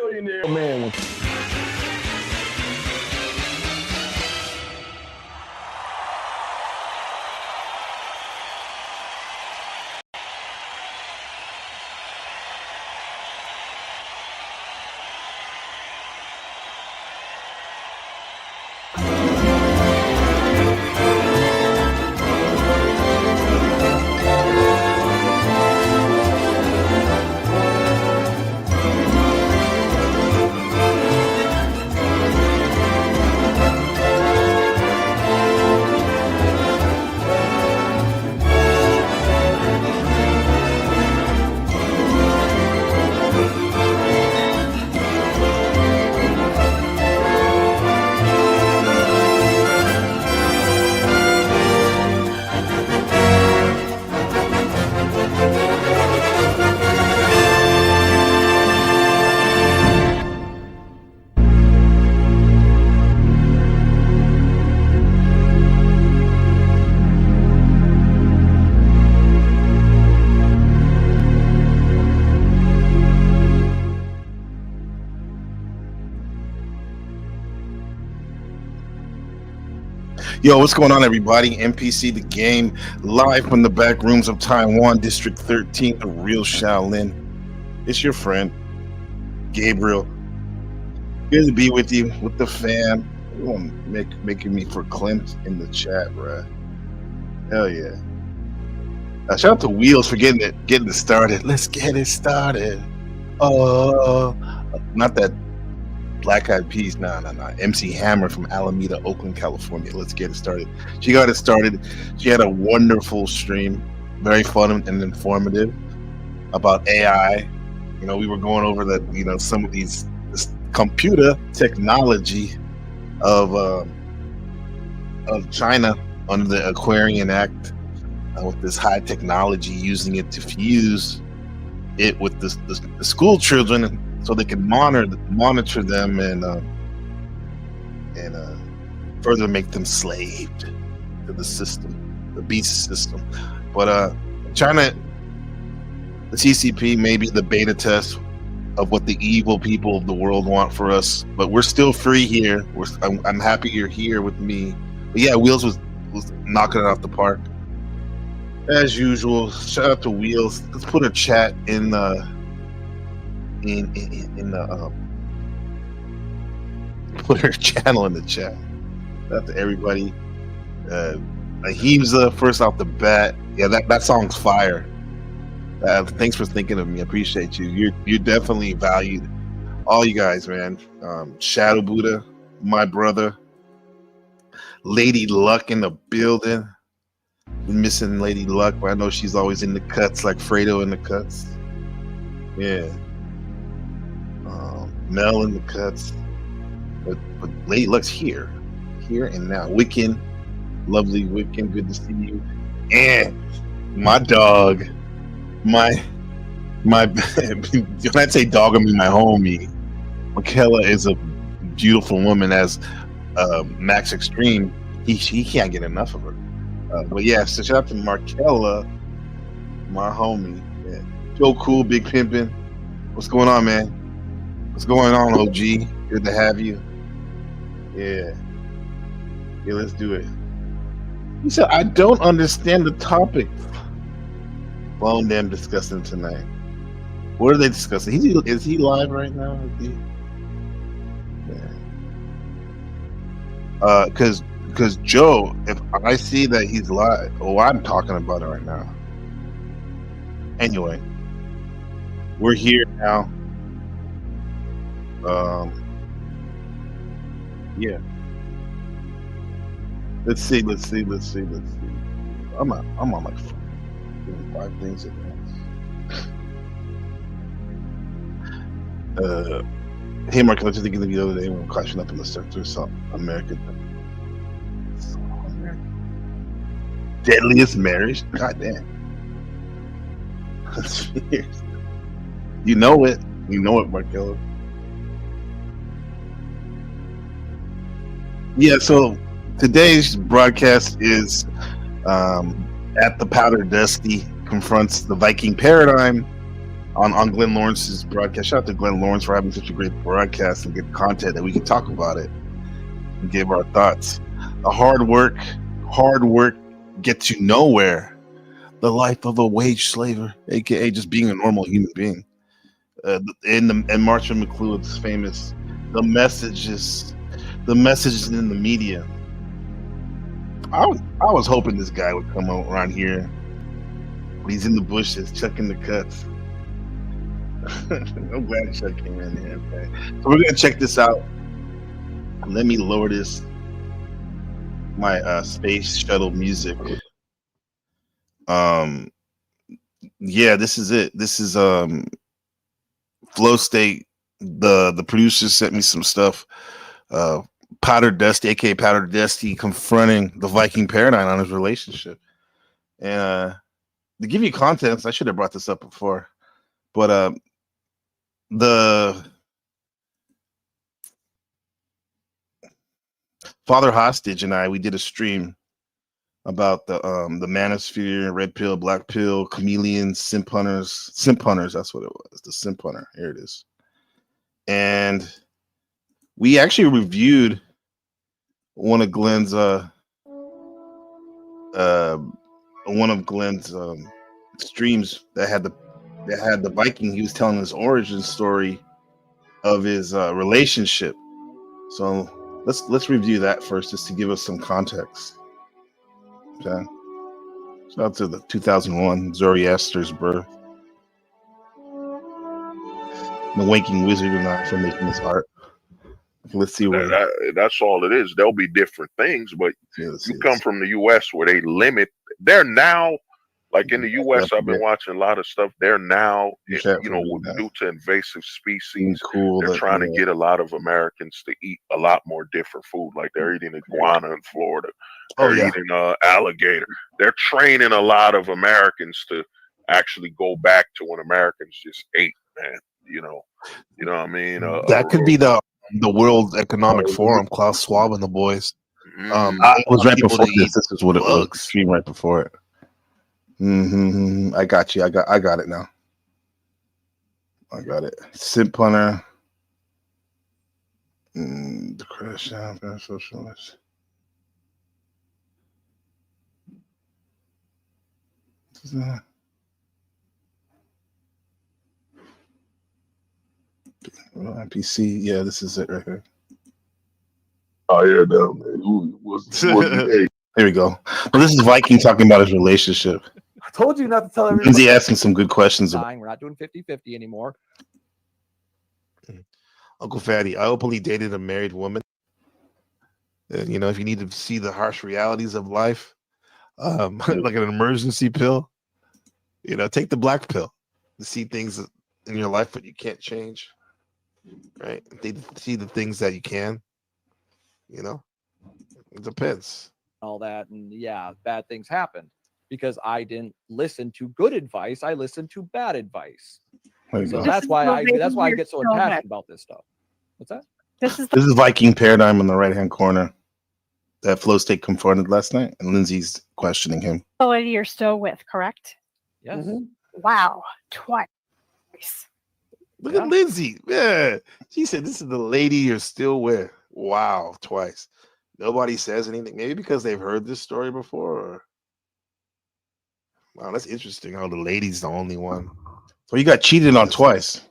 billionaire man. Yo, what's going on, everybody? NPC the game, live from the back rooms of Taiwan, District 13, the real Shaolin. It's your friend, Gabriel. Good to be with you, with the fam. Everyone making me for Clint in the chat, bruh. Hell yeah. Shout out to Wheels for getting it started. Let's get it started. Oh, not that Black Eyed Peas, no. MC Hammer from Alameda, Oakland, California. Let's get it started. She got it started. She had a wonderful stream, very fun and informative about AI. You know, we were going over that. You know, some of this computer technology of China under the Aquarian Act, with this high technology, using it to fuse it with the school children, so they can monitor them and further make them slaved to the system, the beast system. But China, the CCP may be the beta test of what the evil people of the world want for us. But we're still free here. I'm happy you're here with me. But yeah, Wheels was knocking it out the park as usual. Shout out to Wheels. Let's put a chat in the. Put her channel in the chat. Shout out to everybody. Ahimsa, first off the bat. Yeah, that song's fire. Thanks for thinking of me. I appreciate you. You're definitely valued. All you guys, man. Shadow Buddha, my brother. Lady Luck in the building. Been missing Lady Luck, but I know she's always in the cuts, like Fredo in the cuts. Yeah. Mel in the cuts, but Lady Luck's here and now. Wiccan, lovely Wiccan, good to see you. And my dog, my when I say dog, I mean my homie. Michaela is a beautiful woman, as Max Extreme. He can't get enough of her. But yeah, so shout out to Markella, my homie. Yeah. Joe Cool, Big Pimpin'. What's going on, man? What's going on, OG? Good to have you. Yeah, let's do it. He said, I don't understand the topic. Well, them discussing tonight. What are they discussing? Is he live right now? Yeah. Because Joe, if I see that he's live, I'm talking about it right now. Anyway, we're here now. Yeah. Let's see. I'm on like 5 things at once. Hey, Mark, I was just thinking of the other day when we were clashing up in the sector of South America. Deadliest marriage? God damn. That's fierce. You know it, Markello. Yeah, so today's broadcast is at the Powder Dusty Confronts the Viking Paradigm. on Glenn Lawrence's broadcast. Shout out to Glenn Lawrence for having such a great broadcast and good content that we can talk about it and give our thoughts. The hard work gets you nowhere. The life of a wage slaver, aka just being a normal human being. In Marshall McLuhan's famous, the messages in the media. I was hoping this guy would come around here. But he's in the bushes checking the cuts. I'm glad Chuck came in here. Okay. So we're gonna check this out. Let me lower my space shuttle music. Yeah, this is it. This is Flow State. The producers sent me some stuff. Powder Dusty, aka Powder Dusty, confronting the Viking paradigm on his relationship. And to give you context, I should have brought this up before, but the Father Hostage and we did a stream about the manosphere, red pill, black pill, chameleons, simp hunters, that's what it was, the simp hunter. Here it is. And we actually reviewed one of Glenn's streams that had the Viking. He was telling his origin story of his relationship. So let's review that first, just to give us some context. Okay. Shout out to the 2001 Zoroaster's birth. The Waking Wizard and I for making this art. Let's see where that's all it is. There'll be different things, but you come from the U.S. where they limit. They're now, like in the U.S., I've been watching a lot of stuff. They're now, due to invasive species, they're trying to get a lot of Americans to eat a lot more different food. Like they're eating iguana in Florida. They're eating alligator. They're training a lot of Americans to actually go back to when Americans just ate, man. You know what I mean? That could be the World Economic Forum, Klaus Schwab and the boys. I was right before this. This is what it was. Stream right before it. I got you. I got it now. I got it. Simp hunter. The crash down socialist. NPC. Yeah, this is it right here. Oh yeah, no, man. Here we go. Well, this is Viking talking about his relationship. I told you not to tell everybody. Lindsay asking some good questions. We're not doing 50-50 anymore. Uncle Fatty, I openly dated a married woman. And, if you need to see the harsh realities of life, like an emergency pill, take the black pill to see things in your life that you can't change. Right? They see the things that you can. It depends. All that, and bad things happened because I didn't listen to good advice. I listened to bad advice. So that's why I get so impassioned about this stuff. What's that? This is Viking paradigm in the right hand corner that Flow State confronted last night, and Lindsay's questioning him. The lady you're still with, correct? Yes. Wow, twice. Look at Lindsay. Yeah, she said this is the lady you're still with. Wow, twice. Nobody says anything. Maybe because they've heard this story before. Or... Wow, that's interesting. How the lady's the only one. So you got cheated on twice.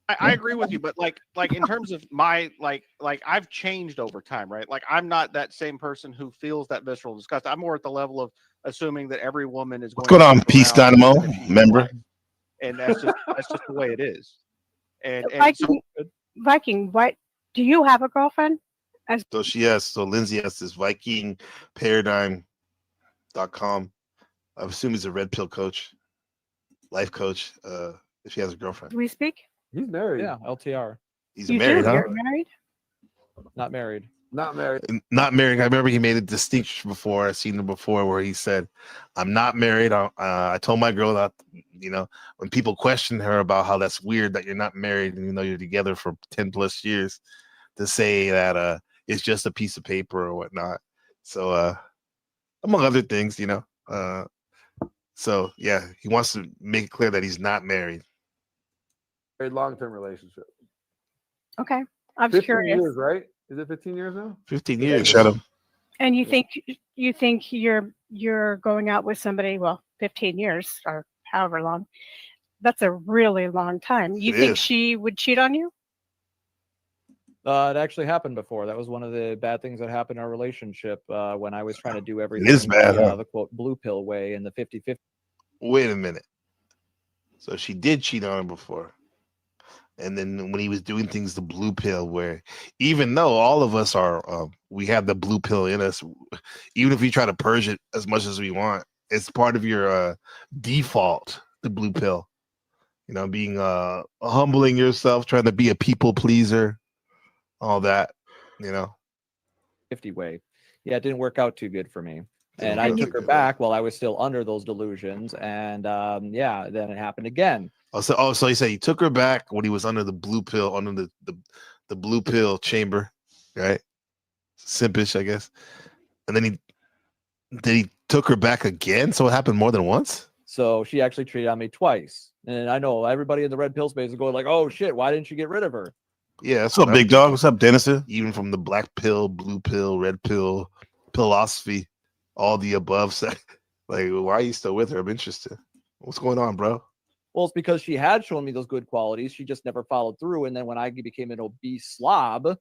I agree with you, but like in terms of my like I've changed over time, right? Like I'm not that same person who feels that visceral disgust. I'm more at the level of assuming that every woman is going on. Peace Dynamo member, and that's just the way it is. And Viking, what do you have a girlfriend? So Lindsay has this Viking paradigm.com. I assume he's a red pill coach, life coach. If she has a girlfriend, do we speak? He's married. Yeah, LTR. He's married, huh? You're married? Not married. Not married. I remember he made a distinction before. I've seen him before where he said, "I'm not married." I told my girl that, when people question her about how that's weird that you're not married and you're together for 10 plus years, to say that it's just a piece of paper or whatnot. So among other things, So yeah, he wants to make it clear that he's not married. Very long-term relationship. Okay, I'm 15 curious. years, right? Is it 15 years now? 15 years. Shut him. And you think you're going out with somebody? Well, 15 years or however long. That's a really long time. You think she would cheat on you? It actually happened before. That was one of the bad things that happened in our relationship when I was trying to do everything bad, the quote blue pill way and the 50-50. Wait a minute. So she did cheat on him before. And then when he was doing things the blue pill, where even though all of us are, we have the blue pill in us, even if we try to purge it as much as we want, it's part of your default, the blue pill. You know, being humbling yourself, trying to be a people pleaser, all that, you know. 50 way. Yeah, it didn't work out too good for me. And I took her back while I was still under those delusions. And yeah, then it happened again. So you say he took her back when he was under the blue pill, under the blue pill chamber, right? Simpish, I guess. And then he took her back again. So it happened more than once. So she actually cheated on me twice. And I know everybody in the red pill space is going like, "Oh shit, why didn't you get rid of her?" Yeah, what's up, big dog? What's up, Dennison? Even from the black pill, blue pill, red pill, philosophy, all the above. Like, why are you still with her? I'm interested. What's going on, bro? Well, it's because she had shown me those good qualities. She just never followed through. And then when I became an obese slob,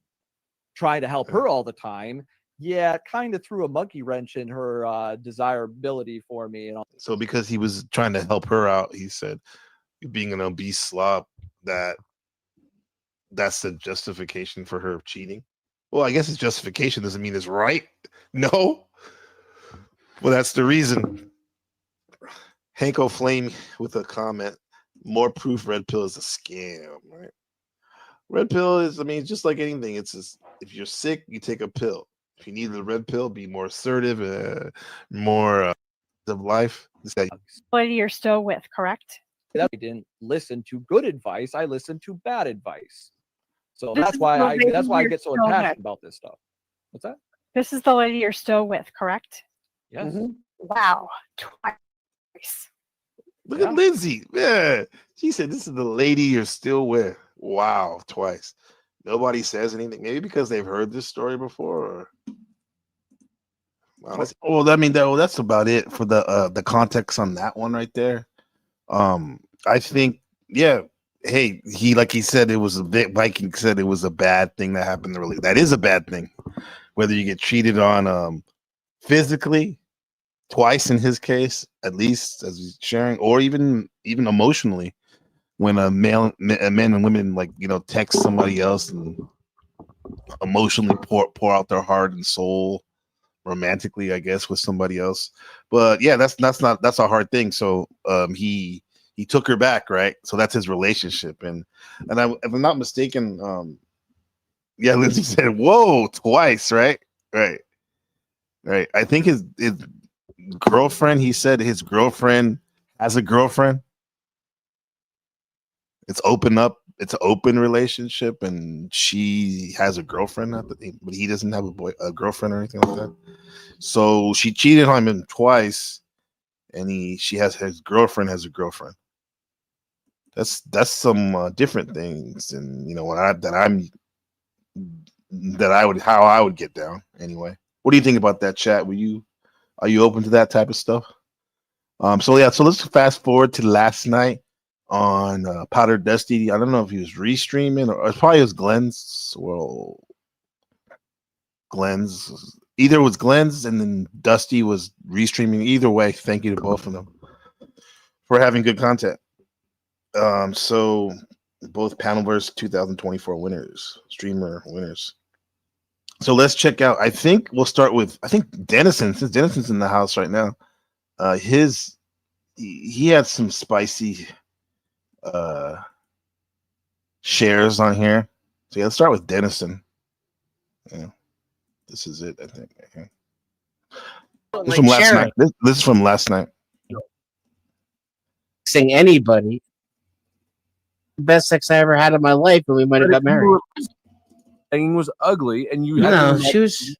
trying to help her all the time, yeah, it kind of threw a monkey wrench in her desirability for me. And all. So because he was trying to help her out, he said, being an obese slob, that's the justification for her cheating. Well, I guess it's justification doesn't mean it's right. No. Well, that's the reason. Hank O'Flame with a comment. More proof red pill is a scam, right? Red pill is, I mean, just like anything. It's just, if you're sick, you take a pill. If you need the red pill, be more assertive, more of life. Lady you're still with, correct? I didn't listen to good advice. I listened to bad advice. So that's why I get so passionate about this stuff. What's that? This is the lady you're still with, correct? Yes. Mm-hmm. Wow, twice. Look at Lindsay. Yeah, she said this is the lady you're still with. Wow, twice. Nobody says anything. Maybe because they've heard this story before. Or... Well, I mean, that's about it for the context on that one right there. I think, yeah. Hey, he said it was Viking said it was a bad thing that happened. Really, that is a bad thing. Whether you get cheated on physically, twice in his case, at least as he's sharing, or even emotionally, when a men and women, like, you know, text somebody else and emotionally pour out their heart and soul romantically, I guess, with somebody else. But yeah, that's a hard thing. So he took her back, right? So that's his relationship. And if I'm not mistaken, yeah, Lindsay said, whoa, twice, right? Right. I think his girlfriend, he said his girlfriend has a girlfriend. It's an open relationship, and she has a girlfriend, but he doesn't have a girlfriend or anything like that. So she cheated on him twice, and his girlfriend has a girlfriend. That's some different things, and you know how I would get down anyway. What do you think about that, chat? Are you open to that type of stuff? So let's fast forward to last night on Powder Dusty. I don't know if he was restreaming or it probably was Glenn's. Well, Glenn's, either was Glenn's and then Dusty was restreaming. Either way, thank you to both of them for having good content. So both Panelverse 2024 winners, streamer winners. So let's check out. I think we'll start with Dennison, since Dennison's in the house right now. He had some spicy shares on here. So yeah, let's start with Dennison. Yeah, this is it, I think. Okay. This is from last night. This is from last night. Saying anybody. Best sex I ever had in my life, and we might have got married. Thing was ugly, and you. No, she was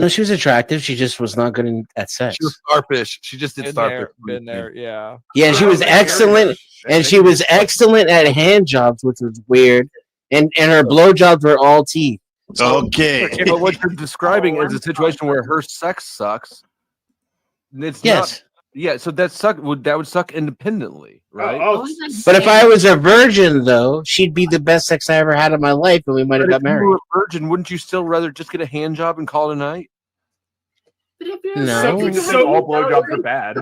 No, she was attractive. She just was not good at sex. She was starfish. She just did starfish. Been there, yeah. Yeah, she was excellent, and she was excellent at hand jobs, which was weird. And her blowjobs were all teeth. Okay. But what you're describing is a situation where her sex sucks. It's not, yeah, so that would suck independently, right? But if I was a virgin, though, she'd be the best sex I ever had in my life, and we might have got married. If you were a virgin, wouldn't you still rather just get a hand job and call it a night? No. All blowjobs are bad.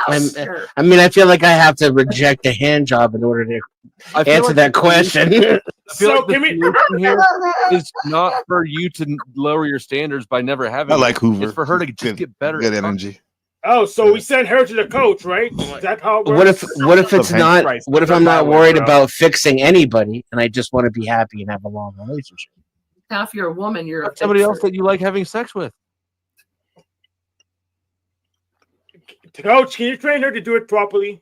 I mean, I feel like I have to reject a hand job in order to answer that question. I feel like the solution here is not for you to lower your standards by never having. I like Hoover. It's for her to just get better. Good energy. Oh, so we send her to the coach, right? Is that how it works? What if it's not? What if I'm not worried about fixing anybody, and I just want to be happy and have a long relationship? Now, if you're a woman, you're a somebody else that you like having sex with. Coach, can you train her to do it properly?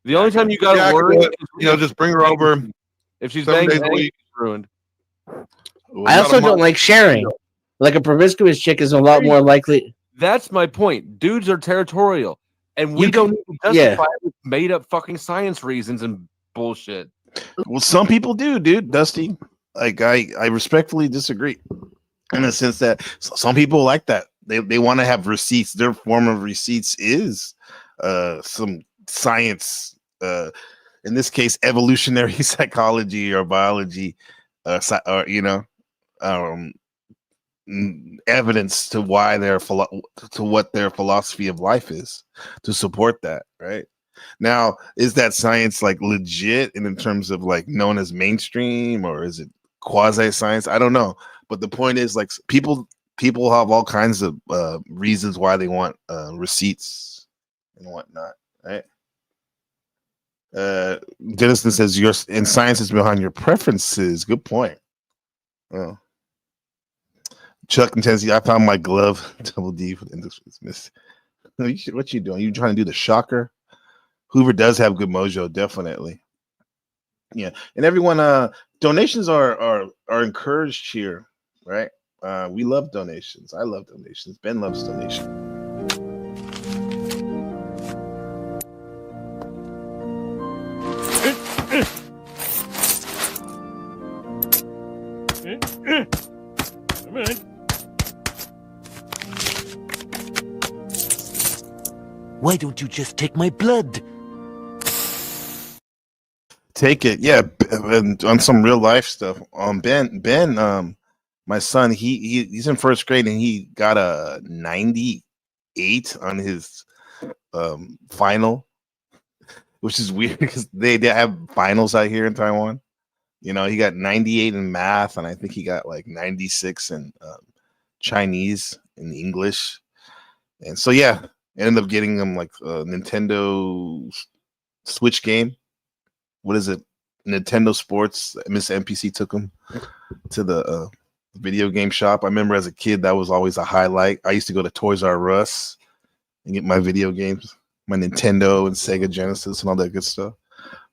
The only time you gotta worry, just bring her over. If she's banging, it's ruined. I also don't like sharing. Like a promiscuous chick is a lot more likely. That's my point. Dudes are territorial, and we don't need to justify it with made up fucking science reasons and bullshit. Well, some people do, dude. Dusty, like I respectfully disagree in the sense that some people like that. They want to have receipts. Their form of receipts is some science, in this case, evolutionary psychology or biology, or evidence to why to what their philosophy of life is to support that. Right now, is that science like legit in terms of like known as mainstream, or is it quasi science? I don't know, but the point is like people have all kinds of reasons why they want receipts and whatnot, right? Denison says your in science is behind your preferences. Good point. Oh. Chuck and Tennessee, I found my glove. Double D for the index miss. What you doing? You trying to do the shocker? Hoover does have good mojo, definitely. Yeah, and everyone, donations are encouraged here, right? We love donations. I love donations. Ben loves donations. Come on. Why don't you just take my blood? Take it, yeah. And on some real life stuff. Ben, my son, he's in first grade and he got a 98 on his final, which is weird because they have finals out here in Taiwan. You know, he got 98 in math, and I think he got like 96 in Chinese and English. And so, yeah, I ended up getting him like a Nintendo Switch game. What is it? Nintendo Sports. Miss NPC took him to the video game shop. I remember as a kid, that was always a highlight. I used to go to Toys R Us and get my video games, my Nintendo and Sega Genesis and all that good stuff.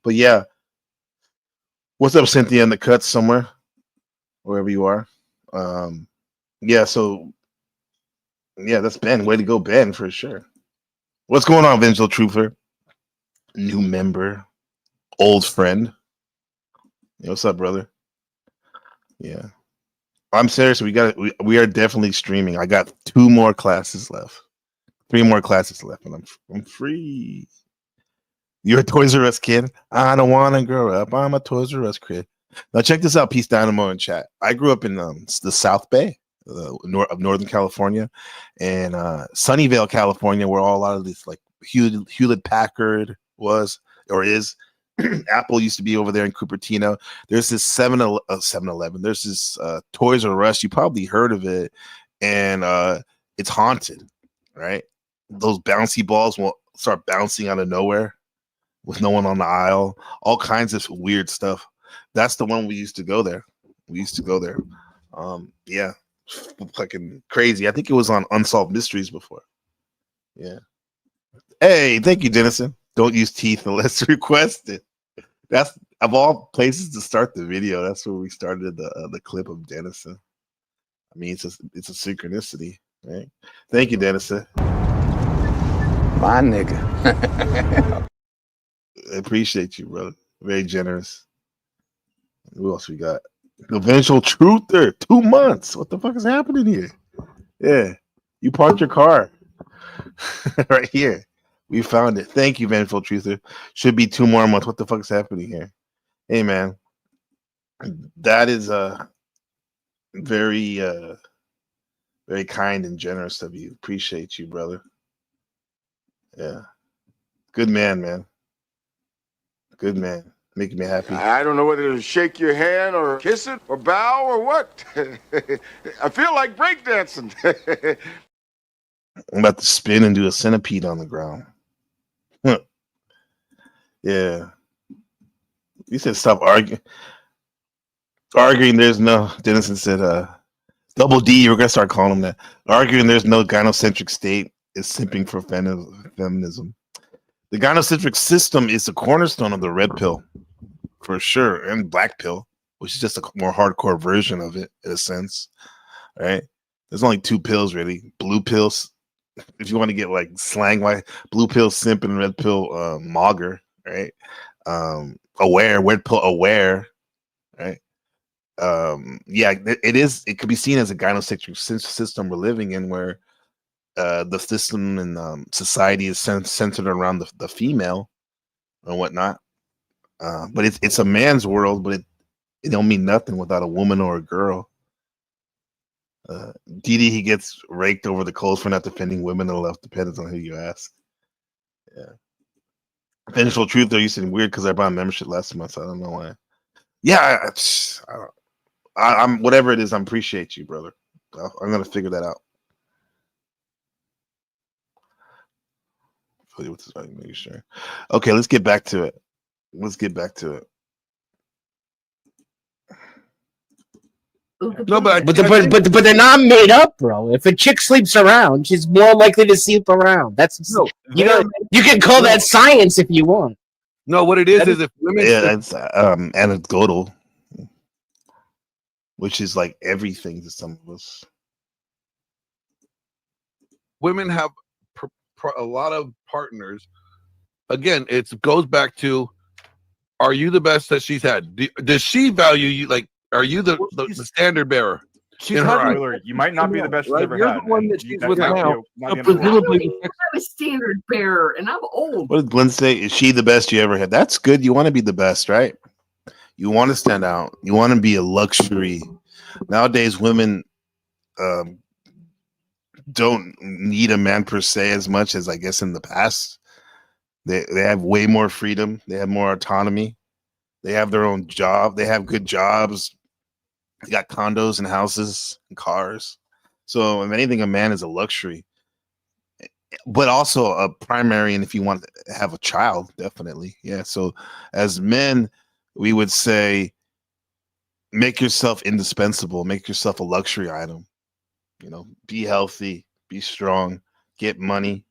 But yeah. What's up, Cynthia, in the cuts somewhere, wherever you are? Yeah, so, yeah, that's Ben. Way to go, Ben, for sure. What's going on, Vengeful Trooper? New member, old friend. Yeah, what's up, brother? Yeah. I'm serious. We are definitely streaming. I got 2 more classes left. 3 more classes left, and I'm free. You're a Toys R Us kid. I don't want to grow up. I'm a Toys R Us kid. Now check this out, Peace Dynamo in chat. I grew up in the South Bay of Northern California, and Sunnyvale, California, where a lot of this like Hewlett Packard was or is. Apple used to be over there in Cupertino. There's this 7-Eleven. There's this Toys R Us. You probably heard of it, and it's haunted, right? Those bouncy balls will start bouncing out of nowhere with no one on the aisle, all kinds of weird stuff. That's the one we used to go there. Yeah, fucking crazy. I think it was on Unsolved Mysteries before. Yeah. Hey, thank you, Denison. Don't use teeth unless requested. That's of all places to start the video. That's where we started the clip of Denison. I mean, it's a synchronicity. Right? Thank you, Dennis. My nigga. I appreciate you, brother. Very generous. Who else we got? Eventual Truther. 2 months. What the fuck is happening here? Yeah. You parked your car. Right here. We found it. Thank you, Vengeful Truther. Should be 2 more months. What the fuck is happening here? Hey, man. That is very very kind and generous of you. Appreciate you, brother. Yeah. Good man, man. Good man. Making me happy. I don't know whether to shake your hand or kiss it or bow or what. I feel like breakdancing. I'm about to spin and do a centipede on the ground. Yeah. You said stop arguing. There's no, Dennison said, Double D, we're going to start calling him that. Arguing there's no gynocentric state is simping for feminism. The gynocentric system is the cornerstone of the red pill, for sure, and black pill, which is just a more hardcore version of it, in a sense, right? There's only 2 pills, really. Blue pills, if you want to get like slang-wise, blue pill simp and red pill mogger, right? Aware, red pill aware, right? Yeah, it could be seen as a gynocentric system we're living in, where the system and society is centered around the female and whatnot. But it's a man's world, but it don't mean nothing without a woman or a girl. Didi, he gets raked over the coals for not defending women on the left, depends on who you ask. Yeah. Vengeful Truth, though, you said weird because I bought a membership last month, so I don't know why. Yeah, I'm whatever it is, I appreciate you, brother. I'm gonna figure that out. Make sure. Okay, let's get back to it. No, but they're not made up, bro. If a chick sleeps around, she's more likely to sleep around. That's you can call that science if you want. No, what it is if women, it's anecdotal, which is like everything to some of us. Women have a lot of partners. Again, it goes back to: are you the best that she's had? Does she value you? Like, are you the standard bearer? She's Wheeler, you might not be the best she's ever You're had. the one that she's with now. Presumably, I'm a standard bearer, and I'm old. What did Glenn say? Is she the best you ever had? That's good. You want to be the best, right? You want to stand out. You want to be a luxury. Nowadays, women don't need a man per se as much as I guess in the past. They have way more freedom. They have more autonomy. They have their own job. They have good jobs. They got condos and houses and cars. So if anything, a man is a luxury, but also a primary. And if you want to have a child, definitely. Yeah. So as men, we would say, make yourself indispensable, make yourself a luxury item, be healthy, be strong, get money,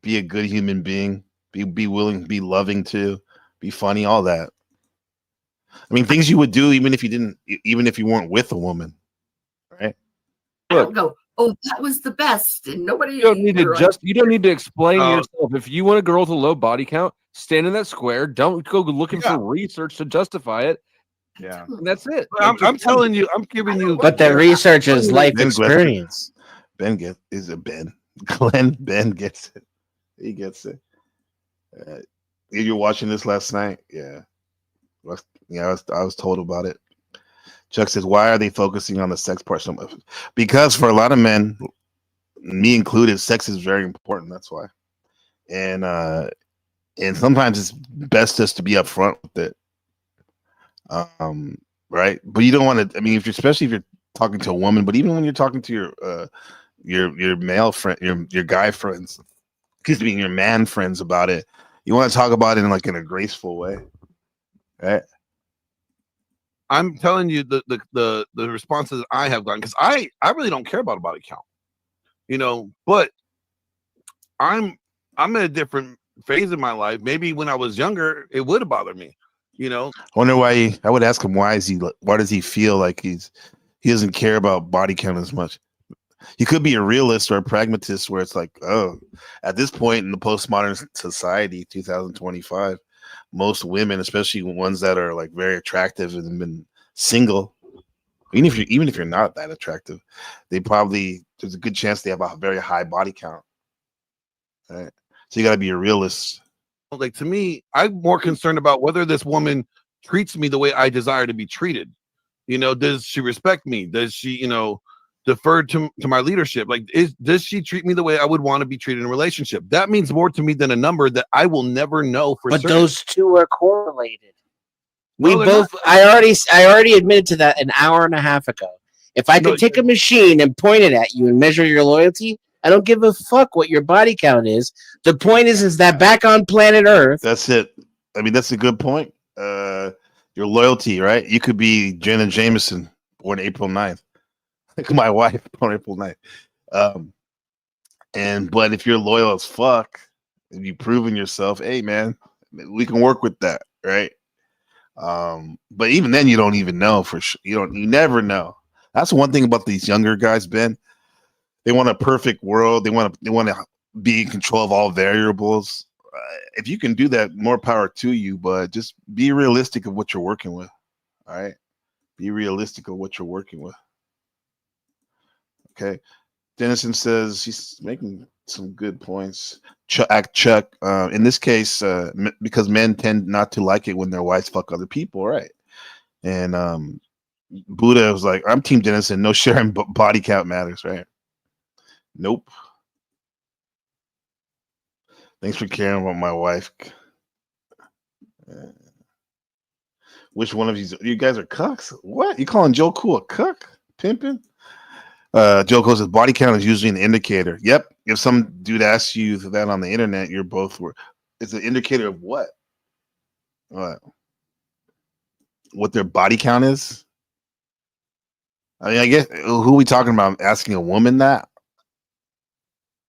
be a good human being, be willing, be loving too, be funny, all that. I mean, things you would do even if you weren't with a woman, right? I don't go, oh, that was the best, and nobody. You don't need to explain yourself. If you want a girl with a low body count, stand in that square. Don't go looking for research to justify it. Yeah, and that's it. I'm telling you, I'm giving you. But the research is life experience. Ben gets it. He gets it. You were watching this last night, yeah. I was told about it. Chuck says, why are they focusing on the sex part so much? Because for a lot of men, me included, sex is very important. That's why. And sometimes it's best just to be upfront with it. Right. But you don't want to, I mean, especially if you're talking to a woman, but even when you're talking to your male friend, your guy friends, your man friends about it, you want to talk about it in a graceful way. Right. I'm telling you the responses I have gotten, because I really don't care about a body count, but I'm in a different phase of my life. Maybe when I was younger, it would have bothered me, I wonder why. I would ask him why does he feel like he doesn't care about body count as much? You could be a realist or a pragmatist, where it's like, oh, at this point in the postmodern society, 2025, most women, especially ones that are like very attractive and been single, even if you're not that attractive, there's a good chance they have a very high body count. Right? So you got to be a realist. Like, to me, I'm more concerned about whether this woman treats me the way I desire to be treated. Does she respect me? Does she, defer to my leadership? Like, does she treat me the way I would want to be treated in a relationship? That means more to me than a number that I will never know for certain. But those two are correlated. No, I already admitted to that an hour and a half ago. If I could take a machine and point it at you and measure your loyalty, I don't give a fuck what your body count is. The point is that back on planet Earth. That's it. I mean, that's a good point. Your loyalty, right? You could be Jenna Jameson, born April 9th. Like my wife, born April 9th. But if you're loyal as fuck, if you've proven yourself, hey man, we can work with that, right? But even then, you don't even know for sure. You never know. That's one thing about these younger guys, Ben. They want a perfect world. They want to be in control of all variables. If you can do that, more power to you. But just be realistic of what you're working with. All right, be realistic of what you're working with. Okay, Dennison says he's making some good points. Chuck. In this case, because men tend not to like it when their wives fuck other people, right? And Buddha was like, "I'm Team Dennison. No sharing body count matters, right?" Nope. Thanks for caring about my wife. Which one of you guys are cucks? What? You calling Joe Cool a cuck? Pimping? Joe goes, his body count is usually an indicator. Yep. If some dude asks you that on the internet, you're both were. It's an indicator of what? What their body count is? I mean, I guess who are we talking about? Asking a woman that?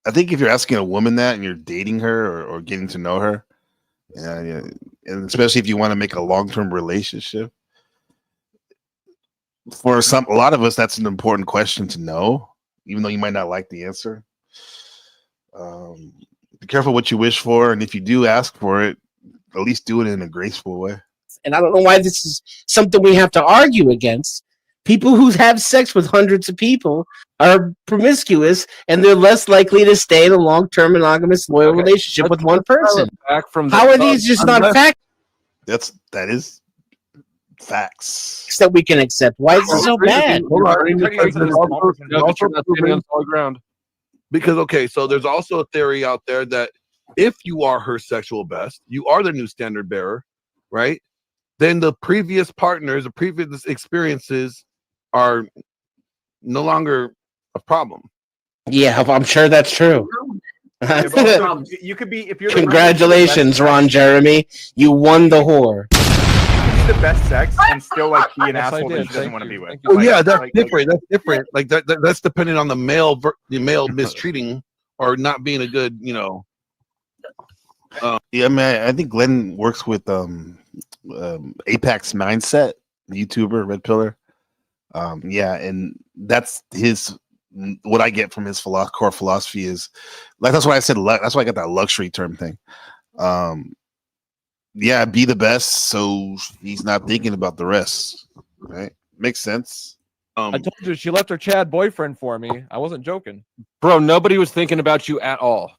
I think if you're asking a woman that and you're dating her or getting to know her, yeah, and especially if you want to make a long-term relationship, for a lot of us, that's an important question to know, even though you might not like the answer. Be careful what you wish for, and if you do ask for it, at least do it in a graceful way. And I don't know why this is something we have to argue against. People who have sex with hundreds of people are promiscuous, and they're less likely to stay in a long-term monogamous loyal relationship with one person. How are these just not facts? That is facts that we can accept. Why is it so bad? Because okay, so there's also a theory out there that if you are her sexual best, you are the new standard bearer, right? Then the previous partners, the previous experiences are no longer a problem. Yeah, I'm sure that's true. You could be if you're. Congratulations, Ron Jeremy. You won the whore. The best sex and still like be an asshole that she doesn't want to be with. Oh yeah, that's different. That's different. Like that's depending on the male mistreating or not being a good, yeah, man. I think Glenn works with Apex Mindset, YouTuber, Red Pillar. Yeah, and that's what I get from his core philosophy is like that's why I said that's why I got that luxury term thing. Yeah, be the best, so he's not thinking about the rest. Right? Makes sense. I told you she left her Chad boyfriend for me. I wasn't joking, bro. Nobody was thinking about you at all.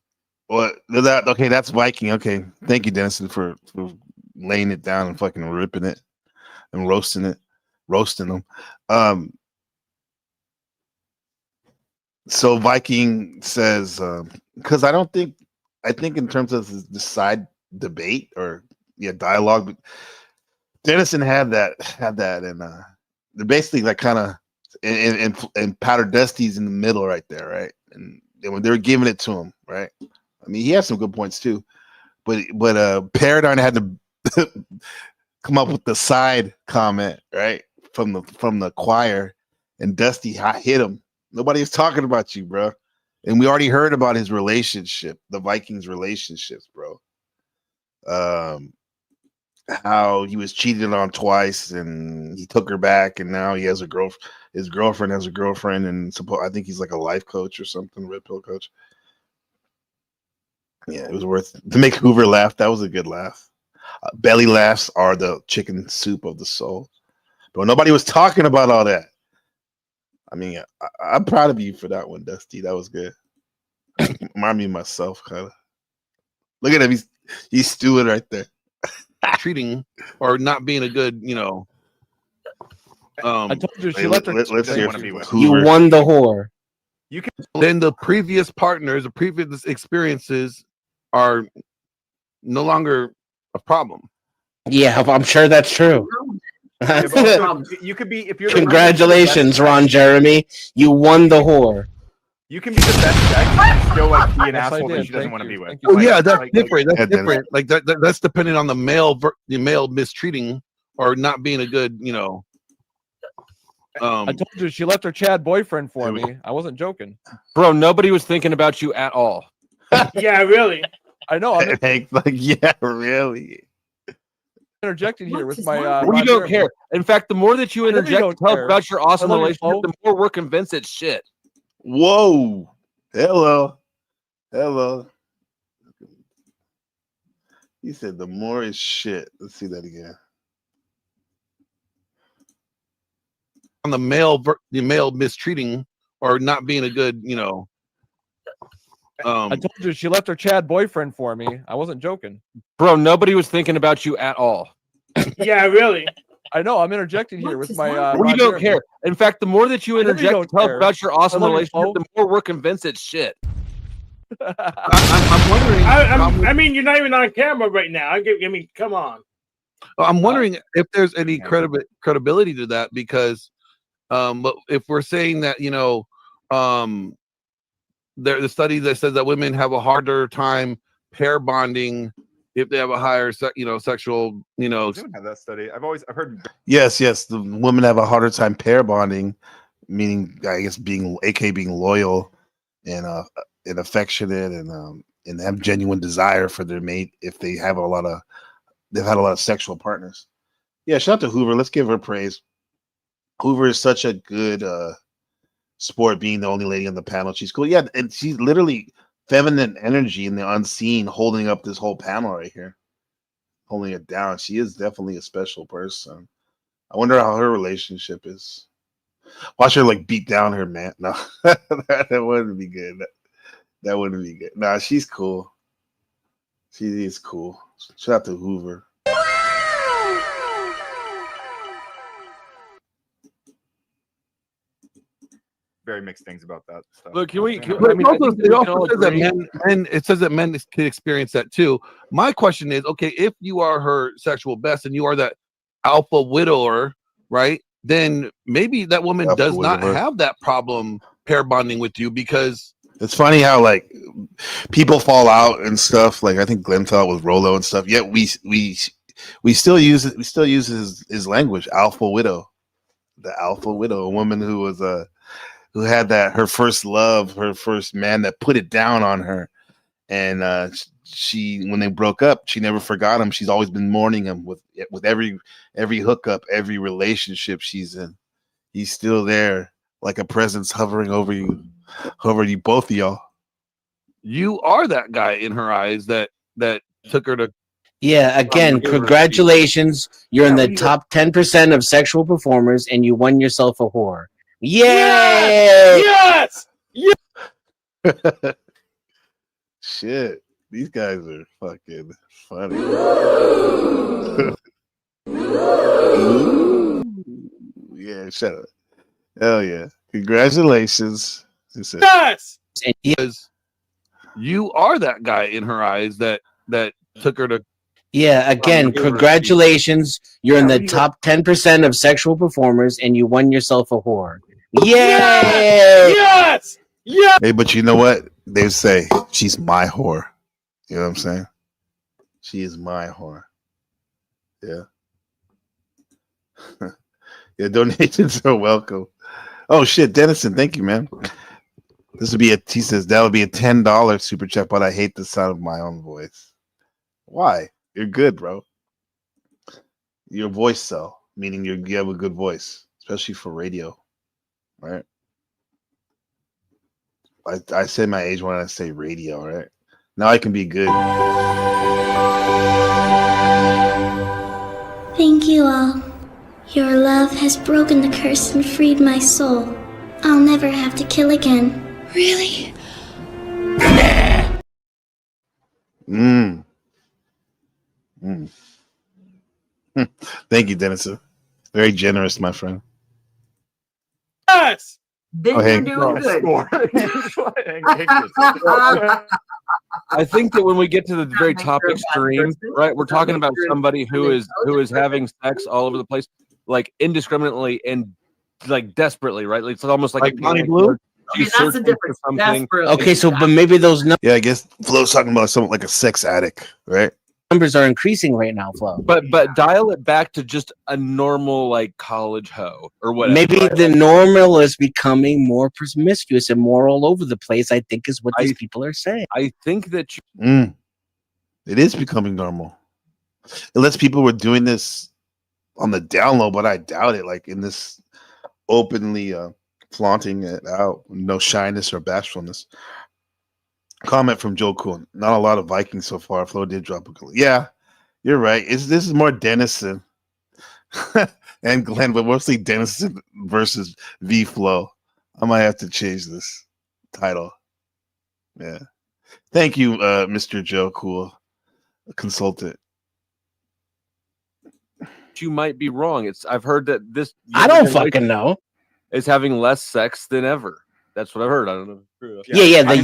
What? Okay, that's Viking. Okay, thank you, Dennison, for laying it down and fucking ripping it and roasting them. So Viking says, because I think in terms of the side debate or dialogue, but Dennison had that, and they're basically like kind of and Powder Dusty's in the middle right there, right? And when they were giving it to him, right? I mean, he has some good points too, but Paradigm had to come up with the side comment, right, from the choir, and Dusty hit him. Nobody's talking about you, bro. And we already heard about his relationship, the Vikings' relationships, bro. how he was cheated on twice and he took her back, and now he has a girlfriend. His girlfriend has a girlfriend, and I think he's like a life coach or something, red pill coach. Yeah, it was worth to make Hoover laugh. That was a good laugh. Belly laughs are the chicken soup of the soul, but nobody was talking about all that. I mean, I'm proud of you for that one, Dusty. That was good. Remind me of myself, kind of. Look at him. He's stewing right there. Treating or not being a good, I told you she left her. Let's hear You won the whore. You can. Then the previous partners, the previous experiences are no longer a problem. Yeah, I'm sure that's true. You could be if you're. Congratulations, Ron Jeremy. You won the whore. You can be the best sex and still like be an asshole that she doesn't want to be with. Oh yeah, that's different. That's different. Like that's depending on the male mistreating or not being a good, I told you she left her Chad boyfriend for me. I wasn't joking. Bro, nobody was thinking about you at all. Yeah, really. I know. I'm yeah, really. Interjecting here with my. We don't care. In fact, the more that you interject to tell us about your awesome relationship, the more we're convinced it's shit. Whoa. Hello. He said the more is shit. Let's see that again. On the male mistreating or not being a good, I told you she left her Chad boyfriend for me. I wasn't joking. Bro, nobody was thinking about you at all. Yeah, really. I know. I'm interjecting here with my. We don't care. In fact, the more that you interject to tell us about your awesome relationship, the more we're convinced it's shit. I'm wondering. I mean, you're not even on camera right now. I mean, come on. I'm wondering if there's any credibility to that, because but if we're saying that, there's a study that says that women have a harder time pair bonding if they have a higher, sexual, I don't have that study. I've heard. Yes. The women have a harder time pair bonding, meaning I guess being loyal and affectionate and have genuine desire for their mate if they've had a lot of sexual partners. Yeah, shout out to Hoover. Let's give her praise. Hoover is such a good sport, being the only lady on the panel. She's cool. Yeah, and she's literally feminine energy in the unseen, holding up this whole panel right here, holding it down. She is definitely a special person. I wonder how her relationship is. Watch her beat down her man. No, that wouldn't be good. That wouldn't be good. Nah, she's cool. She is cool. Shout out to Hoover. Very mixed things about that stuff. Look, it says that men can experience that too. My question is, okay, if you are her sexual best and you are that alpha widower, right? Then maybe that woman does not have that problem pair bonding with you, because it's funny how people fall out and stuff. I think Glenn fell out with Rolo and stuff. Yet we still use it. We still use his language, alpha widow, the alpha widow, a woman who was who had her first love, her first man that put it down on her, and when they broke up, she never forgot him. She's always been mourning him with every hookup, every relationship she's in. He's still there, like a presence hovering over you, both of y'all. You are that guy in her eyes that took her to. Yeah, again, congratulations. You're in the top 10% of sexual performers, and you won yourself a whore. Yay! Yes! Shit, these guys are fucking funny. Yeah, shut up. Hell yeah. Congratulations. Yes! Because you are that guy in her eyes that took her to. Yeah, again, congratulations. You're in the top 10% of sexual performers, and you won yourself a whore. Yay! Yes! Yes! Hey, but you know what? They say she's my whore. You know what I'm saying? She is my whore. Yeah. Yeah, donations are welcome. Oh shit, Dennison, thank you, man. This would be he says that would be a $10 super chat, but I hate the sound of my own voice. Why? You're good, bro. your voice cell, meaning you have a good voice, especially for radio, right? I say my age when I say radio, right? Now I can be good. Thank you all. Your love has broken the curse and freed my soul. I'll never have to kill again. Really? Thank you, Dennis. Very generous, my friend. Yes. Then you're doing good. I think that when we get to the very top extreme, right, we're talking about somebody who is having sex all over the place, like indiscriminately and like desperately, right? Like, it's almost like Bonnie Blue. She's that's the searching for difference. something. Okay, so but maybe those Yeah, I guess Flo's talking about something like a sex addict, right? numbers are increasing right now, Flo. But dial it back to just a normal like college hoe or whatever. Maybe right? the normal is becoming more promiscuous and more all over the place. I think is what these people are saying. I think that it is becoming normal. Unless people were doing this on the down low, but I doubt it. Like in this openly flaunting it out, no shyness or bashfulness. Comment from Joe Cool. Not a lot of Vikings so far. Flo did drop a goal. Yeah, you're right. This is more Dennison and Glenn, but mostly Dennison versus V Flo. I might have to change this title. Yeah. Thank you, Mr. Joe Cool, consultant. You might be wrong. I've heard that this I don't fucking know. Is having less sex than ever. That's what I've heard. I don't know. Yeah, the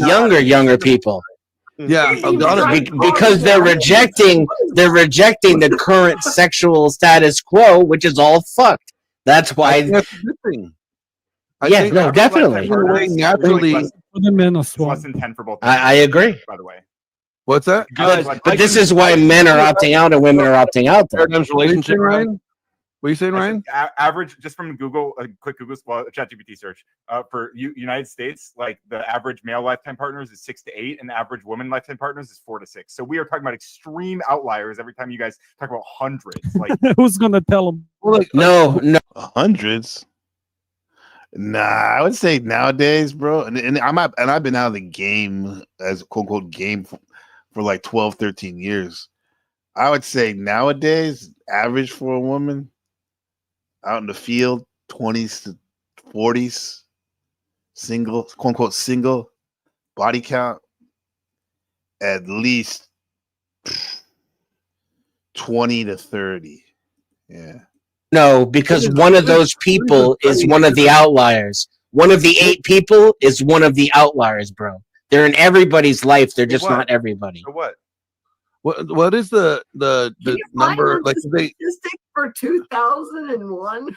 younger people. Yeah, because they're rejecting the current sexual status quo, which is all fucked. That's why. Definitely. Naturally, for the men as well. Less than 10 for both. I agree. By the way. What's that? But this is why men are opting out and women are opting out. Relationship, Ryan. What are you saying, Ryan? Average, just from Google, a quick Google ChatGPT search for United States, like the average male lifetime partners is 6 to 8, and the average woman lifetime partners is 4 to 6. So we are talking about extreme outliers every time you guys talk about hundreds. Like who's gonna tell them? No, hundreds. Nah, I would say nowadays, bro, and I've been out of the game as quote unquote game for like 12, 13 years. I would say nowadays, average for a woman out in the field, 20s to 40s, single, quote unquote single, body count, at least 20 to 30. Yeah. No, because one of those people is one of the outliers. One of the 8 people is one of the outliers, bro. They're in everybody's life. They're just not everybody. So what? What is the number? Like statistic for 2001.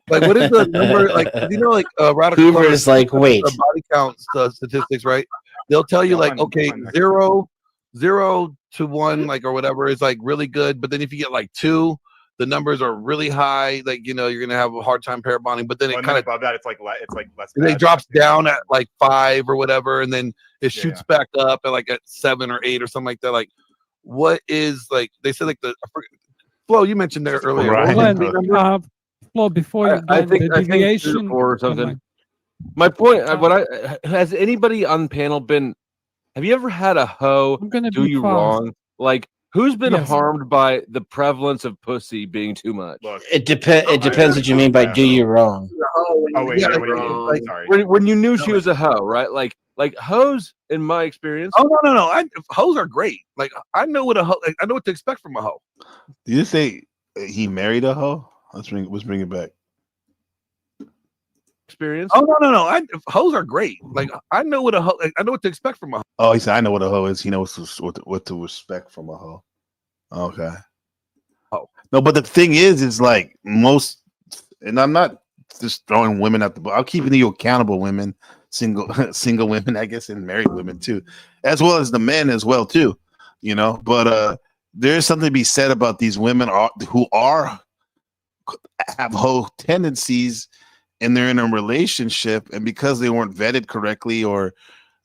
Like what is the number? Like like radical Hoover is like wait body count statistics, right? They'll tell you like okay 0 to 1 like or whatever is like really good, but then if you get like 2, the numbers are really high. Like you're gonna have a hard time pair bonding, but then it kind of above that it's like less. It drops down at like 5 or whatever, and then it shoots back up at like at 7 or 8 or something like that. Like, what is like they said like Flo? You mentioned there earlier. Flo, before I think the deviation or something. My point. Has anybody on panel been? Have you ever had a hoe do you wrong? Like. Who's been harmed by the prevalence of pussy being too much? It depends what you mean by do you wrong. Oh wait, what do you mean? Sorry. When you knew she was a hoe, right? Like hoes, in my experience. Oh no! Hoes are great. Like I know what I know what to expect from a hoe. Did you say he married a hoe? Let's bring it back. Experience. Oh no! Hoes are great. Like I know what I know what to expect from a hoe. Oh, he said I know what a hoe is. He knows what to respect from a hoe. Okay. Oh no, but the thing is like most, and I'm not just throwing women at the ball. I'm keeping you accountable, women, single women, I guess, and married women too, as well as the men as well too. But there's something to be said about these women who have hoe tendencies. And they're in a relationship, and because they weren't vetted correctly, or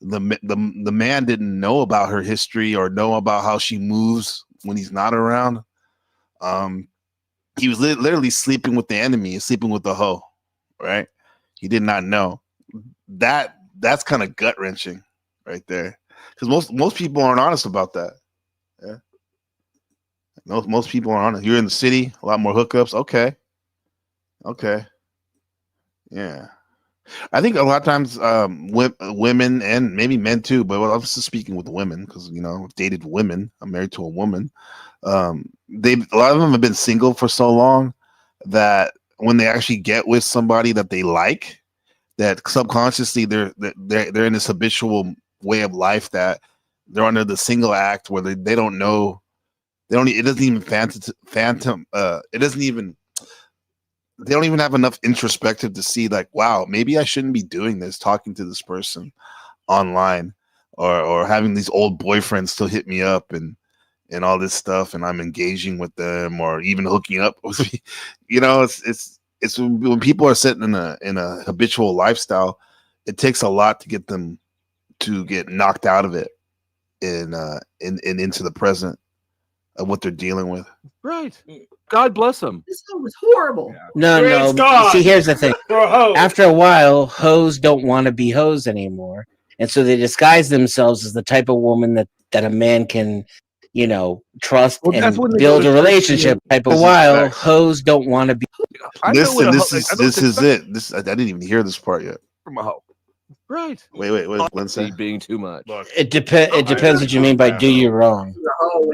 the man didn't know about her history or know about how she moves when he's not around, he was literally sleeping with the enemy, sleeping with the hoe, right? He did not know. That's kind of gut wrenching, right there, because most people aren't honest about that. Yeah, most people aren't honest. You're in the city, a lot more hookups. Okay, yeah. I think a lot of times, women and maybe men too, but I'm just speaking with women because I've dated women. I'm married to a woman. A lot of them have been single for so long that when they actually get with somebody that they like, that subconsciously they're in this habitual way of life that they're under the single act where they don't know, it doesn't even they don't even have enough introspective to see like, wow, maybe I shouldn't be doing this, talking to this person online or having these old boyfriends still hit me up and all this stuff, and I'm engaging with them or even hooking up with me. It's when people are sitting in a habitual lifestyle, it takes a lot to get them to get knocked out of it and into the present of what they're dealing with. Right. God bless them. This one was horrible. No. See, here's the thing. After a while, hoes don't want to be hoes anymore, and so they disguise themselves as the type of woman that a man can, trust and build a relationship. Type of while, hoes don't want to be. Listen, this is it. I didn't even hear this part yet. From a hoe. Right. Wait. Glenn said being too much. It depends what you mean by do you wrong.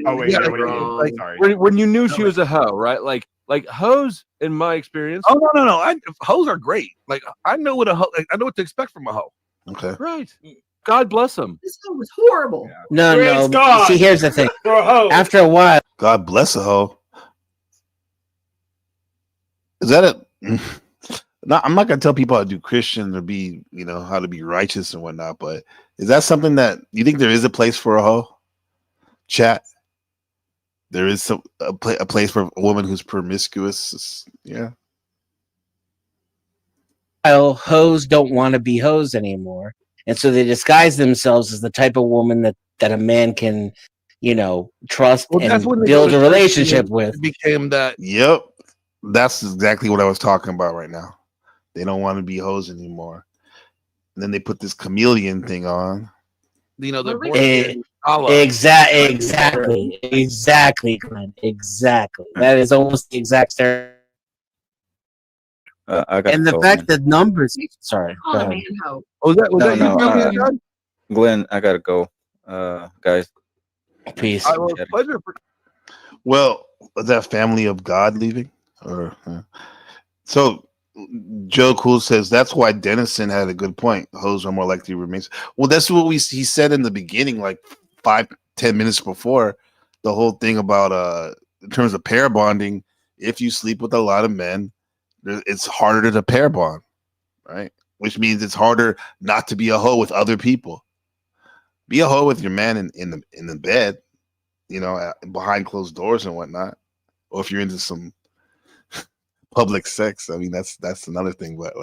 Oh wait, Yeah, what do you mean? like, Sorry. when you knew she was a hoe, right? Like hoes, in my experience. Oh no. Hoes are great. Like I know what I know what to expect from a hoe. Okay. Right. God bless them. This one was horrible. No. See, here's the thing. After a while, God bless a hoe. Is that it? No, I'm not gonna tell people how to do Christian or be, how to be righteous and whatnot. But is that something that you think there is a place for a hoe? Chat. There is a place for a woman who's promiscuous. Yeah. Hoes don't want to be hoes anymore, and so they disguise themselves as the type of woman that a man can, trust and build a relationship with. It became that. Yep. That's exactly what I was talking about right now. They don't want to be hoes anymore. And then they put this chameleon thing on. Exactly, Glenn. Exactly. That is almost the exact stare. And the fact that numbers. Sorry. Go ahead. Was that you? Glenn, I gotta go. Guys. Peace. Pleasure. Well, was that family of God leaving? So Joe Cool says that's why Dennison had a good point. Hoes are more likely to remain. Well, that's what he said in the beginning, like 5-10 minutes before the whole thing about in terms of pair bonding. If you sleep with a lot of men, it's harder to pair bond, right? Which means it's harder not to be a hoe with other people. Be a hoe with your man in the bed, behind closed doors and whatnot. Or if you're into some public sex, I mean that's another thing. But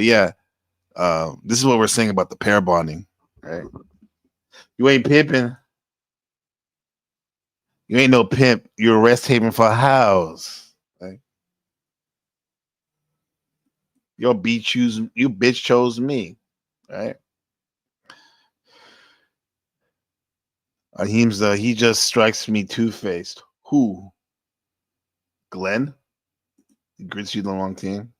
yeah, this is what we're saying about the pair bonding, right? You ain't pimping. You ain't no pimp. You're a rest haven for house, right? You bitch chose me, right? He just strikes me two-faced. Who? Glenn? He grits you the wrong team.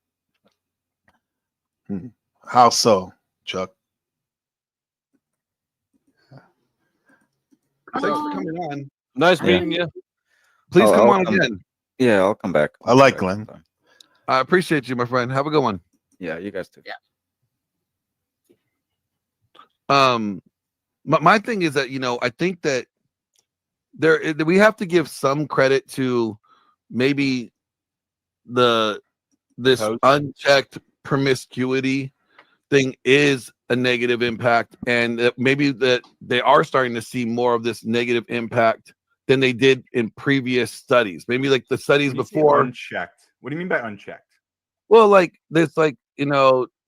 How so, Chuck? Thanks for coming on. Nice meeting you. Please come on again. Yeah, I'll come back. I like Glenn. I appreciate you, my friend. Have a good one. Yeah, you guys too. Yeah. My thing is that I think that we have to give some credit to maybe this unchecked promiscuity thing is a negative impact, and that maybe that they are starting to see more of this negative impact than they did in previous studies. Maybe like the studies before. Unchecked. What do you mean by unchecked? Well, like there's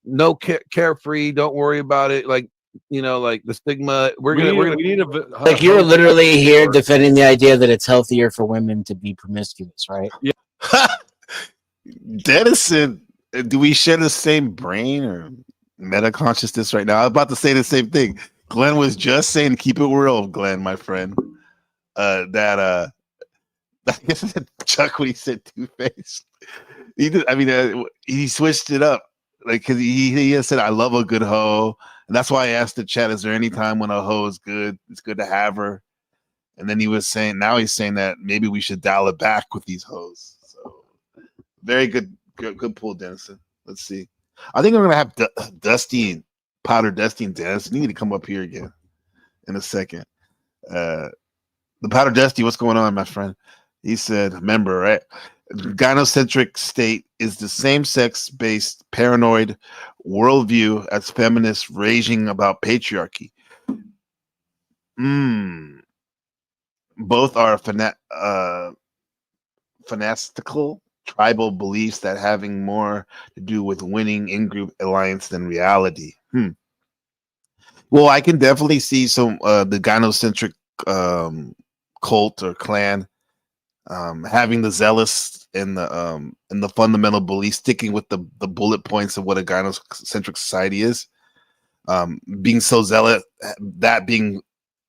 no carefree, don't worry about it. Like You know, like the stigma. We need a like you're literally here defending the idea that it's healthier for women to be promiscuous, right? Yeah. Denison, do we share the same brain or meta consciousness right now? I was about to say the same thing. Glenn was just saying, keep it real, Glenn, my friend. I guess I said Chuck when he said two-faced. He switched it up. Like, cause he has said, I love a good hoe. And that's why I asked the chat, is there any time when a hoe is good? It's good to have her. And then he's saying that maybe we should dial it back with these hoes. So very good pull, Denison. Let's see. I think I'm gonna have Powder Dusty and Denison. You need to come up here again in a second. The Powder Dusty, what's going on, my friend? He said, remember, right? Gynocentric state is the same sex-based paranoid worldview as feminists raging about patriarchy. Both are fantastical tribal beliefs that having more to do with winning in-group alliance than reality. Well, I can definitely see some the gynocentric cult or clan having the zealous and the fundamental belief, sticking with the bullet points of what a gynocentric society is, being so zealous, that being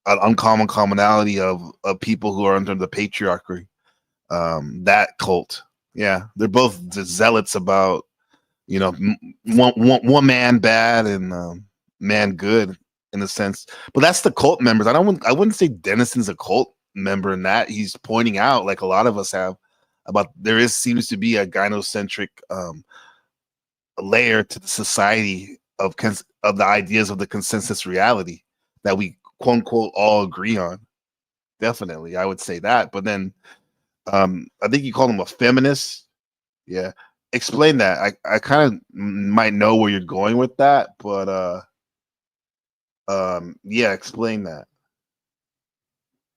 an uncommon commonality of people who are under the patriarchy, that cult. Yeah, they're both zealots about, you know, one man bad and man good in a sense. But that's the cult members. I wouldn't say Denison's a cult member in that. He's pointing out, like a lot of us have, about seems to be a gynocentric layer to the society of the ideas of the consensus reality that we quote unquote all agree on. Definitely, I would say that. But then I think you call him a feminist. Yeah, explain that. I kind of might know where you're going with that, but yeah, explain that.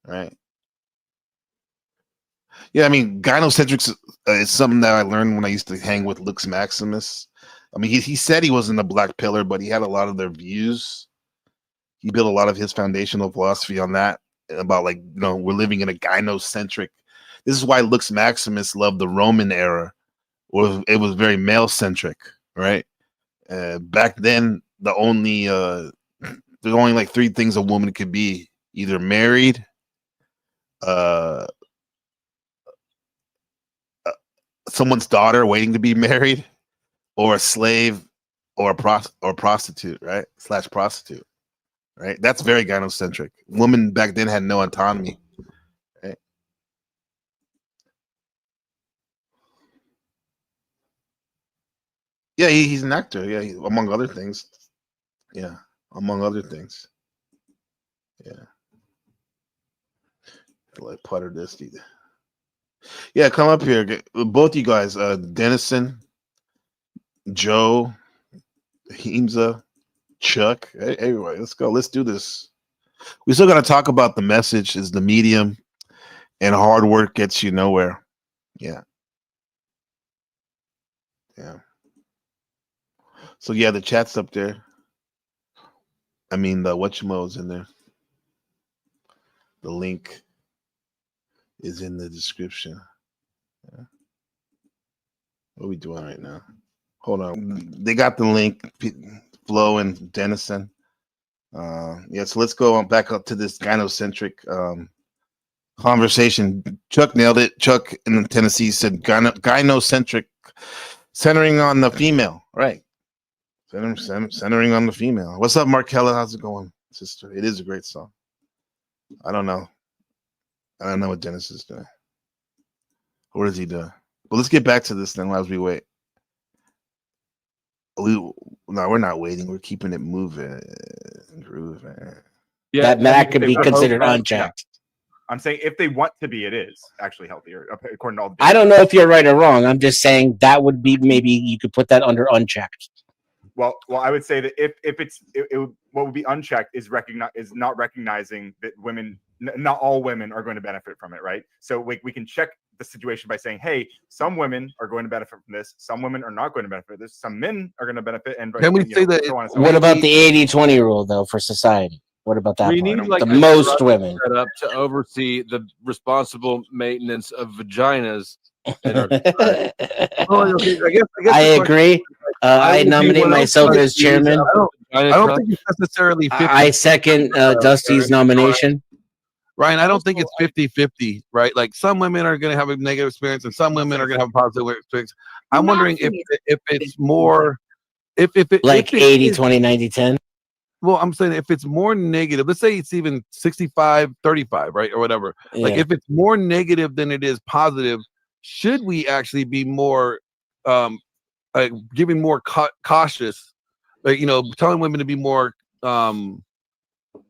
Right. Yeah, I mean, gynocentrics is something that I learned when I used to hang with Lux Maximus. I mean, he said he wasn't a black pillar, but he had a lot of their views. He built a lot of his foundational philosophy on that, about, like, you know, we're living in a gynocentric. This is why Lux Maximus loved the Roman era, where it was very male centric, right? Back then, there's only like three things a woman could be: either married, someone's daughter waiting to be married, or a slave, or a prostitute, right? / prostitute, right? That's very gynocentric. Women back then had no autonomy, right? Yeah, he's an actor. Yeah, among other things. Yeah, among other things. Yeah, like Putter this. Yeah, come up here, both you guys. Denison, Joe, Heemza, Chuck. Hey, everybody, let's go. Let's do this. We still got to talk about the message is the medium, and hard work gets you nowhere. Yeah. Yeah. So yeah, the chat's up there. I mean, the whatchamo's in there. The link is in the description. Yeah. What are we doing right now? Hold on. They got the link, Flo and Denison. Yeah, so let's go on back up to this gynocentric conversation. Chuck nailed it. Chuck in Tennessee said gynocentric, centering on the female. Right. Centering on the female. What's up, Markella? How's it going, sister? It is a great song. I don't know what Dennis is doing. What is he doing? But let's get back to this then as we wait. No, we're not waiting. We're keeping it moving. Grooving. Yeah, that could be considered unchecked. I'm saying if they want to be, it is actually healthier according to all the. I don't know if you're right or wrong. I'm just saying that would be, maybe you could put that under unchecked. Well, I would say that if what would be unchecked is not recognizing that women not all women are going to benefit from it, right? So we can check the situation by saying, hey, some women are going to benefit from this, some women are not going to benefit from this, some men are going to benefit, and can we say that? So on and so What on. about the 80-20 rule though for society? What about that? We part? need like the a most trust women. set up to oversee the responsible maintenance of vaginas in our society. I agree. I nominate myself as chairman. I don't think it's necessarily 50. I second Dusty's nomination. Ryan, I don't think it's 50-50, right? Like some women are going to have a negative experience and some women are going to have a positive experience. I'm wondering if it's more, if it like 80, 20, 90, 10. Well, I'm saying if it's more negative, let's say it's even 65-35, right? Or whatever. Yeah. Like if it's more negative than it is positive, should we actually be more giving more cautious, like, telling women to be more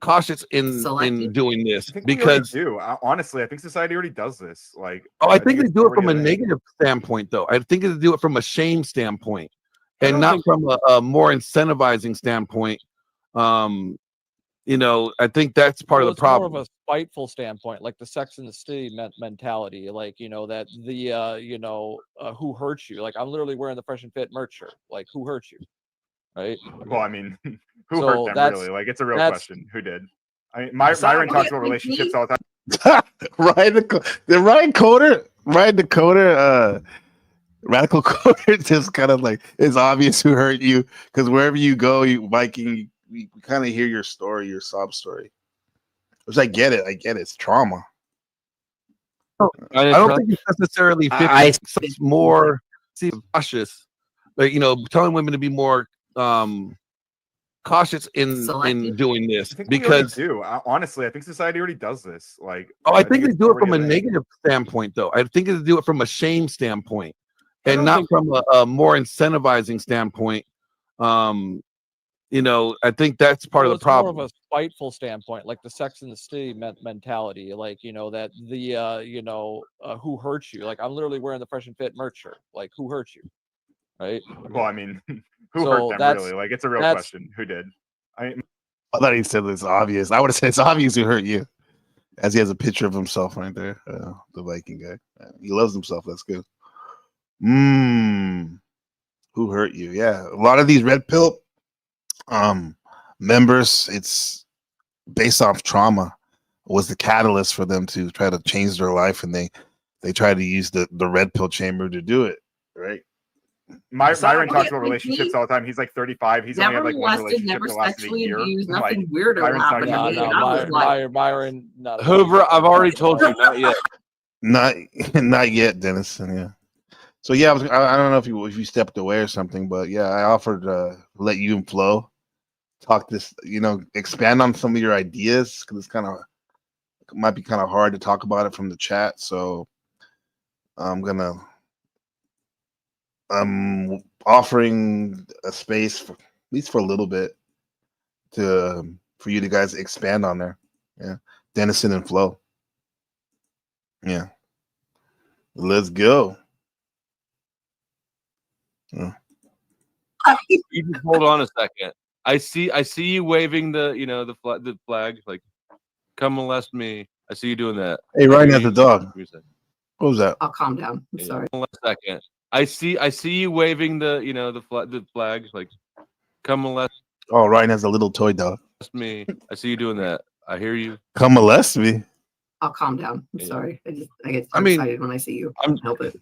cautious in doing this? I think because we already do. Honestly, I think society already does this. Like, I think they it's do it from a already thing. negative standpoint, though. I think they do it from a shame standpoint, and not from a more incentivizing standpoint. I think that's part of the problem. More of a spiteful standpoint, like the Sex and the City mentality, like that the who hurt you? Like I'm literally wearing the Fresh and Fit merch shirt. Like who hurt you? Right. Well, I mean, who hurt them really? Like it's a real question. Who did? I mean, Myron talks about relationships all the time. Ryan Coder, Radical Coder, just kind of like it's obvious who hurt you because wherever you go, Viking, we kind of hear your story, your sob story. Which I get it. It's trauma. I don't think it's necessarily 50. It's more cautious, like telling women to be more cautious in doing this because honestly, I think society already does this. Like, I think they do it from a negative standpoint, though. I think they do it from a shame standpoint, and not from a more incentivizing standpoint. I think that's part of the problem. More of a spiteful standpoint, like the Sex and the City mentality, like that the who hurt you? Like I'm literally wearing the Fresh and Fit merch shirt. Like who hurt you? Right. Well, I mean, who hurt them really? Like it's a real question. Who did? I thought he said it's obvious. I would have said it's obvious who hurt you, as he has a picture of himself right there. The Viking guy. He loves himself. That's good. Who hurt you? Yeah, a lot of these red pill members, it's based off trauma, was the catalyst for them to try to change their life, and they try to use the red pill chamber to do it, right? Myron talks about relationships all the time. He's like 35. He's only had like one relationship that lasted a year. Nothing weird happened to me. Myron, not Hoover, I've already told you, not yet. Not yet, Dennison. Yeah. So yeah, I don't know if you stepped away or something, but yeah, I offered to let you and Flo talk this, expand on some of your ideas because it might be kind of hard to talk about it from the chat. So I'm offering a space for, at least for a little bit for you to guys expand on there. Yeah, Dennison and Flo. Yeah, let's go. You just hold on a second. I see you waving the flag, like come molest me. I see you doing that. Hey, Ryan has the dog. What was that? I'll calm down. I'm sorry. Hold on a second. I see you waving the flag, like come molest. Oh, Ryan has a little toy dog. Me. I see you doing that. I hear you. Come molest me. I'll calm down. I'm sorry. I get excited when I see you. I can't help it.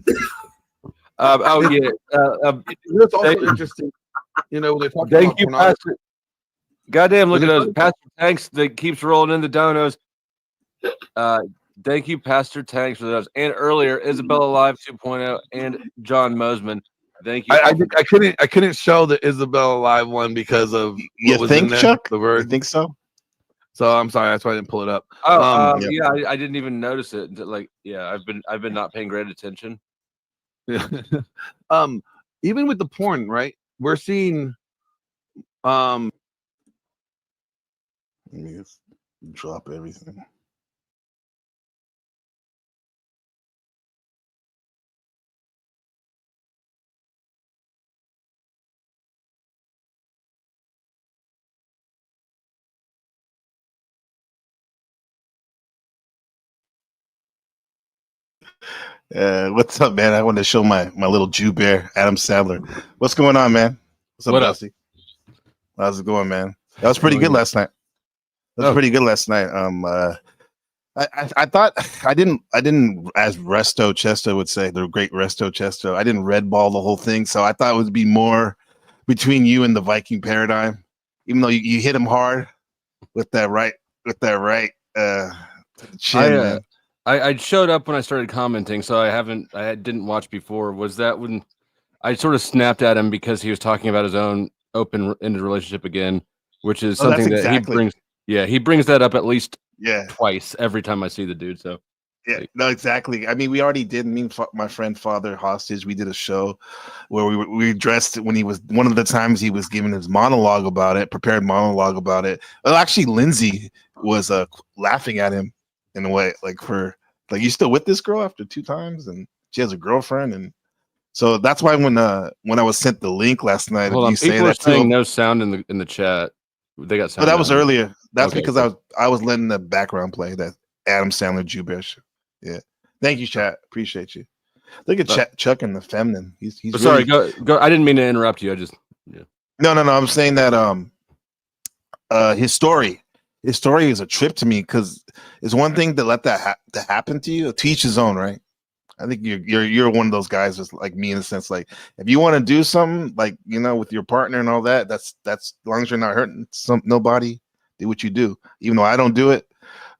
It's also interesting. They talk thank about you, Pastor. Goddamn, look at those Pastor Tanks that keeps rolling in the donos. Thank you, Pastor Tanks, for those. And earlier, Isabella Live 2.0 and John Mosman. Thank you. I couldn't show the Isabella Live one because of you was think, in there, Chuck? The word. You think so? So I'm sorry, that's why I didn't pull it up. Oh, yeah, I didn't even notice it. Like, yeah, I've been not paying great attention. Even with the porn, right? We're seeing Let me just drop everything. What's up, man? I wanted to show my little Jew bear, Adam Sandler. What's going on, man? What's up, Dusty? How's it going, man? That was pretty good last night. That was pretty good last night. I thought I didn't as Resto Chesto would say, the great Resto Chesto. I didn't red ball the whole thing, so I thought it would be more between you and the Viking paradigm. Even though you hit him hard with that right chin, man. I showed up when I started commenting, so I didn't watch before. Was that when I sort of snapped at him because he was talking about his own open-ended relationship again, which is something that he brings. Yeah, he brings that up at least twice every time I see the dude. So yeah, no, exactly. I mean, we already did. My friend Father Hostage, we did a show where we addressed when he was one of the times he was giving his monologue about it, prepared monologue about it. Well, actually, Lindsay was laughing at him in a way, like you still with this girl after 2 times, and she has a girlfriend, and so that's why when I was sent the link last night, hold on, people are saying no sound in the chat. They got sound. But that was earlier. That's because I was letting the background play that Adam Sandler Jew bear show. Yeah, thank you, chat. Appreciate you. Look at Chuck and the feminine. He's sorry. Go. I didn't mean to interrupt you. I just No. I'm saying that his story is a trip to me because it's one thing to let that to happen to you. To each his own, right? I think you're one of those guys just like me in a sense. Like if you want to do something like with your partner and all that, that's as long as you're not hurting nobody, do what you do. Even though I don't do it,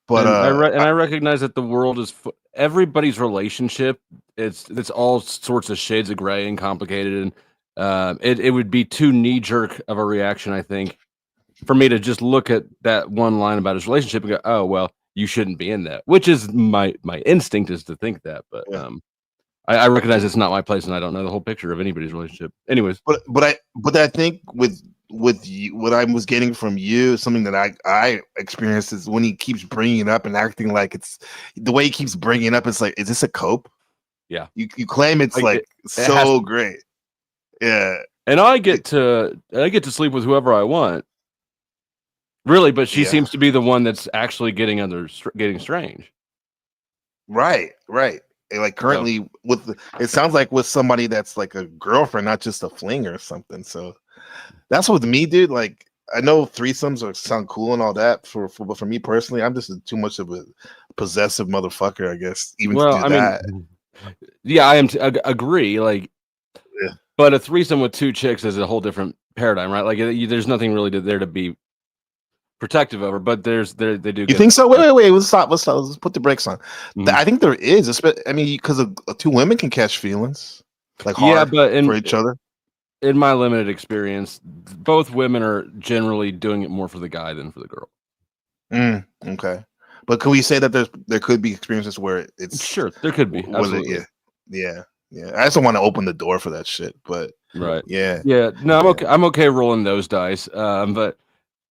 but I recognize that the world is everybody's relationship. It's all sorts of shades of gray and complicated, and it would be too knee jerk of a reaction, I think, for me to just look at that one line about his relationship and go, oh well, you shouldn't be in that, which is my instinct is to think that, but I recognize it's not my place and I don't know the whole picture of anybody's relationship. Anyways, but I think with you, what I was getting from you, something that I experienced is when he keeps bringing it up and acting like it's the way he keeps bringing it up. It's like, is this a cope? Yeah, you claim it's like so great. Yeah, and I get to sleep with whoever I want. Really, but she seems to be the one that's actually getting strange. Right. Like currently it sounds like with somebody that's like a girlfriend, not just a fling or something. So that's with me, dude. Like I know threesomes sound cool and all that but for me personally, I'm just too much of a possessive motherfucker, I guess. Even to do that. Yeah, I agree. Like, but a threesome with 2 chicks is a whole different paradigm, right? Like, there's nothing really there to be protective over, but they do. You think so? Wait. Let's stop. Let's put the brakes on. I think there is. I mean, because 2 women can catch feelings like hard for each other. In my limited experience, both women are generally doing it more for the guy than for the girl. Okay, but can we say that there could be experiences where it's sure there could be? Absolutely. Yeah. I just don't want to open the door for that shit, but right. Yeah. No, I'm okay. I'm okay rolling those dice, but.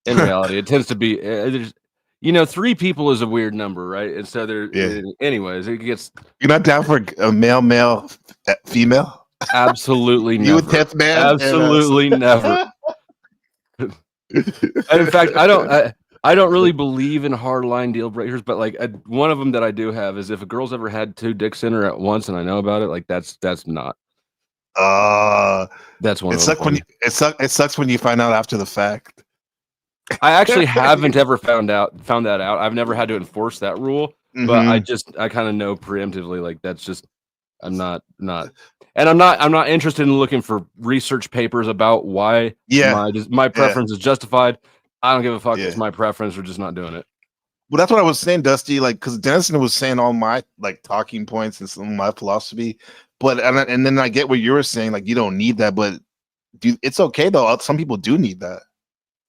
In reality, it tends to be there's 3 people is a weird number, right? And so anyways, it gets. You're not down for a male, female? Absolutely never. You a 10th man? Absolutely never. In fact, I don't really believe in hardline deal breakers, but like one of them that I do have is if a girl's ever had 2 dicks in her at once and I know about it, like that's not. That's one. It sucks when you find out after the fact. I actually haven't ever found that out. I've never had to enforce that rule, but I kind of know preemptively, like that's just I'm not and I'm not interested in looking for research papers about why my preference is justified. I don't give a fuck. It's my preference. We're just not doing it. Well, that's what I was saying, Dusty. Like, because Denison was saying all my like talking points and some of my philosophy, but and then I get what you were saying. Like, you don't need that, but it's okay though. Some people do need that.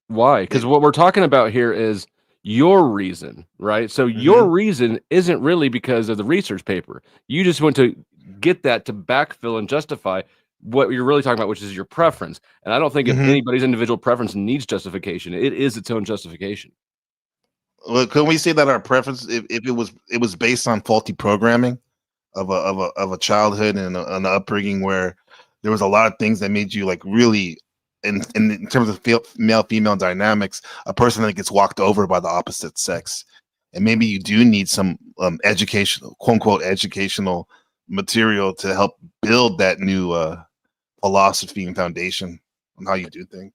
Why? Because what we're talking about here is your reason, right? So your reason isn't really because of the research paper. You just want to get that to backfill and justify what you're really talking about, which is your preference. And I don't think if anybody's individual preference needs justification. It is its own justification. Well, can we say that our preference, if it was based on faulty programming of a childhood and an upbringing where there was a lot of things that made you like really. In terms of male-female dynamics, a person that gets walked over by the opposite sex and maybe you do need some educational, quote unquote, educational material to help build that new philosophy and foundation on how you do things.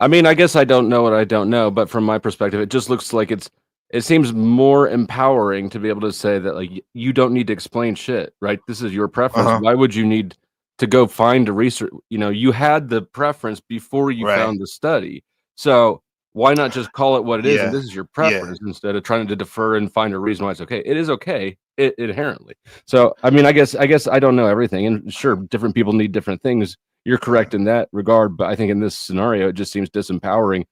I mean, I guess I don't know what I don't know, but from my perspective, it just looks like it seems more empowering to be able to say that, like, you don't need to explain shit, right? This is your preference. Why would you need to go find a research? You know, you had the preference before you found the study. So why not just call it what it is? And this is your preference instead of trying to defer and find a reason why it's okay. It is okay inherently. So, I mean, I guess I don't know everything, and sure, different people need different things. You're correct in that regard, but I think in this scenario, it just seems disempowering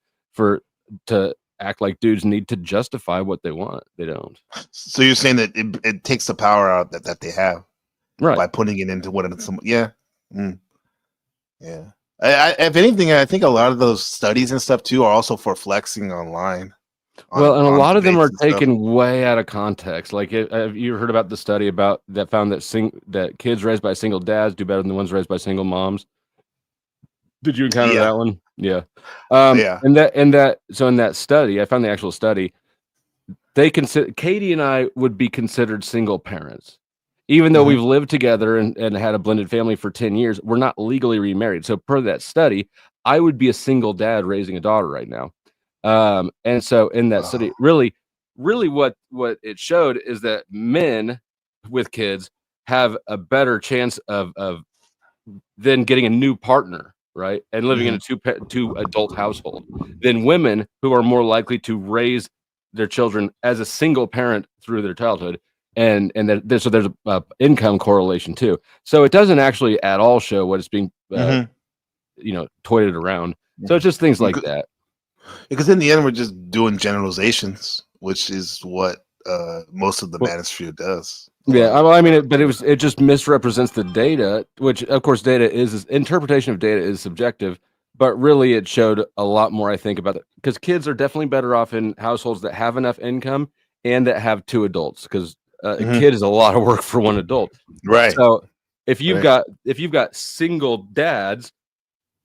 to act like dudes need to justify what they want. They don't. So you're saying that it takes the power out that they have, right, by putting it into what it's. Yeah. If anything, I think a lot of those studies and stuff too are also for flexing online. Well, and a lot of them are taken way out of context. Like, have you heard about the study that found that kids raised by single dads do better than the ones raised by single moms? Did you encounter that one? Yeah. And so in that study, I found the actual study. They consider Katie and I would be considered single parents, even though we've lived together and had a blended family for 10 years. We're not legally remarried. So per that study, I would be a single dad raising a daughter right now. And so in that study, really what it showed is that men with kids have a better chance of then getting a new partner, right, and living in a two adult household than women, who are more likely to raise their children as a single parent through their childhood, and so there's a income correlation too. So it doesn't actually at all show what is being toited around. So it's just things like that. Because in the end, we're just doing generalizations, which is what most of the manosphere does. Yeah, well, I mean, it just misrepresents the data, which of course interpretation of data is subjective, but really it showed a lot more, I think, about it, because kids are definitely better off in households that have enough income and that have two adults, because a kid is a lot of work for one adult, right? So if you've got single dads,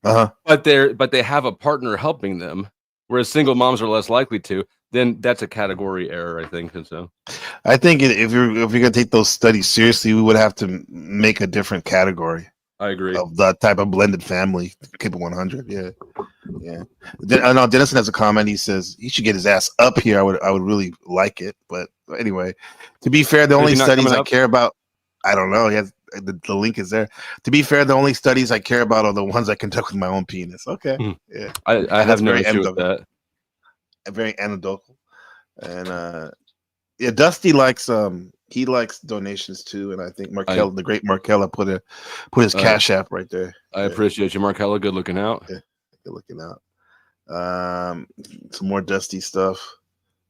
but they have a partner helping them, whereas single moms are less likely to, then that's a category error, I think. And so I think if you're gonna take those studies seriously, we would have to make a different category. I agree. Of that type of blended family. Keep it 100. Yeah. I know Dennison has a comment. He says he should get his ass up here. I would really like it. But anyway, to be fair, the only studies I care about, I don't know. He has the link is there. To be fair, the only studies I care about are the ones I conduct with my own penis. Okay. Yeah. I have no issue with that. Very anecdotal. And Dusty likes he likes donations too, and I think Markella, the great Markella, put his Cash App right there. I appreciate you, Markella. Good looking out. Yeah, good looking out. Some more Dusty stuff,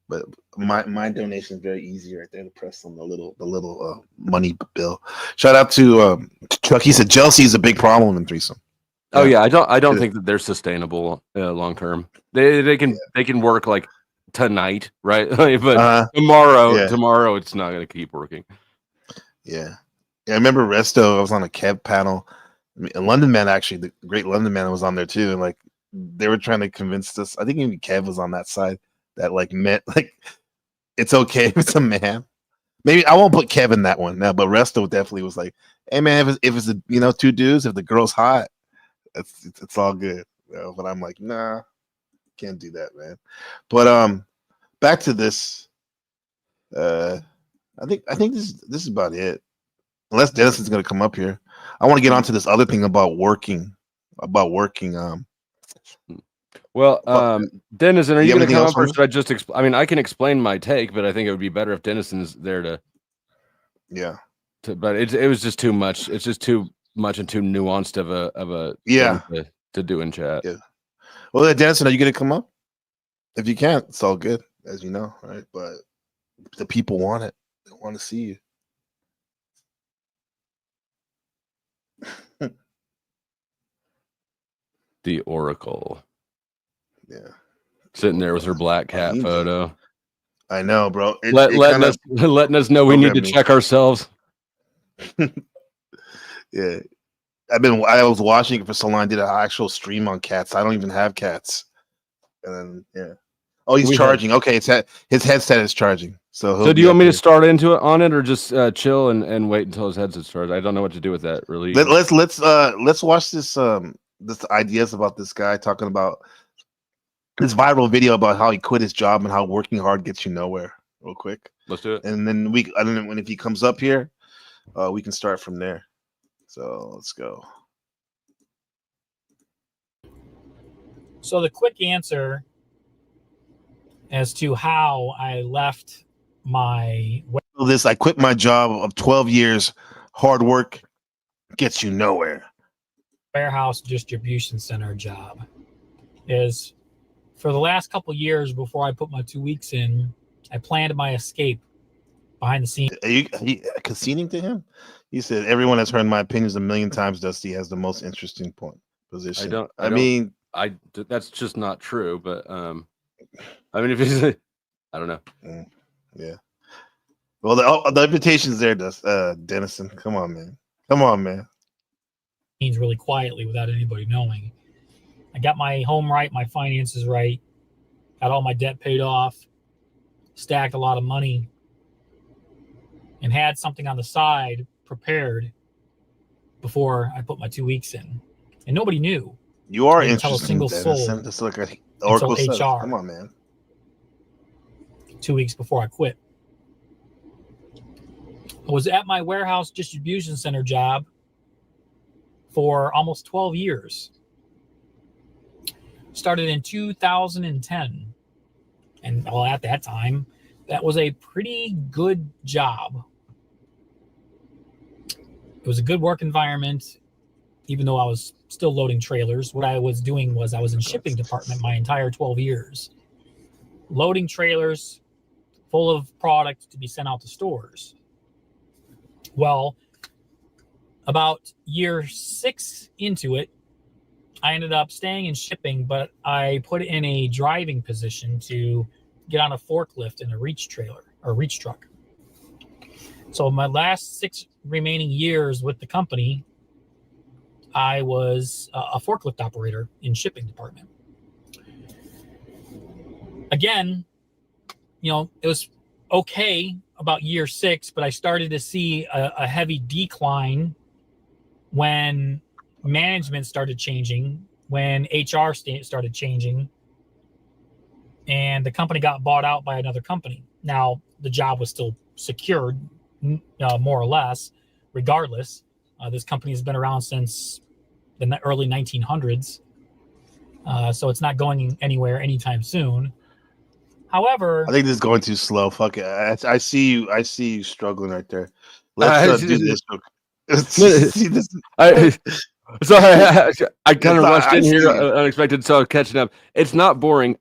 but my donation is very easy right there to press on the little money bill. Shout out to Chuck. He said jealousy is a big problem in threesome. Oh yeah, I don't think that they're sustainable long term. They can work like tonight, right? But tomorrow it's not going to keep working. Yeah, I remember Resto. I was on a Kev panel. London Man, actually, the great London Man was on there too, and like they were trying to convince us. I think even Kev was on that side that like meant like it's okay if it's a man. Maybe I won't put Kev in that one now, but Resto definitely was like, "Hey man, if it's two dudes, if the girl's hot, it's all good." But I'm like, nah. Can't do that, man. But back to this. I think this is about it. Unless Dennison's gonna come up here, I want to get onto this other thing about working. Well, Dennison, are you going to come up, or should I just? I mean, I can explain my take, but I think it would be better if Dennison's there to. Yeah. But it was just too much. It's just too much and too nuanced of a thing to do in chat. Yeah. Well, Dennison, are you going to come up? If you can't, it's all good, as you know, right? But the people want it. They want to see you. The Oracle. Yeah. Sitting there with her black cat photo. I know, bro. Letting us know we need to check ourselves. Yeah. I was watching it for so long. I did an actual stream on cats. I don't even have cats. And then Oh, he's charging. Okay, his headset is charging. So do you want me to start into it on it, or just chill and wait until his headset's charged? I don't know what to do with that. Really. Let's watch this this ideas about this guy talking about this viral video about how he quit his job and how working hard gets you nowhere. Real quick. Let's do it. And then if he comes up here, we can start from there. So let's go. So the quick answer as to how I left my I quit my job of 12 years. Hard work gets you nowhere. Warehouse distribution center job is for the last couple of years before I put my 2 weeks in, I planned my escape behind the scenes. Are you conceding to him? He said, everyone has heard my opinions a million times. Dusty has the most interesting position. I mean, that's just not true. But I mean, if he's, I don't know. Yeah. Well, the invitation's there, Dennison. Come on, man. Means really quietly without anybody knowing. I got my home right, my finances right, got all my debt paid off, stacked a lot of money, and had something on the side prepared before I put my 2 weeks in. And nobody knew. You are interested. Tell a single soul. Just like until HR. Come on, man. 2 weeks before I quit. I was at my warehouse distribution center job for almost 12 years. Started in 2010. And well, at that time, that was a pretty good job. It was a good work environment, even though I was still loading trailers. What I was doing was I was in shipping department my entire 12 years. Loading trailers full of product to be sent out to stores. Well, about year 6 into it, I ended up staying in shipping, but I put in a driving position to get on a forklift in a reach trailer or reach truck. So my last 6 remaining years with the company, I was a forklift operator in shipping department. Again, you know, it was okay about year 6, but I started to see a heavy decline when management started changing, when HR started changing, and the company got bought out by another company. Now, the job was still secured, more or less, regardless. This company has been around since the early 1900s, so it's not going anywhere anytime soon. However, I think this is going too slow. Fuck it. I see you struggling right there. Let's do this. See this. Sorry, I kind of rushed in here unexpected, so catching up. It's not boring.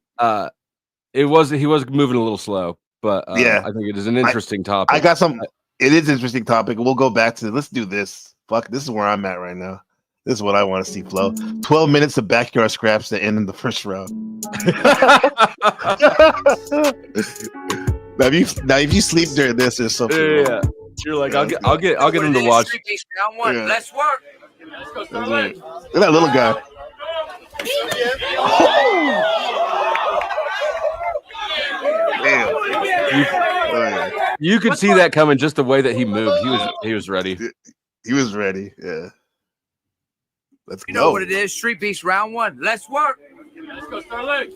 He was moving a little slow, but yeah, I think it is an interesting topic. I got some. It is an interesting topic. We'll go back to. Let's do this. Fuck, this is where I'm at right now. This is what I want to see, Flo. 12 minutes of backyard scraps to end in the first round. Now, if you sleep during this, there's something. Yeah, you're like, I'll get him to watch. Round 1. Yeah. Let's work. Look at that little guy. Damn. You could see that coming just the way that he moved. He was ready. He was ready. Yeah. Let's You go. know what it is. Street Beast round 1. Let's work. Let's go, Starlight.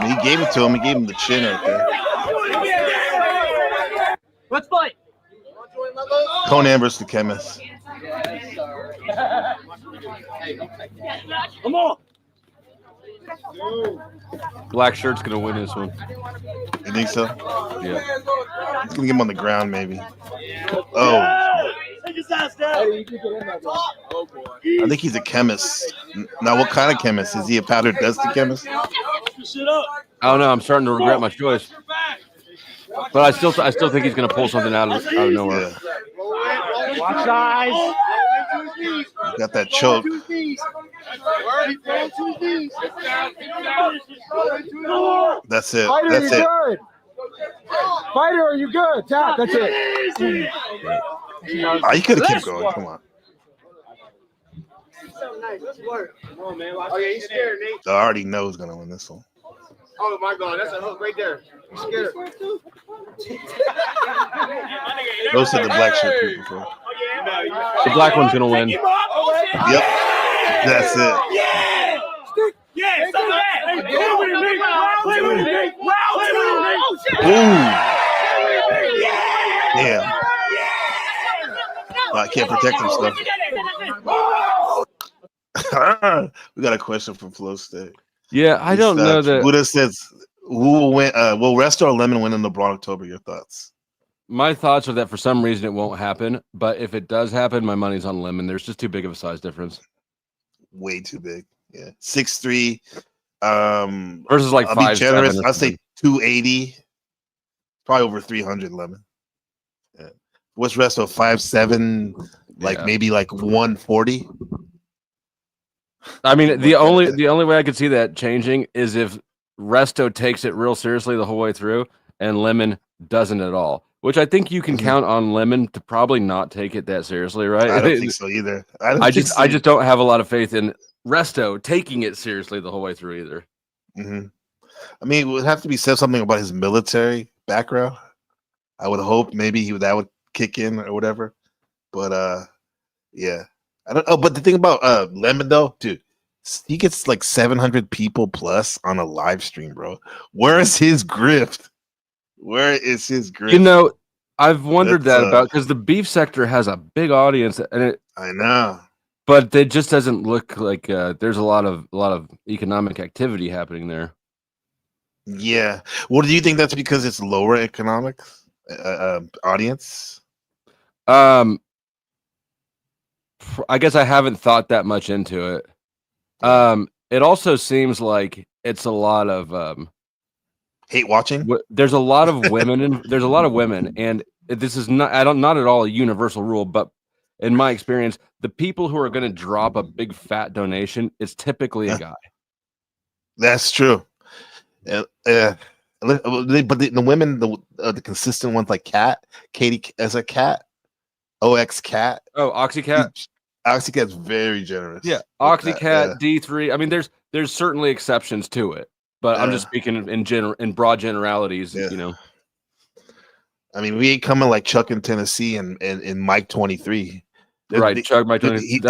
He gave it to him. He gave him the chin right there. Let's fight. Conan versus the chemist. Come on. Black shirt's gonna win this one. You think so? Yeah. He's gonna get him on the ground, maybe. Oh. I think he's a chemist. Now, what kind of chemist? Is he a powdered dusty chemist? I don't know. I'm starting to regret my choice. But I still think he's gonna pull something out of nowhere. Yeah. Watch eyes. Got that choke. That's it. Fighter, That's you it. good? Fighter, are you good? Tap, that's it. Oh, you could have kept going. Come on. something nice. Let's work. Come on, man. Oh, yeah, he's scared, Nate. I already know who's gonna win this one. Oh, my God. That's a hook right there. He's scared. Those are the black shirt people. For. The black one's gonna win. Yep, that's it. Yeah! Yeah! Stop that! Play with it, Nate! Play with it, Nate! Play with it, Nate! Damn. I can't protect himself. We got a question from Flow State. Yeah, I don't know that. Buddha says, "Who will win? Will Resto or Lemon win in the Broad October?" Your thoughts? My thoughts are that for some reason it won't happen, but if it does happen, my money's on Lemon. There's just too big of a size difference. Way too big. Yeah, 6'3". Versus like I'll 5'7". be generous. I'll say 280. Probably over 300. Lemon. Yeah. What's Resto? 5'7", like maybe like 140. I mean, the only way I could see that changing is if Resto takes it real seriously the whole way through, and Lemon doesn't at all. Which I think you can count on Lemon to probably not take it that seriously, right? I don't think so either. I just don't have a lot of faith in Resto taking it seriously the whole way through either. Mm-hmm. I mean, it would have to be said something about his military background. I would hope maybe that would kick in or whatever. But yeah, I don't. Oh, but the thing about Lemon though, dude, he gets like 700 people plus on a live stream, bro. Where is his grift? Where is his grift? You know, I've wondered that about because the beef sector has a big audience, and I know, but it just doesn't look like there's a lot of economic activity happening there. Yeah. Well, do you think that's because it's lower economics audience? I guess I haven't thought that much into it. It also seems like it's a lot of hate watching. There's a lot of women, and there's a lot of women, and this is not not at all a universal rule, but in my experience, the people who are going to drop a big fat donation is typically a guy. That's true. But the women, the consistent ones like Katie as a cat, OX Cat. Oh, Oxycat. Oxycat's very generous. Yeah, Oxycat, D3. I mean, there's certainly exceptions to it, but I'm just speaking in broad generalities. You know, I mean, we ain't coming like Chuck in Tennessee and Mike 23. Right, Chuck Mike 23.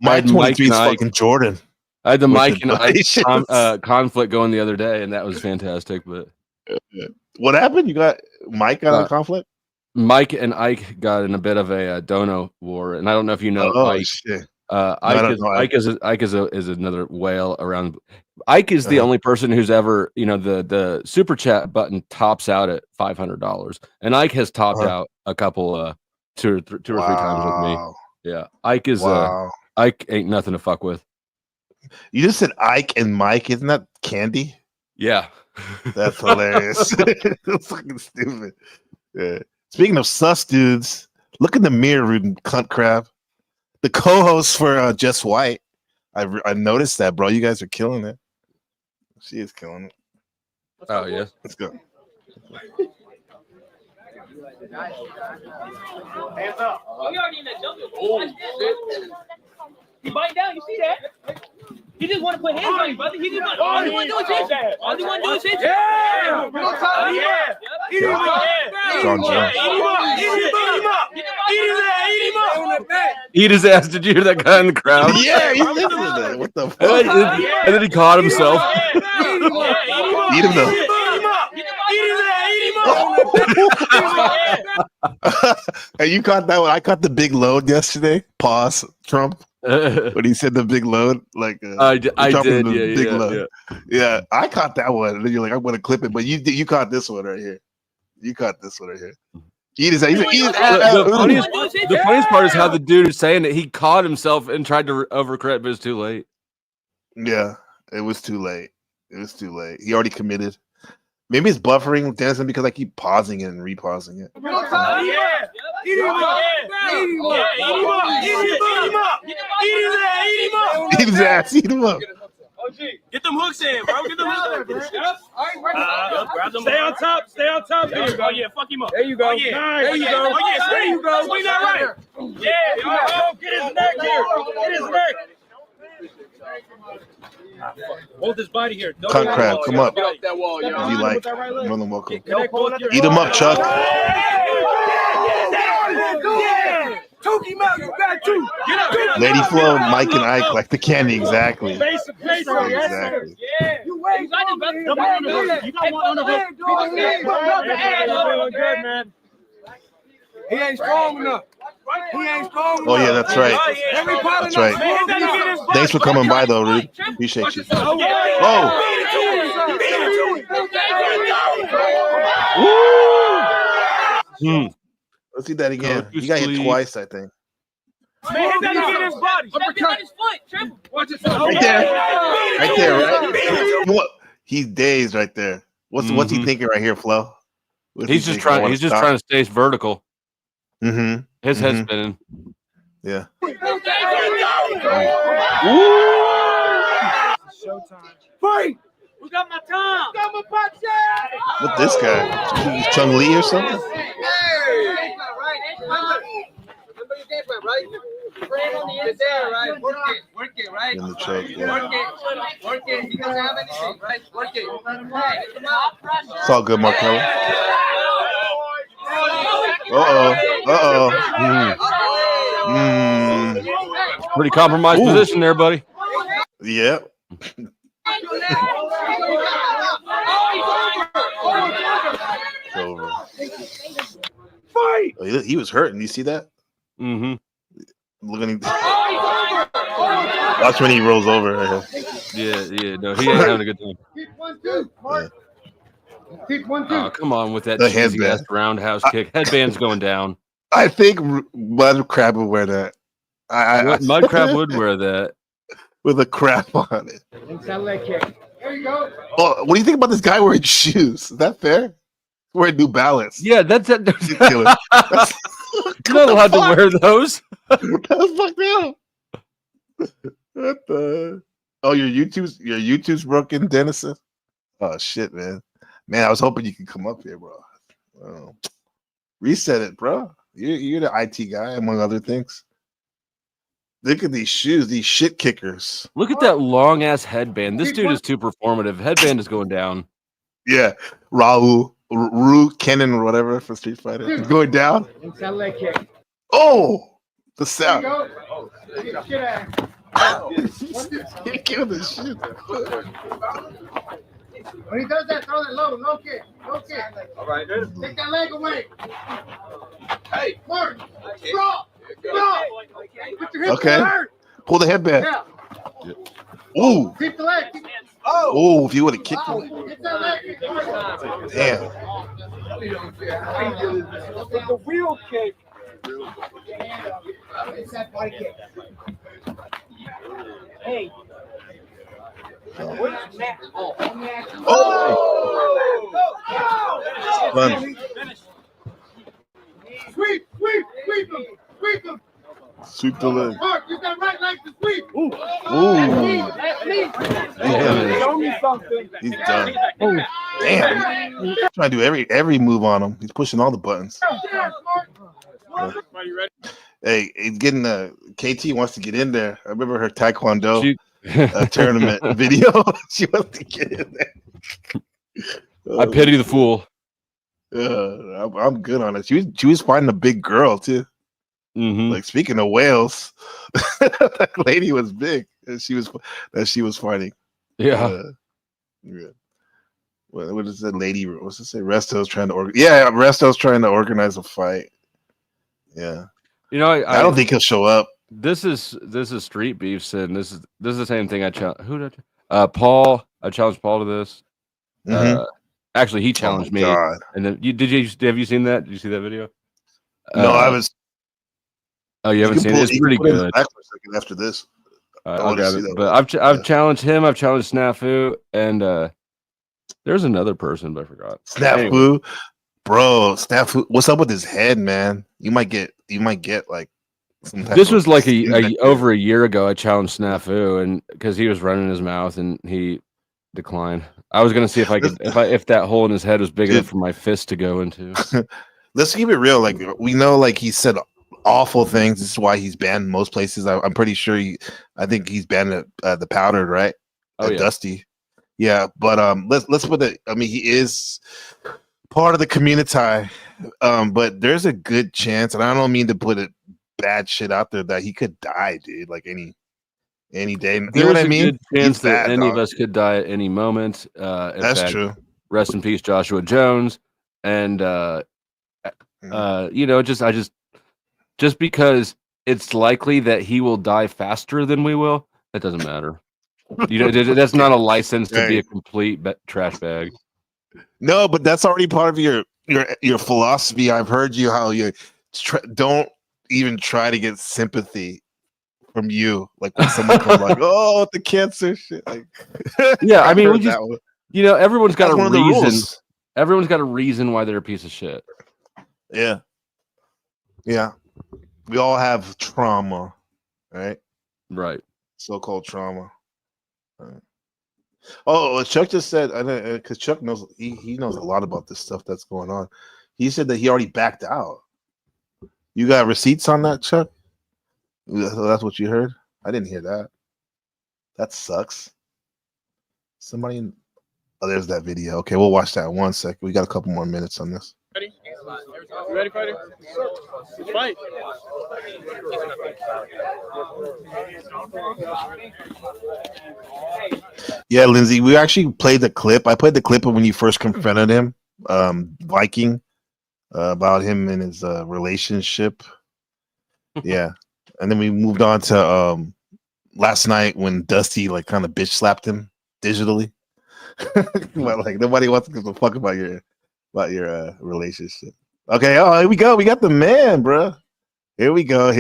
Mike 23 is fucking Jordan. I had the Mike and Ike conflict going the other day, and that was fantastic. But what happened? You got Mike got a conflict? Mike and Ike got in a bit of a dono war, and I don't know if you know Ike. Shit. Ike is another whale around. Ike is the only person who's ever, the super chat button tops out at $500, and Ike has topped out a couple two or three times with me. Yeah, Ike is Ike ain't nothing to fuck with. You just said Ike and Mike, isn't that Candy? Yeah, that's hilarious. That's fucking stupid. Yeah. Speaking of sus dudes, look in the mirror, rude cunt crab. The co-host for Just White. I noticed that, bro. You guys are killing it. She is killing it. Oh yeah, let's go. Hands up. Oh, you already in that jungle. Oh, shit. He biting down. You see that? He just want to put hands on you, brother. He just want. All he want to do is hit you. All he want to do is hit you. Yeah. Yeah. Eat him up. Eat his ass. Did you hear that guy in the crowd? Yeah, he listened to that. What the fuck? And then he caught himself. Eat him though. Hey, you caught that one? I caught the big load yesterday. Pause. Trump. When he said the big load, like I did. Yeah. I caught that one. And then you're like, I'm gonna clip it, but you caught this one right here. You caught this one right here. The funniest part is how the dude is saying that he caught himself and tried to overcorrect, but it's too late. Yeah, it was too late. It was too late. He already committed. Maybe it's buffering, Denison, because I keep pausing it and repausing it. Yeah. Eat him up. Eat his ass. Eat him up. Get them hooks in, bro. Get them hooks in. Grab them. Stay on top. Stay on top. There you go. Yeah, fuck him up. There you go. Oh, yeah. Nice. There you go. Oh, yeah. There you go. Swing that right. Yeah. Get his neck here. Get his neck. Hold his body here. No, Cunt crab, come up. Get off that wall, If y'all. you like, more than welcome. Connect both your- Eat them up, Chuck. Choke him out, you got to. Get up. Lady Flo, Mike, and Ike like the candy, exactly. Exactly. You wait. You got one on the good, man. He ain't strong enough. He ain't strong enough. Oh yeah, that's right. Everybody That's right. Thanks for coming by, though, Rude. Appreciate you. Oh. Let's see that again. You got hit twice, I think. Man, hit that again his body. Uppercut. His foot. Triple. Watch it. Right there. Right there, right? You know what? He's dazed right there. What's he thinking right here, Flo? He's just trying to stay vertical. Mm-hmm. His head's spinning. Yeah. Showtime. Fight! Who got my time? Who got my box? What this guy? Chung Lee or something? Remember your game plan, right? It's there, right? Work it, right? In the choke, yeah. Work it. He doesn't have anything, right? Work it. It's all good, Markello. Uh-oh. Pretty compromised position there, buddy. Yep. Over. Fight! Oh, he was hurting. You see that? Mm-hmm. Looking. Watch when he rolls over. Right here. Yeah. No, he ain't having a good time. Keep 1-2. Mark. Keep 1-2. Oh, come on with that The cheesy headband. ass roundhouse kick. Headband's going down. I think Mud Crab would wear that. Mud Crab would wear that. With a crab on it. Inside leg kick. There you go. Oh, what do you think about this guy wearing shoes? Is that fair? Wearing New Balance. Yeah, that's it. You're not allowed to wear those. That's fucked up. What the? Oh, your YouTube's broken, Dennison. Oh shit, man. Man, I was hoping you could come up here, bro. Oh. Reset it, bro. You're the IT guy, among other things. Look at these shoes, these shit kickers. Look at that long ass headband. This dude is too performative. Headband is going down. Yeah, Ryu, Kennen, or whatever for Street Fighter. It's going down. Inside leg kick. Oh, the sound. There you go. Shit ass. You're killing the shit. When he does that, throw that low kick. Low kick. All right, take that leg away. Hey, Mark. Drop. Put your hips Okay. hard. Pull the headband. Yeah. Ooh. Keep the leg. Oh, if you would have kicked him. Hit that leg. Damn. The wheel kick. It's that body kick. Hey. Sweep him. Sweep the leg. Mark, use that right leg to sweep. Ooh. Show me something. He's done. Oh, damn. Trying to do every move on him. He's pushing all the buttons. Hey, he's getting KT wants to get in there. I remember her Taekwondo tournament video. She wants to get in there. I pity the fool. I'm good on it. She was finding a big girl too. Mm-hmm. Like speaking of whales, that lady was big. And she was fighting. Yeah. What is that lady? What's it say? Resto's trying to Resto's trying to organize a fight. Yeah. You know, I don't think he'll show up. This is Street Beefs, and this is the same thing. Paul. I challenged Paul to this. Mhm. Actually, he challenged me. God. And then have you seen that? Did you see that video? No, I was. Oh, you haven't seen it? It's pretty good. Back for a second after this. I'll grab it. But I've challenged him. I've challenged Snafu, and there's another person, but I forgot. Snafu, Anyway. bro. Snafu, what's up with his head, man? You might get like some type This of was like skin over a year ago. I challenged Snafu, and because he was running his mouth, and he declined. I was gonna see if I could if that hole in his head was big enough for my fist to go into. Let's keep it real. Like we know, like he said awful things. This is why he's banned most places. I'm pretty sure I think he's banned at the Powdered, right? Dusty. Yeah, but let's put it. I mean, he is part of the community, but there's a good chance, and I don't mean to put it bad shit out there, that he could die, dude. Like any day. You know what I mean? Good chance He's that bad, any dog. of us could die at any moment. That's true. Rest in peace, Joshua Jones. And just because it's likely that he will die faster than we will, that doesn't matter. That's not a license to be a complete trash bag. No, but that's already part of your philosophy. I've heard you how you don't even try to get sympathy from you, like when someone comes like, "Oh, the cancer shit." Like, yeah, I mean, everyone's got a reason. Rules. Everyone's got a reason why they're a piece of shit. Yeah, we all have trauma, right? Right. So-called trauma. Right. Oh, Chuck just said, because Chuck knows he knows a lot about this stuff that's going on. He said that he already backed out. You got receipts on that, Chuck? That's what you heard? I didn't hear that. That sucks. Somebody. Oh, there's that video. Okay, we'll watch that in 1 second. We got a couple more minutes on this. Ready? You ready, fighter? Let's fight. Yeah, Lindsay, we actually played the clip. I played the clip of when you first confronted him, Viking, about him and his relationship. Yeah, and then we moved on to last night when Dusty like kind of bitch slapped him digitally. But like nobody wants to give a fuck about your relationship. Okay, oh, here we go. We got the man, bro. Here we go.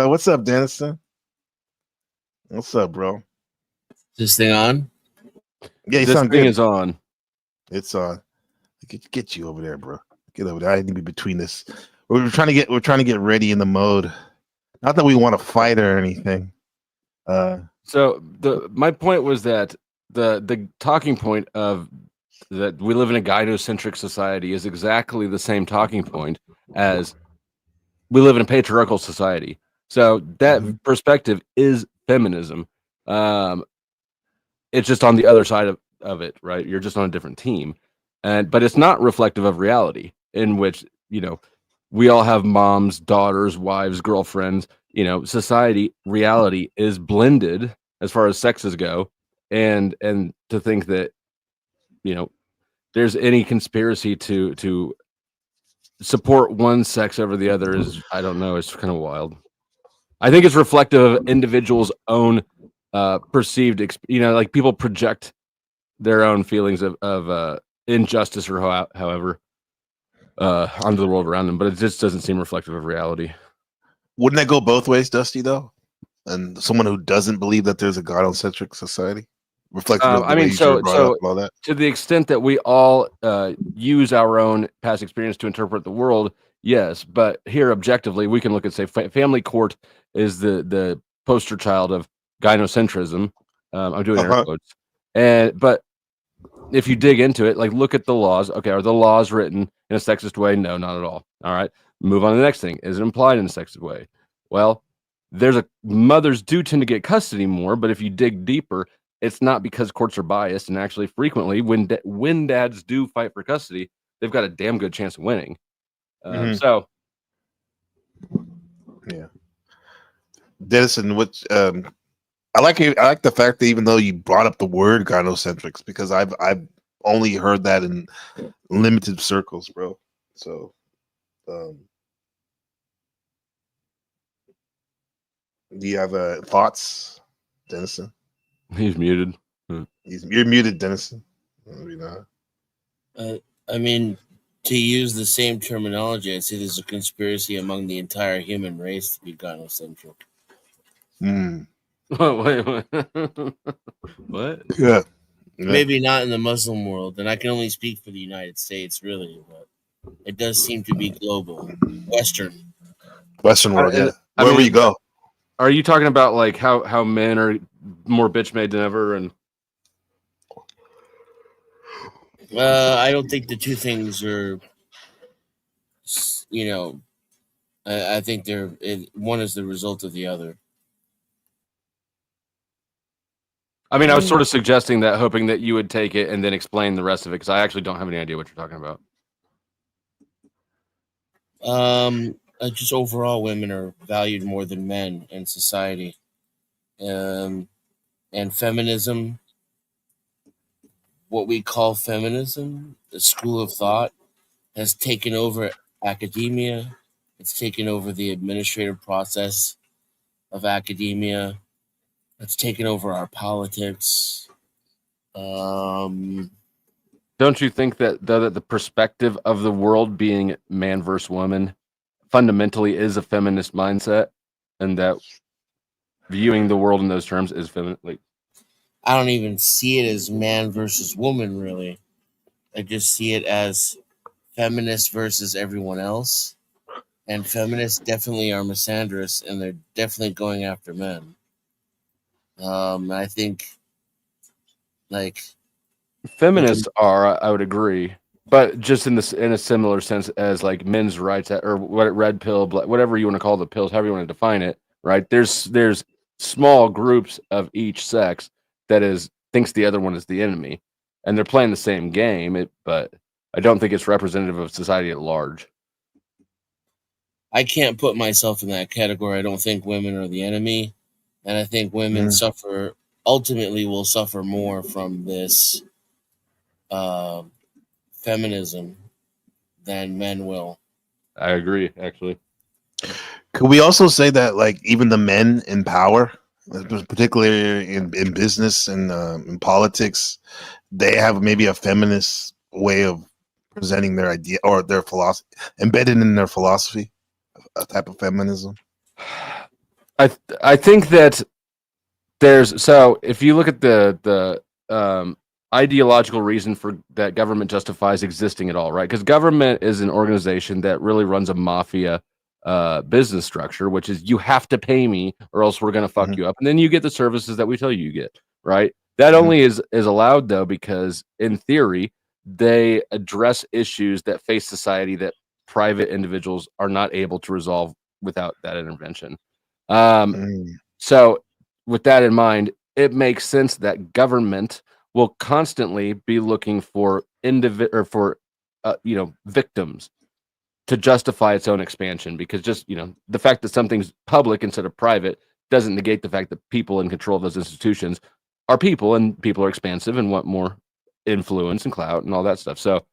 What's up, Dennison? What's up, bro? This thing on? Yeah, you this sound thing good. is on. It's on. Get you over there, bro. Get over there. I need to be between this. We're trying to get ready in the mode. Not that we want to fight or anything. So my point was that the talking point of that we live in a gynocentric society is exactly the same talking point as we live in a patriarchal society. So that perspective is feminism. It's just on the other side of it, right? You're just on a different team. But it's not reflective of reality, in which, we all have moms, daughters, wives, girlfriends. Society, reality is blended as far as sexes go. And to think that, there's any conspiracy to support one sex over the other is, I don't know, it's kind of wild. I think it's reflective of individuals' own perceived, like people project their own feelings of injustice or however onto the world around them, but it just doesn't seem reflective of reality. Wouldn't that go both ways, Dusty, though? And someone who doesn't believe that there's a gynocentric society? Reflective of the way you brought up all that? To the extent that we all use our own past experience to interpret the world, yes. But here, objectively, we can look at, say, family court is the poster child of gynocentrism. I'm doing air quotes. But if you dig into it, like look at the laws. Okay, are the laws written in a sexist way? No, not at all. All right, move on to the next thing. Is it implied in a sexist way? Well, mothers do tend to get custody more, but if you dig deeper, it's not because courts are biased, and actually frequently when dads do fight for custody, they've got a damn good chance of winning. So, yeah, Dennison, what I like the fact that even though you brought up the word gynocentrics, because I've only heard that in limited circles, bro. So, do you have thoughts, Dennison? He's muted. You're muted, Dennison. I mean, to use the same terminology, I'd say there's a conspiracy among the entire human race to be gynocentric. Wait. What? Yeah. Maybe not in the Muslim world, and I can only speak for the United States, really, but it does seem to be global, Western world. Yeah, wherever you go. Are you talking about like how men are more bitch made than ever? And I don't think the two things are, I think one is the result of the other. I mean, I was sort of suggesting that, hoping that you would take it and then explain the rest of it, because I actually don't have any idea what you're talking about. Just overall, women are valued more than men in society. And feminism, what we call feminism, the school of thought, has taken over academia. It's taken over the administrative process of academia. It's taken over our politics. Don't you think that the perspective of the world being man versus woman fundamentally is a feminist mindset, and that viewing the world in those terms is feminine? Like, I don't even see it as man versus woman, really. I just see it as feminist versus everyone else. And feminists definitely are misandrous, and they're definitely going after men. I think, like, feminists are, I would agree, but just in a similar sense as like men's rights, or what, red pill, whatever you want to call the pills, however you want to define it, right? There's small groups of each sex that thinks the other one is the enemy, and they're playing the same game. But I don't think it's representative of society at large. I can't put myself in that category. I don't think women are the enemy, and I think women ultimately will suffer more from this feminism than men will. I agree, actually. Could we also say that, like, even the men in power, particularly in business and in politics, they have maybe a feminist way of presenting their idea or their philosophy, embedded in their philosophy, a type of feminism? I think that if you look at the ideological reason for that government justifies existing at all, right? Because government is an organization that really runs a mafia business structure, which is you have to pay me or else we're going to fuck you up, and then you get the services that we tell you get, right? That only is allowed though because in theory they address issues that face society that private individuals are not able to resolve without that intervention. So with that in mind, it makes sense that government will constantly be looking for victims to justify its own expansion, because just, the fact that something's public instead of private doesn't negate the fact that people in control of those institutions are people, and people are expansive and want more influence and clout and all that stuff. So,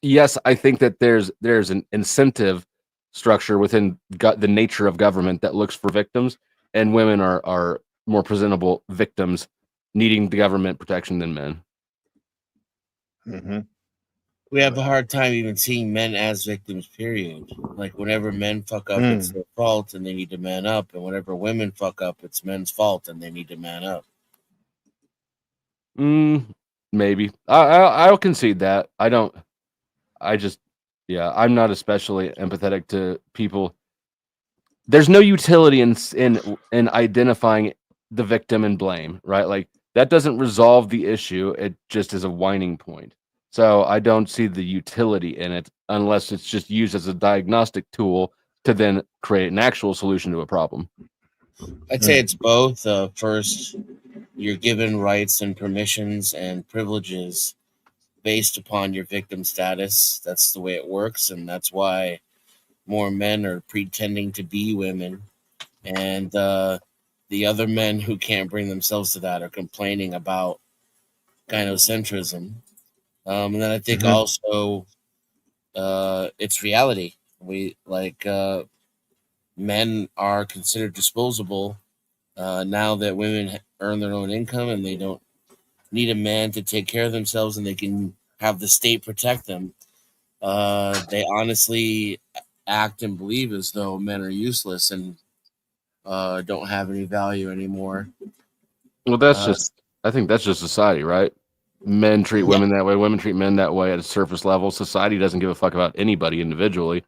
yes, I think that there's an incentive structure within the nature of government that looks for victims, and women are more presentable victims needing the government protection than men. We have a hard time even seeing men as victims, period. Like, whenever men fuck up, it's their fault and they need to man up. And whenever women fuck up, it's men's fault and they need to man up. Maybe. I'll concede that. I'm not especially empathetic to people. There's no utility in identifying the victim and blame, right? Like, that doesn't resolve the issue. It just is a whining point. So I don't see the utility in it unless it's just used as a diagnostic tool to then create an actual solution to a problem. I'd say it's both. First, you're given rights and permissions and privileges based upon your victim status. That's the way it works, and that's why more men are pretending to be women. And the other men who can't bring themselves to that are complaining about gynocentrism. And then I think also it's reality. Men are considered disposable now that women earn their own income and they don't need a man to take care of themselves and they can have the state protect them. They honestly act and believe as though men are useless and don't have any value anymore. Well, I think that's just society, right? Men treat women that way, women treat men that way at a surface level. Society doesn't give a fuck about anybody individually.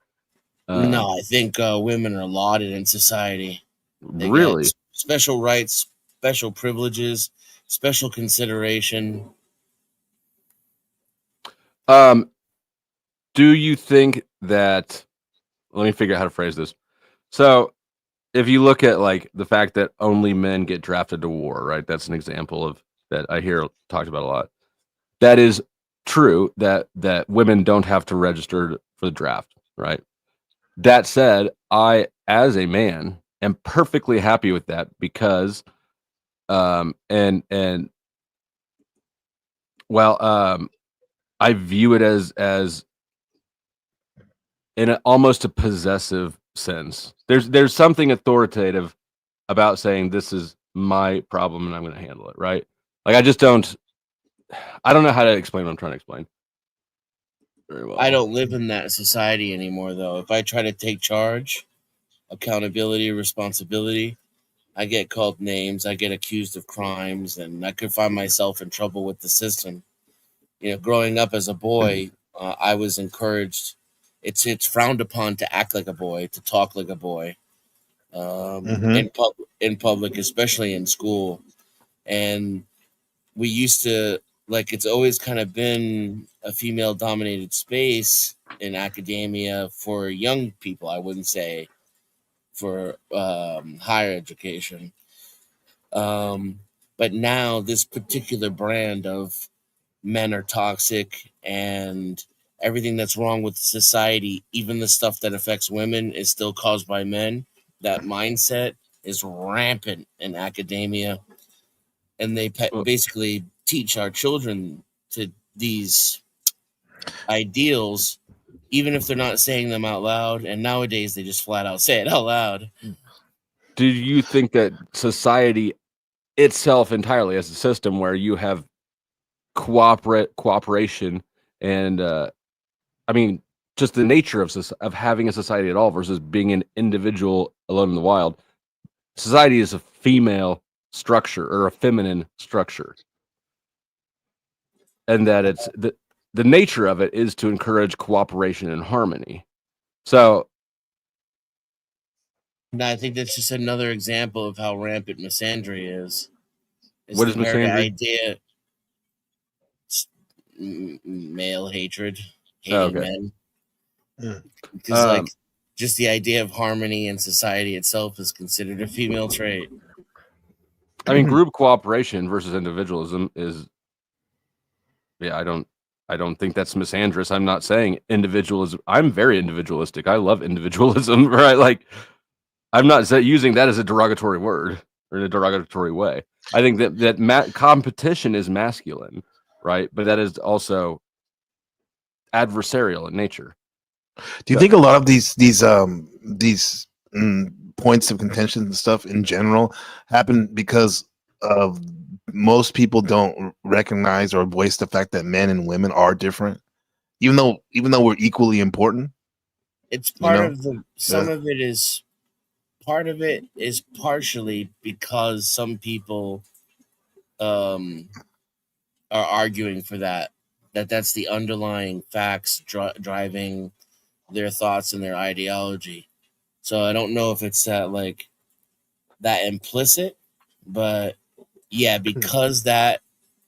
No, I think women are lauded in society. They really? get special rights, special privileges, special consideration. Do you think that, let me figure out how to phrase this. So if you look at like the fact that only men get drafted to war, right? That's an example of that I hear talked about a lot. That is true that women don't have to register for the draft, right? That said, I, as a man, am perfectly happy with that because, I view it as in almost a possessive sense. There's something authoritative about saying this is my problem and I'm going to handle it, right? Like I don't know how to explain what I'm trying to explain. Very well. I don't live in that society anymore, though. If I try to take charge, accountability, responsibility, I get called names, I get accused of crimes, and I could find myself in trouble with the system. You know, growing up as a boy, I was encouraged. It's frowned upon to act like a boy, to talk like a boy, in public, especially in school. And we used to it's always kind of been a female dominated space in academia for young people. I wouldn't say for higher education. But now this particular brand of men are toxic and everything that's wrong with society, even the stuff that affects women, is still caused by men. That mindset is rampant in academia, and they basically teach our children to these ideals, even if they're not saying them out loud. And nowadays, they just flat out say it out loud. Do you think that society itself entirely as a system where you have cooperation and just the nature of having a society at all versus being an individual alone in the wild, society is a female structure or a feminine structure, and that it's the nature of it is to encourage cooperation and harmony. So no, I think that's just another example of how rampant misandry is. What is the very misandry? idea, male hatred, hating men. Because just the idea of harmony in society itself is considered a female trait. I mean, group cooperation versus individualism is, I don't think that's misandrous. I'm not saying individualism. I'm very individualistic. I love individualism, right? Like, I'm not using that as a derogatory word or in a derogatory way. I think that competition is masculine, right? But that is also adversarial in nature. Do you think a lot of these points of contention and stuff in general happen because of most people don't recognize or voice the fact that men and women are different, even though we're equally important? It's part of the. Part of it is partially because some people are arguing for that's the underlying facts driving their thoughts and their ideology. So I don't know if it's that implicit, but yeah, because that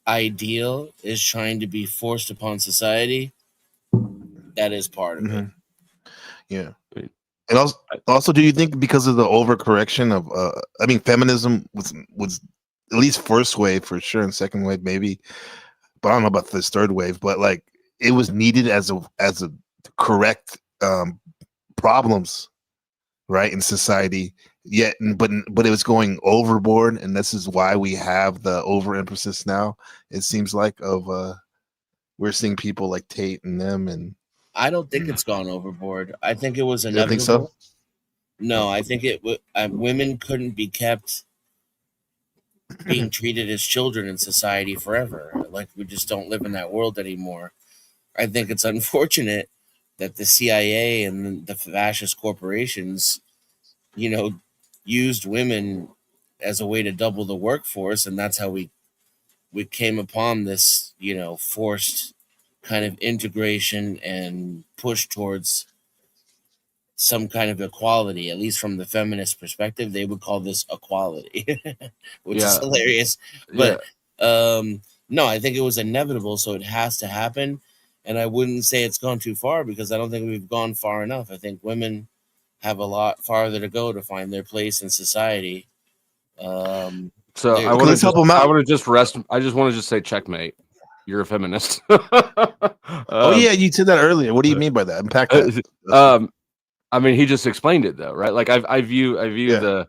ideal is trying to be forced upon society, that is part of it. Yeah. And also, do you think because of the overcorrection of, feminism was at least first wave for sure, and second wave maybe, but I don't know about this third wave. But it was needed as a correct problems, right, in society. Yet, but it was going overboard, and this is why we have the overemphasis now. It seems like we're seeing people like Tate and them and. I don't think it's gone overboard. I think it was inevitable. You think so? No, I think women couldn't be kept being treated as children in society forever. Like, we just don't live in that world anymore. I think it's unfortunate that the CIA and the fascist corporations, used women as a way to double the workforce, and that's how we came upon this, forced kind of integration and push towards some kind of equality. At least from the feminist perspective, they would call this equality, which is hilarious. But no, I think it was inevitable, so it has to happen. And I wouldn't say it's gone too far, because I don't think we've gone far enough. I think women have a lot farther to go to find their place in society. So I want to just rest. I just want to just say checkmate. You're a feminist. Oh yeah, you said that earlier. What do you mean by that? Unpack that. I mean, he just explained it though, right? Like I view the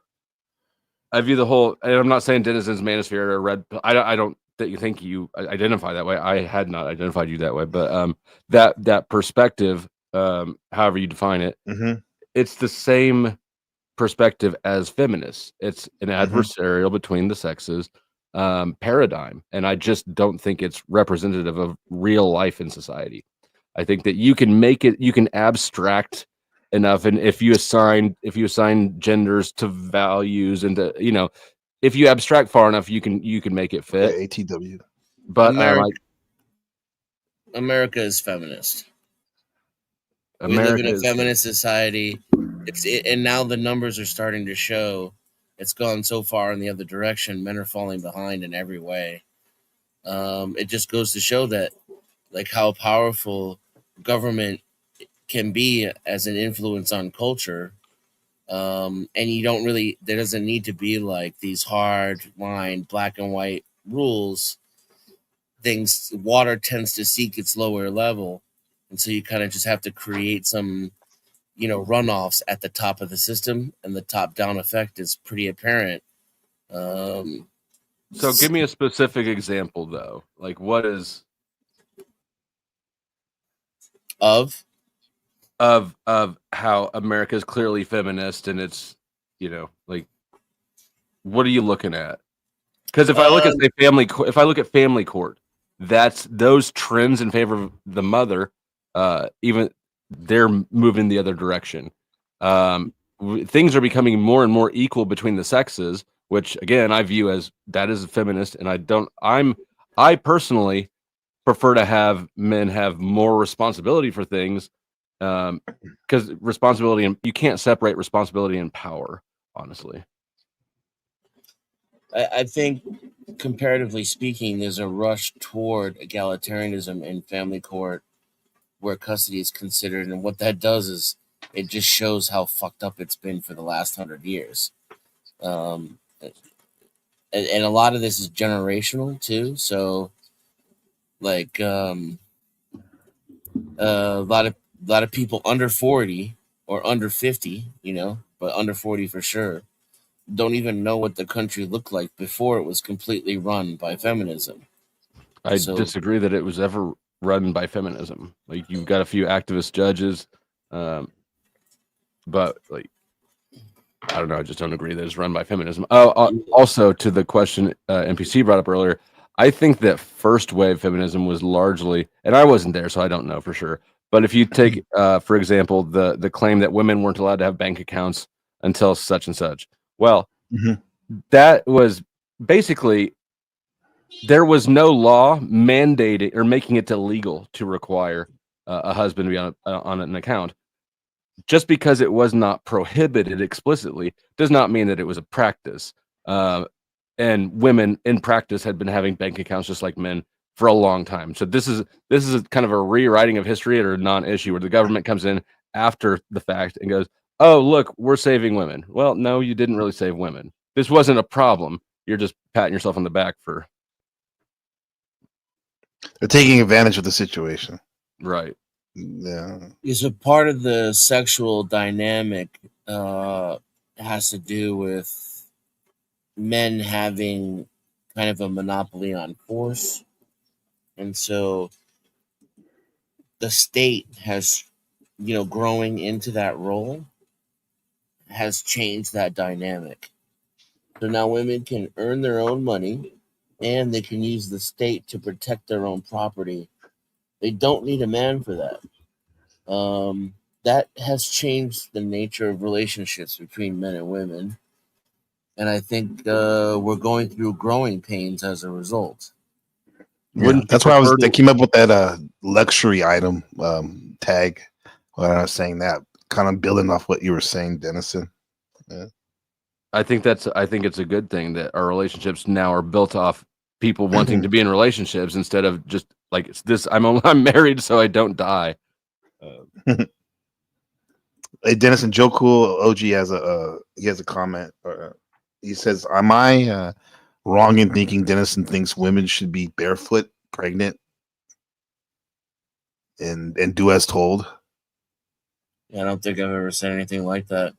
whole. And I'm not saying Denizens Manosphere or Red. I don't think you identify that way. I had not identified you that way, but that perspective, however you define it, it's the same perspective as feminists. It's an adversarial between the sexes paradigm, and I just don't think it's representative of real life in society. I think that you can make it, you can abstract enough, and if you assign genders to values and to, you know, if you abstract far enough, you can make it fit. ATW. But America is feminist. We America live in a is feminist society. And now the numbers are starting to show it's gone so far in the other direction. Men are falling behind in every way. It just goes to show that, like, how powerful government can be as an influence on culture. And you don't really, there doesn't need to be like these hard line, black and white rules. Water tends to seek its lower level. And so you kind of just have to create some, you know, runoffs at the top of the system, and the top down effect is pretty apparent. So give me a specific example though. Like what is of how America is clearly feminist, and it's, you know, like, what are you looking at? Because if I look at family court, that's those trends in favor of the mother, even they're moving the other direction. Things are becoming more and more equal between the sexes, which again I view as that is a feminist, and I personally prefer to have men have more responsibility for things, because responsibility, and you can't separate responsibility and power, honestly. I think, comparatively speaking, there's a rush toward egalitarianism in family court where custody is considered. And what that does is it just shows how fucked up it's been for the last 100 years. And a lot of this is generational too. So like a lot of people under 40 or under 50, you know, but under 40 for sure, don't even know what the country looked like before it was completely run by feminism. I disagree that it was ever run by feminism. Like, you've got a few activist judges, but like, I don't know. I just don't agree that it's run by feminism. Also, to the question NPC brought up earlier, I think that first wave feminism was largely, and I wasn't there, so I don't know for sure. But if you take, for example, the claim that women weren't allowed to have bank accounts until such and such, well, that was basically, there was no law mandating or making it illegal to require a husband to be on an account. Just because it was not prohibited explicitly does not mean that it was a practice. And women in practice had been having bank accounts just like men for a long time. So this is kind of a rewriting of history or a non-issue where the government comes in after the fact and goes, "Oh, look, we're saving women." Well, no, you didn't really save women. This wasn't a problem. You're just patting yourself on the back for. They're taking advantage of the situation. Right. Yeah. Is a part of the sexual dynamic has to do with men having kind of a monopoly on force. And so the state has, you know, growing into that role has changed that dynamic. So now women can earn their own money and they can use the state to protect their own property. They don't need a man for that. That has changed the nature of relationships between men and women. And I think we're going through growing pains as a result. Yeah, that's why they came up with that luxury item tag when I was saying that, kind of building off what you were saying, Denison. Yeah. I think it's a good thing that our relationships now are built off people wanting to be in relationships instead of just like, it's this, I'm married so I don't die. Hey, Dennis and Joe Cool OG has a comment. He says, "Am I wrong in thinking Dennison thinks women should be barefoot, pregnant, and do as told?" Yeah, I don't think I've ever said anything like that.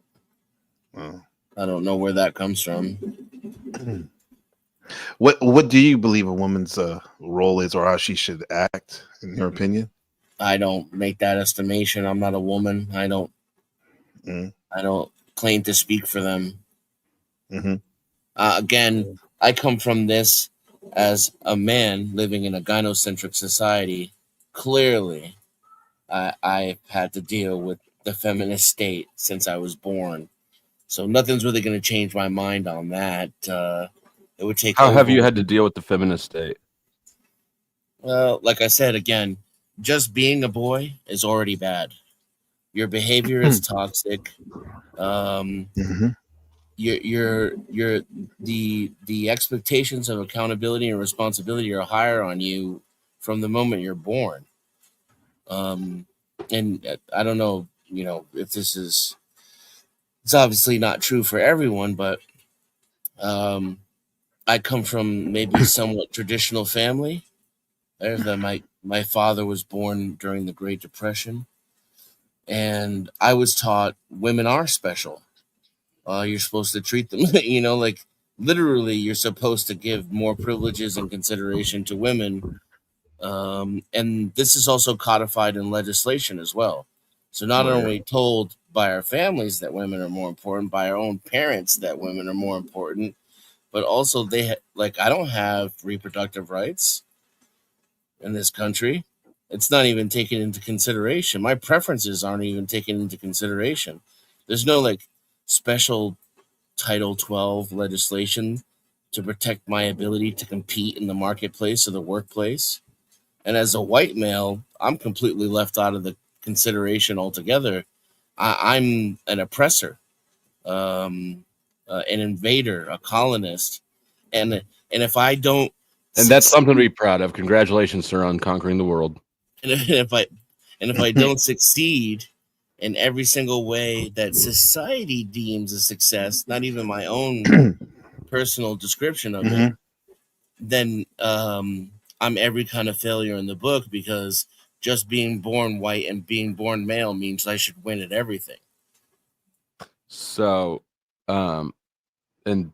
I don't know where that comes from. What do you believe a woman's role is, or how she should act, in your opinion? I don't make that estimation. I'm not a woman. I don't claim to speak for them. Again, I come from this as a man living in a gynocentric society. Clearly, I've had to deal with the feminist state since I was born. So nothing's really going to change my mind on that. It would take. How have you had to deal with the feminist state? Well, like I said, again, just being a boy is already bad. Your behavior is toxic. The expectations of accountability and responsibility are higher on you from the moment you're born. And I don't know, if this is. It's obviously not true for everyone, but I come from maybe somewhat traditional family. My father was born during the Great Depression, and I was taught women are special. You're supposed to treat them, like literally you're supposed to give more privileges and consideration to women. And this is also codified in legislation as well. So not only told by our families that women are more important, by our own parents that women are more important, but also I don't have reproductive rights in this country. It's not even taken into consideration. My preferences aren't even taken into consideration. There's no special Title 12 legislation to protect my ability to compete in the marketplace or the workplace. And as a white male, I'm completely left out of the consideration altogether. I'm an oppressor, an invader, a colonist, and if I don't, and that's something to be proud of. Congratulations, sir, on conquering the world. And if I don't succeed in every single way that society deems a success, not even my own personal description of it, then I'm every kind of failure in the book, because just being born white and being born male means I should win at everything. So, and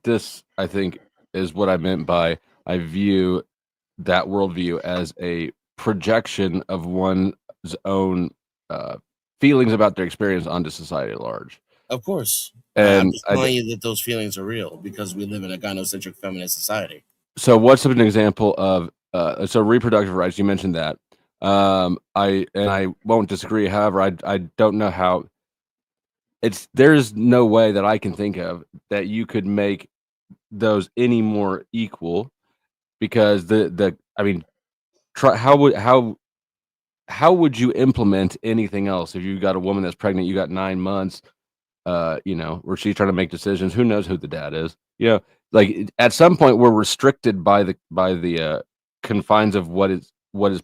this, I think, is what I meant by I view that worldview as a projection of one's own feelings about their experience onto society at large. Of course. And I'm just telling you that those feelings are real because we live in a gynocentric feminist society. So what's an example of so reproductive rights? You mentioned that. I won't disagree. However, I don't know how there's no way that I can think of that you could make those any more equal, because how would you implement anything else if you got a woman that's pregnant, you got 9 months, where she's trying to make decisions, who knows who the dad is, like at some point we're restricted by the confines of what is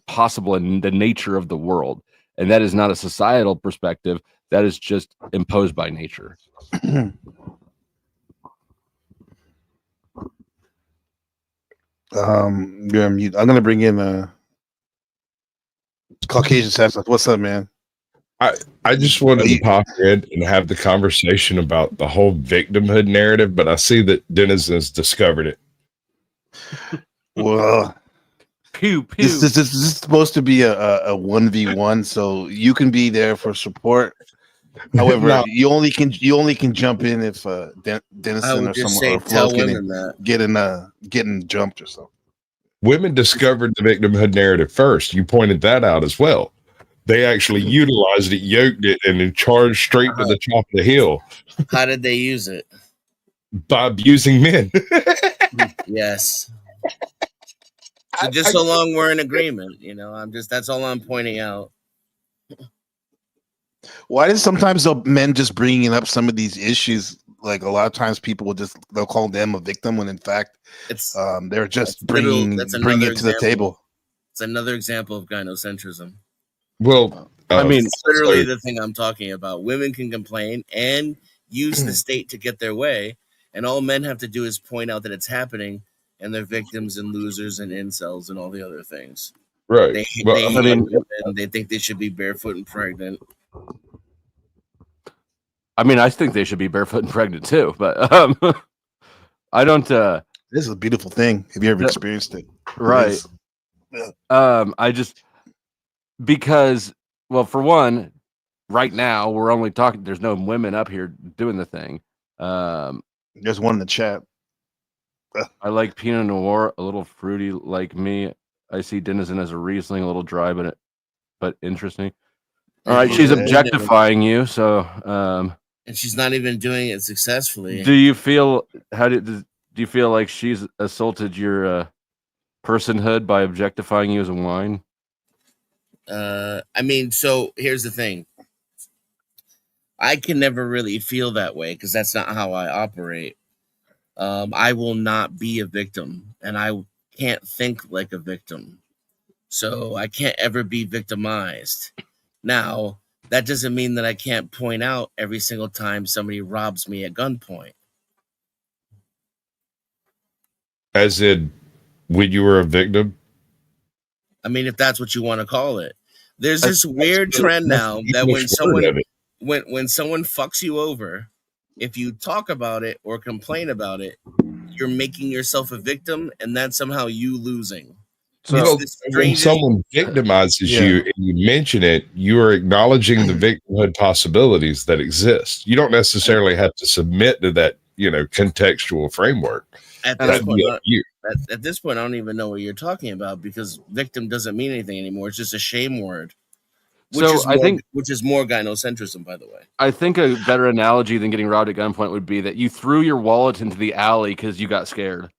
possible in the nature of the world, and that is not a societal perspective, that is just imposed by nature. You're on mute. I'm gonna bring in Caucasian Sass. What's up, man? I just wanted to pop in and have the conversation about the whole victimhood narrative, but I see that Dennis has discovered it. Well, pew. This is supposed to be a 1v1, so you can be there for support. However, No. you only can Jump in if Dennison or someone or Flo getting jumped or something. Women discovered the victimhood narrative first. You pointed that out as well. They actually utilized it, yoked it, and then charged straight to the top of the hill. How did they use it? By abusing men. Yes. So just so long we're in agreement, that's all I'm pointing out. Why does sometimes men just bringing up some of these issues? Like a lot of times, people they'll call them a victim when in fact they're just bringing it to the table. It's another example of gynocentrism. Well, I mean, It's literally the thing I'm talking about. Women can complain and use the state to get their way, and all men have to do is point out that it's happening, and they're victims and losers and incels and all the other things. Right. They Well, hate I mean, women. They think they should be barefoot and pregnant. I mean, I think they should be barefoot and pregnant too, but I don't. This is a beautiful thing. Have you ever experienced it? Right. I just because, well, for one, right now we're only talking. There's no women up here doing the thing. There's one in the chat. I like Pinot Noir, a little fruity like me. I see Denizen as a Riesling, a little dry, but interesting. All right, she's objectifying you, so and she's not even doing it successfully. Do you feel do you feel like she's assaulted your personhood by objectifying you as a wine? I mean, so here's the thing. I can never really feel that way because that's not how I operate. I will not be a victim, and I can't think like a victim. So I can't ever be victimized. Now, that doesn't mean that I can't point out every single time somebody robs me at gunpoint. As in, when you were a victim? I mean, if that's what you want to call it. There's this weird trend now that when someone fucks you over, if you talk about it or complain about it, you're making yourself a victim, and that's somehow you losing. So when someone victimizes you and you mention it, you are acknowledging the victimhood possibilities that exist. You don't necessarily have to submit to that, contextual framework. At this point, I don't even know what you're talking about because victim doesn't mean anything anymore. It's just a shame word. Which is more gynocentrism, by the way. I think a better analogy than getting robbed at gunpoint would be that you threw your wallet into the alley because you got scared.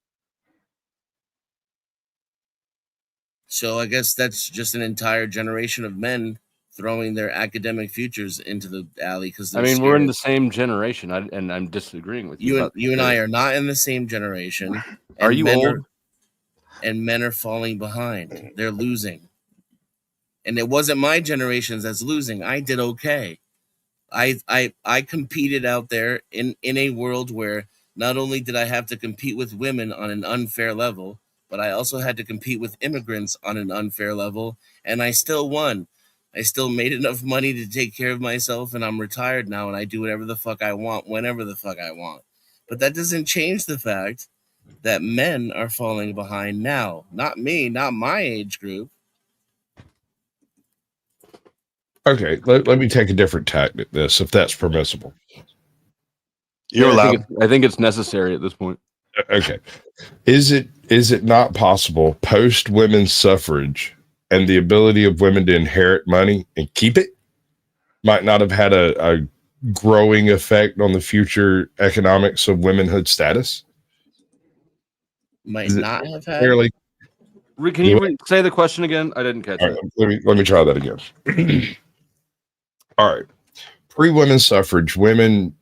So I guess that's just an entire generation of men throwing their academic futures into the alley because we're in the same generation, and I'm disagreeing with you. You and I are not in the same generation. Are you old? And men are falling behind. They're losing. And it wasn't my generations that's losing. I did okay. I competed out there in a world where not only did I have to compete with women on an unfair level, but I also had to compete with immigrants on an unfair level, and I still won. I still made enough money to take care of myself, and I'm retired now, and I do whatever the fuck I want, whenever the fuck I want. But that doesn't change the fact that men are falling behind now. Not me, not my age group. Okay, let me take a different tack at this, if that's permissible. You're allowed. I think it's necessary at this point. Okay. Is it not possible post women's suffrage and the ability of women to inherit money and keep it might not have had a growing effect on the future economics of womanhood status? Might not have had. Can you say the question again? I didn't catch it. Let me try that again. All right. Pre-women's suffrage, women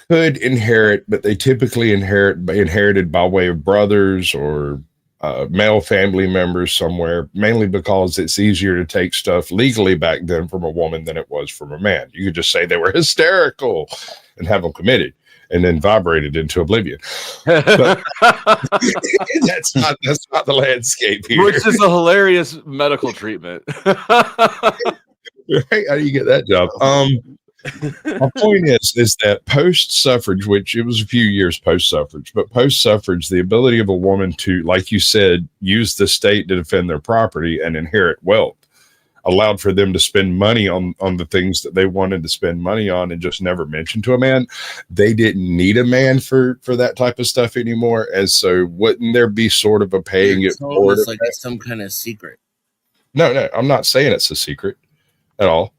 could inherit, but they typically inherited by way of brothers or male family members somewhere, mainly because it's easier to take stuff legally back then from a woman than it was from a man. You could just say they were hysterical and have them committed and then vibrated into oblivion. But that's not the landscape here. Which is a hilarious medical treatment. Right? How do you get that job? My point is that post-suffrage, which it was a few years post-suffrage, but post-suffrage, the ability of a woman to, like you said, use the state to defend their property and inherit wealth allowed for them to spend money on the things that they wanted to spend money on and just never mention to a man. They didn't need a man for that type of stuff anymore. And so wouldn't there be sort of a paying it forward? It's like it's some kind of secret. No, I'm not saying it's a secret at all.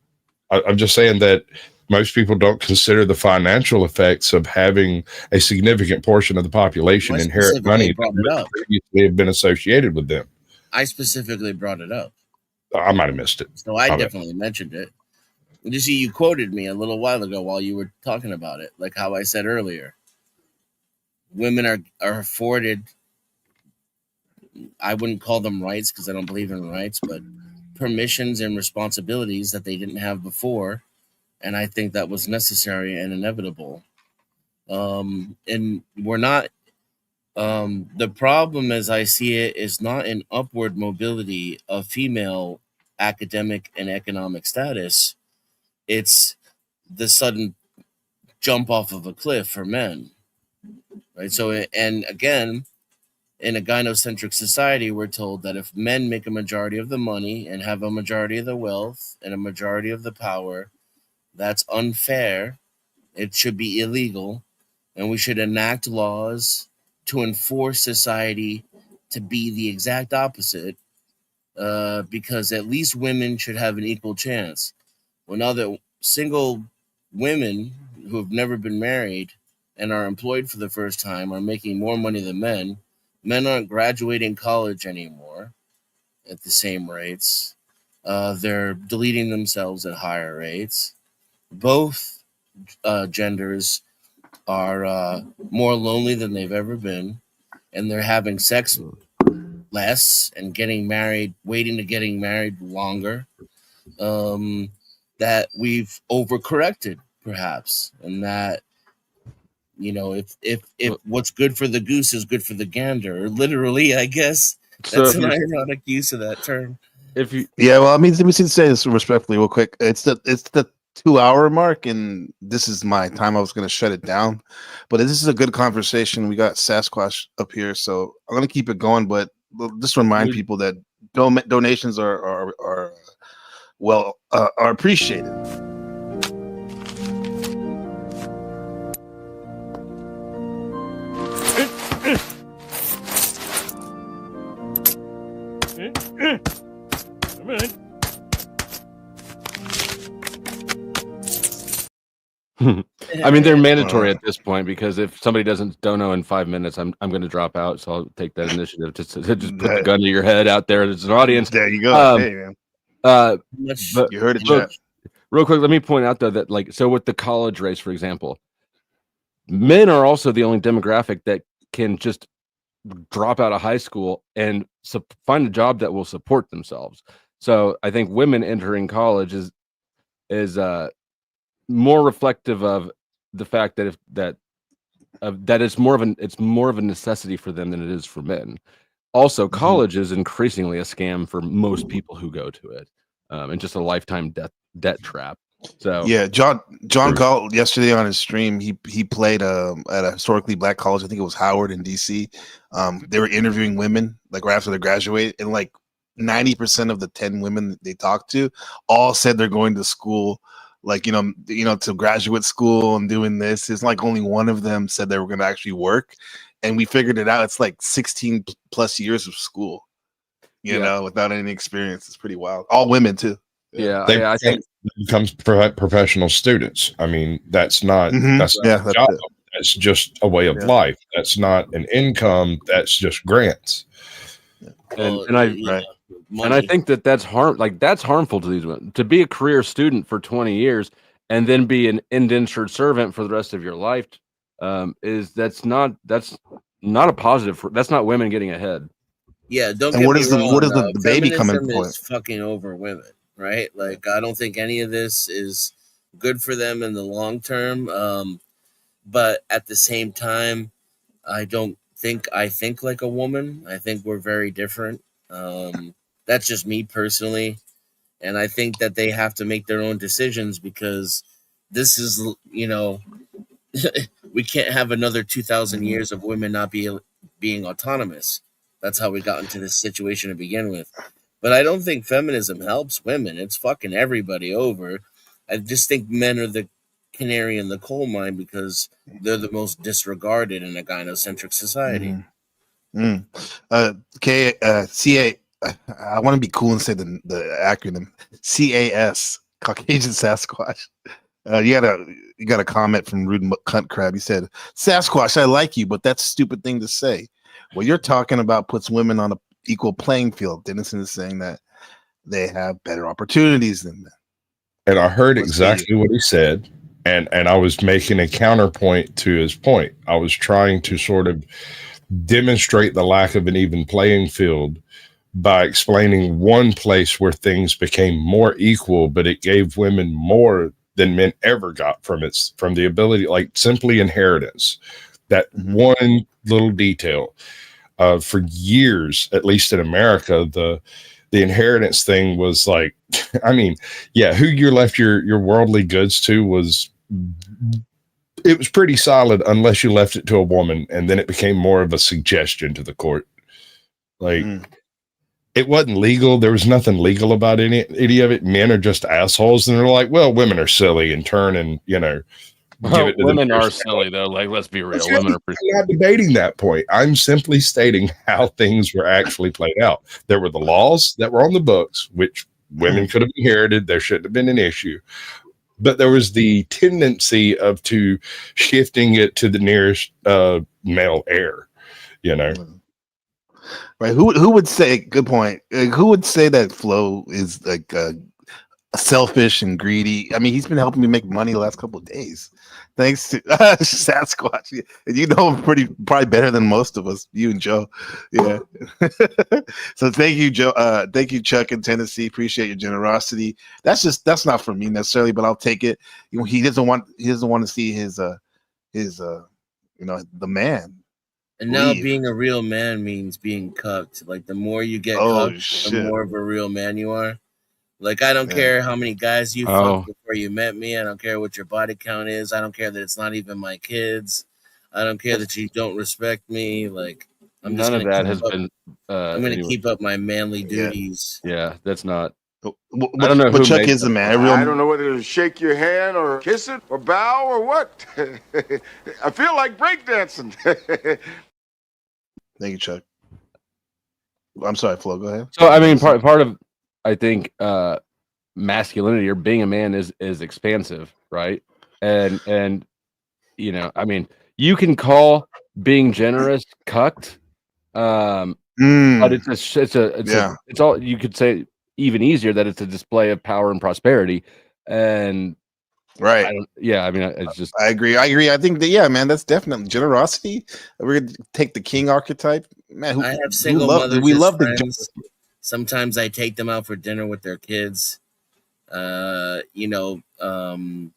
I'm just saying that most people don't consider the financial effects of having a significant portion of the population inherit money that previously have been associated with them. I specifically brought it up. I might have missed it. So I definitely mentioned it. You see, you quoted me a little while ago while you were talking about it, like how I said earlier. Women are afforded, I wouldn't call them rights because I don't believe in rights, but permissions and responsibilities that they didn't have before, and I think that was necessary and inevitable. And we're not. The problem, as I see it, is not an upward mobility of female academic and economic status. It's the sudden jump off of a cliff for men, right? So, and again, in a gynocentric society, we're told that if men make a majority of the money and have a majority of the wealth and a majority of the power, that's unfair. It should be illegal, and we should enact laws to enforce society to be the exact opposite, because at least women should have an equal chance. When other single women who have never been married and are employed for the first time are making more money than men, men aren't graduating college anymore at the same rates. They're deleting themselves at higher rates. Both genders are more lonely than they've ever been, and they're having sex less and getting married, waiting to getting married longer. That we've overcorrected, perhaps, and that, you know, if what's good for the goose is good for the gander, literally, I guess that's an ironic use of that term. Yeah, well, I mean, let me say this respectfully, real quick. It's the 2-hour mark, and this is my time. I was going to shut it down, but this is a good conversation. We got Sasquatch up here, so I'm going to keep it going. But just remind people that donations are appreciated. I mean, they're mandatory at this point, because if somebody doesn't know in 5 minutes, I'm going to drop out. So I'll take that initiative to just put the gun to your head out there as an audience. There you go. Hey, man. But You heard it, Jeff. Real quick, let me point out though that, like, so with the college race, for example, men are also the only demographic that can just drop out of high school and find a job that will support themselves. So I think women entering college is more reflective of the fact that that it's more of a necessity for them than it is for men. Also, college is increasingly a scam for most people who go to it, and just a lifetime debt trap. So yeah, John Galt yesterday on his stream, he played at a historically black college. I think it was Howard in DC. They were interviewing women like right after they graduated, and like 90% of the 10 women they talked to all said they're going to school, like you know to graduate school and doing this. It's like only one of them said they were going to actually work, and we figured it out. It's like 16 plus years of school, you know, without any experience. It's pretty wild. All women too. I think becomes professional students. I mean, that's not that's not a job. That's just a way of life. That's not an income. That's just grants. And I think that's harmful to these women. To be a career student for 20 years and then be an indentured servant for the rest of your life, that's not a positive. That's not women getting ahead. Yeah, don't and get where me does wrong. where does the baby come into Feminism play? is fucking over women, right? Like, I don't think any of this is good for them in the long term. But at the same time, I think like a woman. I think we're very different. That's just me personally. And I think that they have to make their own decisions, because this is, we can't have another 2,000 years of women not being autonomous. That's how we got into this situation to begin with. But I don't think feminism helps women. It's fucking everybody over. I just think men are the canary in the coal mine because they're the most disregarded in a gynocentric society. CA. I want to be cool and say the acronym CAS, Caucasian Sasquatch. You got a comment from Rude Cunt Crab. He said, "Sasquatch, I like you, but that's a stupid thing to say. What you're talking about puts women on an equal playing field." Dennison is saying that they have better opportunities than men. And I heard exactly what he said, and I was making a counterpoint to his point. I was trying to sort of demonstrate the lack of an even playing field by explaining one place where things became more equal, but it gave women more than men ever got from the ability, like simply inheritance. That one little detail. For years, at least in America, the inheritance thing was like, I mean, yeah, who you left your worldly goods to was pretty solid unless you left it to a woman, and then it became more of a suggestion to the court. Like, it wasn't legal. There was nothing legal about any of it. Men are just assholes, and they're like, well, women are silly and turn and, give it to women are silly though. Like, let's be real. Women are pretty. I'm not debating that point. I'm simply stating how things were actually played out. There were the laws that were on the books, which women could have inherited. There shouldn't have been an issue. But there was the tendency to shifting it to the nearest male heir, Right? Who would say? Good point. Who would say that Flo is like selfish and greedy? I mean, he's been helping me make money the last couple of days, thanks to Sasquatch. And you know him probably better than most of us. You and Joe, yeah. So thank you, Joe. Thank you, Chuck in Tennessee. Appreciate your generosity. That's not for me necessarily, but I'll take it. He doesn't want to see his the man. And now being a real man means being cucked. Like, the more you get cucked, the more of a real man you are. Like, I don't care how many guys you fucked before you met me. I don't care what your body count is. I don't care that it's not even my kids. I don't care that you don't respect me. Like, I'm just none of that has been. I'm going to keep up my manly duties. Yeah, that's not. I don't know who Chuck is a man. I don't know whether to shake your hand or kiss it or bow or what. I feel like breakdancing. Thank you, Chuck. I'm sorry, Flo. Go ahead. So, I mean, part of, I think, masculinity or being a man is expansive, right? And I mean, you can call being generous cucked, but it's all, you could say even easier that it's a display of power and prosperity, and right. I agree. I think that, man, that's definitely generosity. We're gonna take the king archetype, man. I have single mothers. We love friends. Sometimes I take them out for dinner with their kids. I wouldn't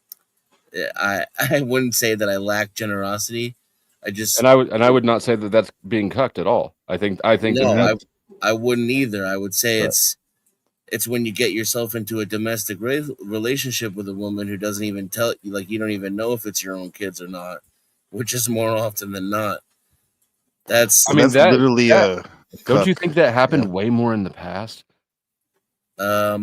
say that I lack generosity. I would not say that that's being cucked at all. I think no, I wouldn't either. I would say it's when you get yourself into a domestic relationship with a woman who doesn't even tell you, like, you don't even know if it's your own kids or not, which is more often than not. That's literally don't you think that happened way more in the past? I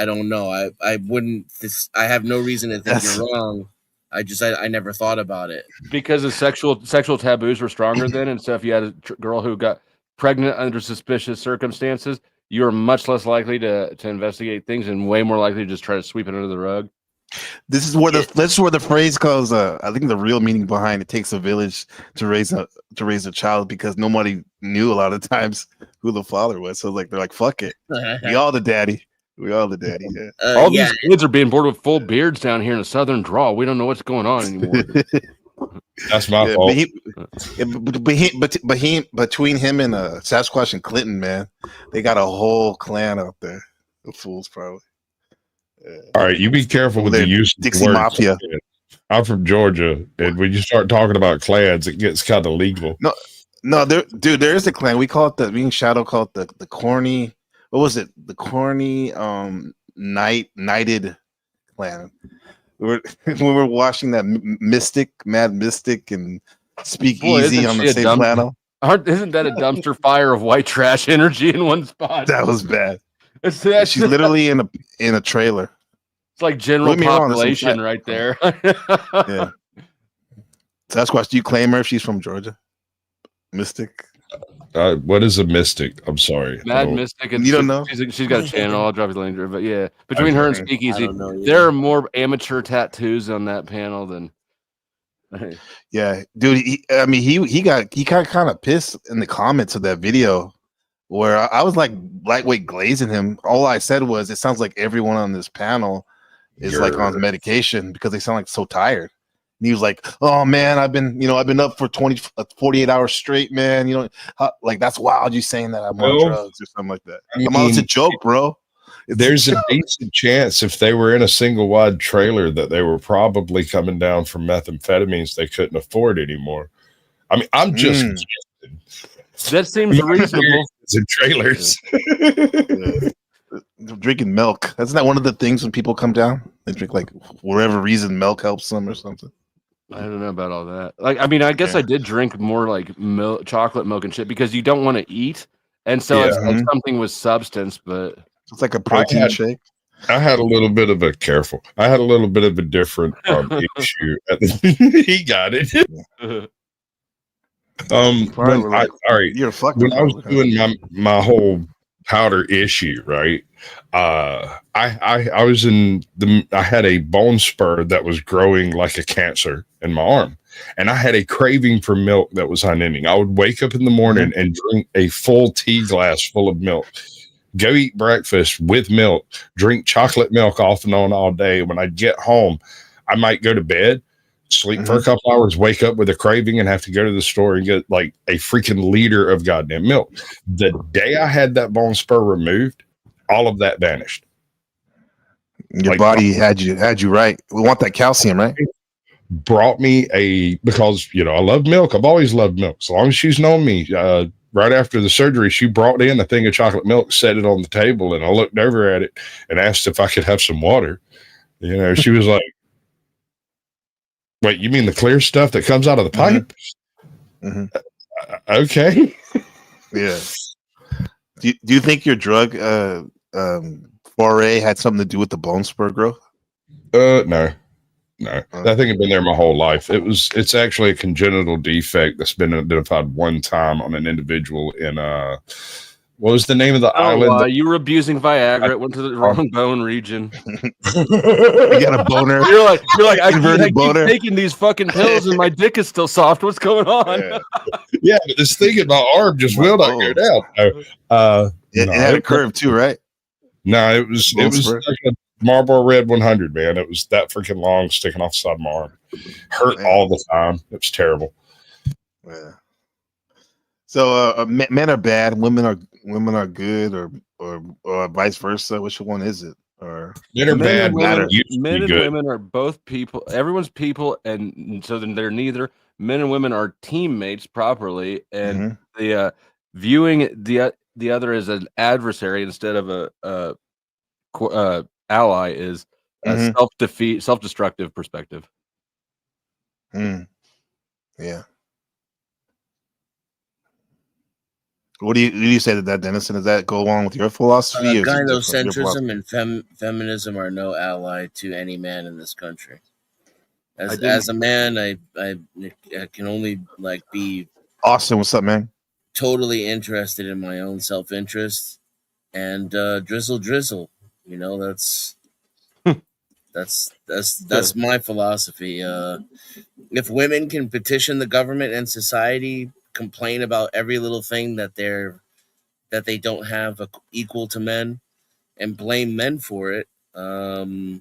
don't know. I wouldn't. I have no reason to think you're wrong. I never thought about it because the sexual taboos were stronger then, and so if you had a girl who got pregnant under suspicious circumstances, you're much less likely to investigate things and way more likely to just try to sweep it under the rug. This is where the phrase goes. I think the real meaning behind it takes a village to raise a child, because nobody knew a lot of times who the father was. So they're like, fuck it, we all the daddy. Yeah. All these kids are being born with full beards down here in the southern draw. We don't know what's going on anymore. That's my fault. Between him and Sasquatch and Clinton, man, they got a whole clan out there. The fools, probably. All right, you be careful with the use of Dixie words. Mafia. I'm from Georgia, and when you start talking about clans, it gets kind of legal. No, there is a clan. We call it me and Shadow call it the corny. What was it? The corny knighted clan. We were watching that Mad Mystic and Speakeasy on the same planet. Isn't that a dumpster fire of white trash energy in one spot? That was bad. She's literally in a trailer. It's like general population right there. Yeah. Sasquatch, do you claim her if she's from Georgia? Mystic? What is a mystic? I'm sorry. Mad Mystic. You don't know? She's got a channel. I'll drop you the link. But yeah, between her and Speakeasy, there are more amateur tattoos on that panel than. Yeah, dude. He got kind of pissed in the comments of that video, where I was like lightweight glazing him. All I said was, it sounds like everyone on this panel is like on medication because they sound like so tired. And he was like, "Oh man, I've been up for 48 hours straight, man. Like that's wild. You saying that I'm on drugs or something like that? It's a joke, bro. There's a decent chance if they were in a single wide trailer that they were probably coming down from methamphetamines they couldn't afford anymore. I mean, I'm just that seems reasonable. in trailers. Drinking milk. That's not one of the things when people come down. They drink like for whatever reason milk helps them or something. I don't know about all that. Like, I mean, I guess I did drink more like milk, chocolate milk and shit because you don't want to eat, and so it's like something with substance, but it's like a protein shake. I had a little bit of a different issue. He got it. All right. You're fucking. When I was doing my whole powder issue, right? I was I had a bone spur that was growing like a cancer in my arm, and I had a craving for milk that was unending. I would wake up in the morning and drink a full tea glass full of milk, go eat breakfast with milk, drink chocolate milk off and on all day. When I get home, I might go to bed, sleep for a couple hours, wake up with a craving, and have to go to the store and get like a freaking liter of goddamn milk. The day I had that bone spur removed, all of that vanished. Your body had you right. We want that calcium, right? Brought me because I love milk. I've always loved milk. As long as she's known me. Right after the surgery, she brought in a thing of chocolate milk, set it on the table, and I looked over at it and asked if I could have some water. She was like, "Wait, you mean the clear stuff that comes out of the pipe?" Okay. Yeah. Do you think your drug foray had something to do with the bone spur growth? No. That thing had been there my whole life. It's actually a congenital defect that's been identified one time on an individual in what was the name of the island? You were abusing Viagra. It went to the wrong bone region. You got a boner. You're like I keep boner. taking these fucking pills and my dick is still soft. What's going on? Yeah, but this thing in my arm just will not go down. It had a curve too, right? No, it was like a Marlboro Red 100, man. It was that freaking long, sticking off the side of my arm. Hurt all the time. It was terrible. Yeah. So men are bad, women are good, or vice versa. Which one is it? Or men are bad. Men and women are both people. Everyone's people, and so then they're neither. Men and women are teammates properly, and the viewing the other as an adversary instead of a ally is a self-destructive perspective. Yeah. What do you say to that, Denison? Does that go along with your philosophy? Gynocentrism and feminism are no ally to any man in this country. As a man, I can only be Austin. What's up, man? Totally interested in my own self-interest and drizzle. That's my philosophy. If women can petition the government and society, complain about every little thing that they don't have equal to men, and blame men for it, and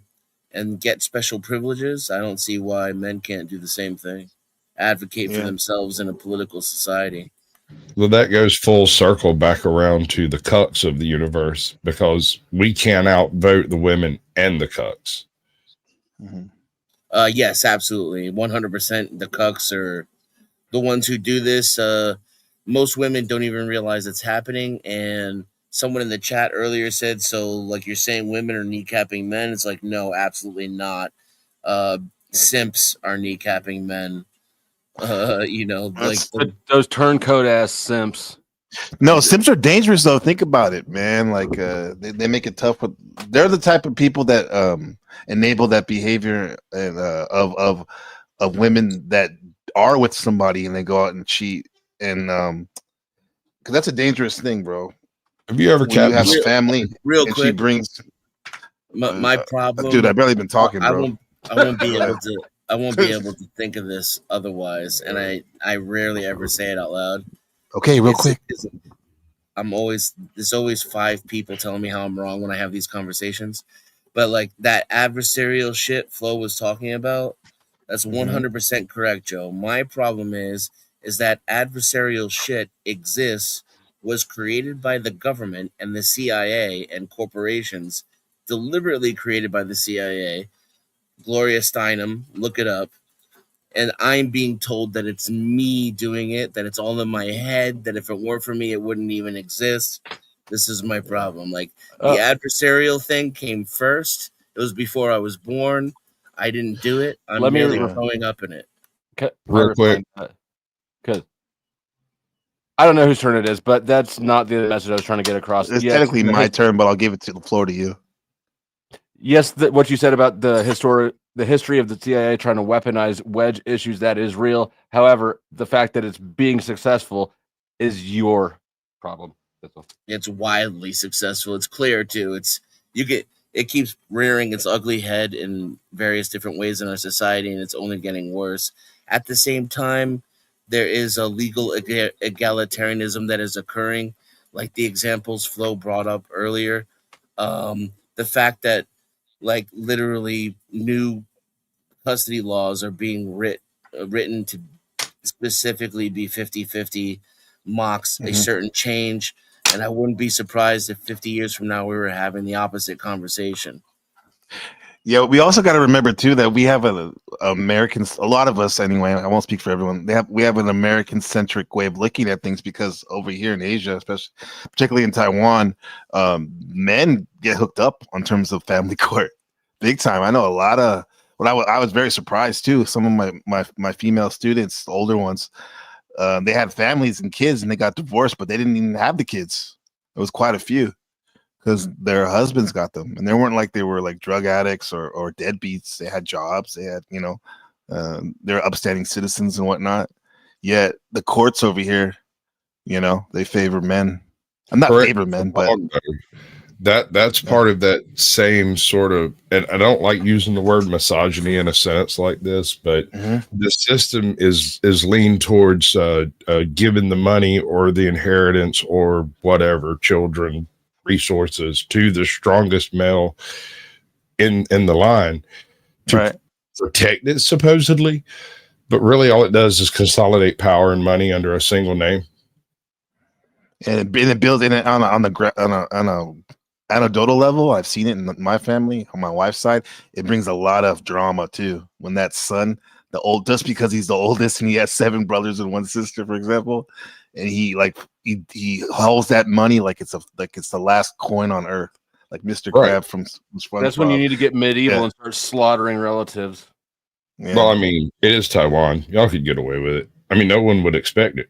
get special privileges, I don't see why men can't do the same thing. Advocate for themselves in a political society. Well, that goes full circle back around to the cucks of the universe, because we can't outvote the women and the cucks. Yes, absolutely. 100%. The cucks are the ones who do this. Most women don't even realize it's happening. And someone in the chat earlier said, so like you're saying women are kneecapping men. It's like, no, absolutely not. Simps are kneecapping men. Those turncoat ass simps. No, simps are dangerous though. Think about it, man. Like they make it tough. They're the type of people that enable that behavior and of women that are with somebody and they go out and cheat, and because that's a dangerous thing, bro. Have you ever you have a family real and quick? She brings my problem, dude. I've barely been talking, I bro. won't be able to. I won't be able to think of this otherwise, and I rarely ever say it out loud. Okay, real quick. There's always 5 people telling me how I'm wrong when I have these conversations, but like that adversarial shit Flo was talking about, That's 100% correct, Joe. My problem is that adversarial shit exists, was created by the government and the CIA and corporations, deliberately created by the CIA. Gloria Steinem, look it up. And I'm being told that it's me doing it, that it's all in my head, that if it weren't for me, it wouldn't even exist. This is my problem. Like, the adversarial thing came first. It was before I was born. I didn't do it. I'm merely growing up in it. Real quick. Because I don't know whose turn it is, but that's not the message I was trying to get across. It's technically my turn, but I'll give the floor to you. Yes, what you said about the history of the CIA trying to weaponize wedge issues, that is real. However, the fact that it's being successful is your problem. That's all. It's wildly successful. It's clear too. It keeps rearing its ugly head in various different ways in our society, and it's only getting worse. At the same time, there is a legal egalitarianism that is occurring, like the examples Flo brought up earlier. The fact that, like, literally new custody laws are being written to specifically be 50-50 mocks a certain change. And I wouldn't be surprised if 50 years from now we were having the opposite conversation. Yeah, we also got to remember too that we have Americans, a lot of us anyway. I won't speak for everyone. We have an American-centric way of looking at things, because over here in Asia, particularly in Taiwan, men get hooked up on terms of family court, big time. I know a lot of. I was very surprised too. Some of my female students, the older ones, they had families and kids, and they got divorced, but they didn't even have the kids. It was quite a few, because their husbands got them, and they weren't like they were like drug addicts or deadbeats. They had jobs. They had, they're upstanding citizens and whatnot. Yet the courts over here, they favor men. I'm not favor men, but that's part of that same sort of, and I don't like using the word misogyny in a sentence like this, but the system is leaned towards giving the money or the inheritance or whatever, children, resources to the strongest male in the line to protect it, supposedly, but really all it does is consolidate power and money under a single name, and it builds in it on a anecdotal level. I've seen it in my family on my wife's side. It brings a lot of drama too when that son, just because he's the oldest and he has 7 brothers and 1 sister, for example, and he holds that money like it's the last coin on earth, like Mr. Crab from SpongeBob. That's when you need to get medieval and start slaughtering relatives. Yeah. Well, I mean, it is Taiwan. Y'all could get away with it. I mean, no one would expect it.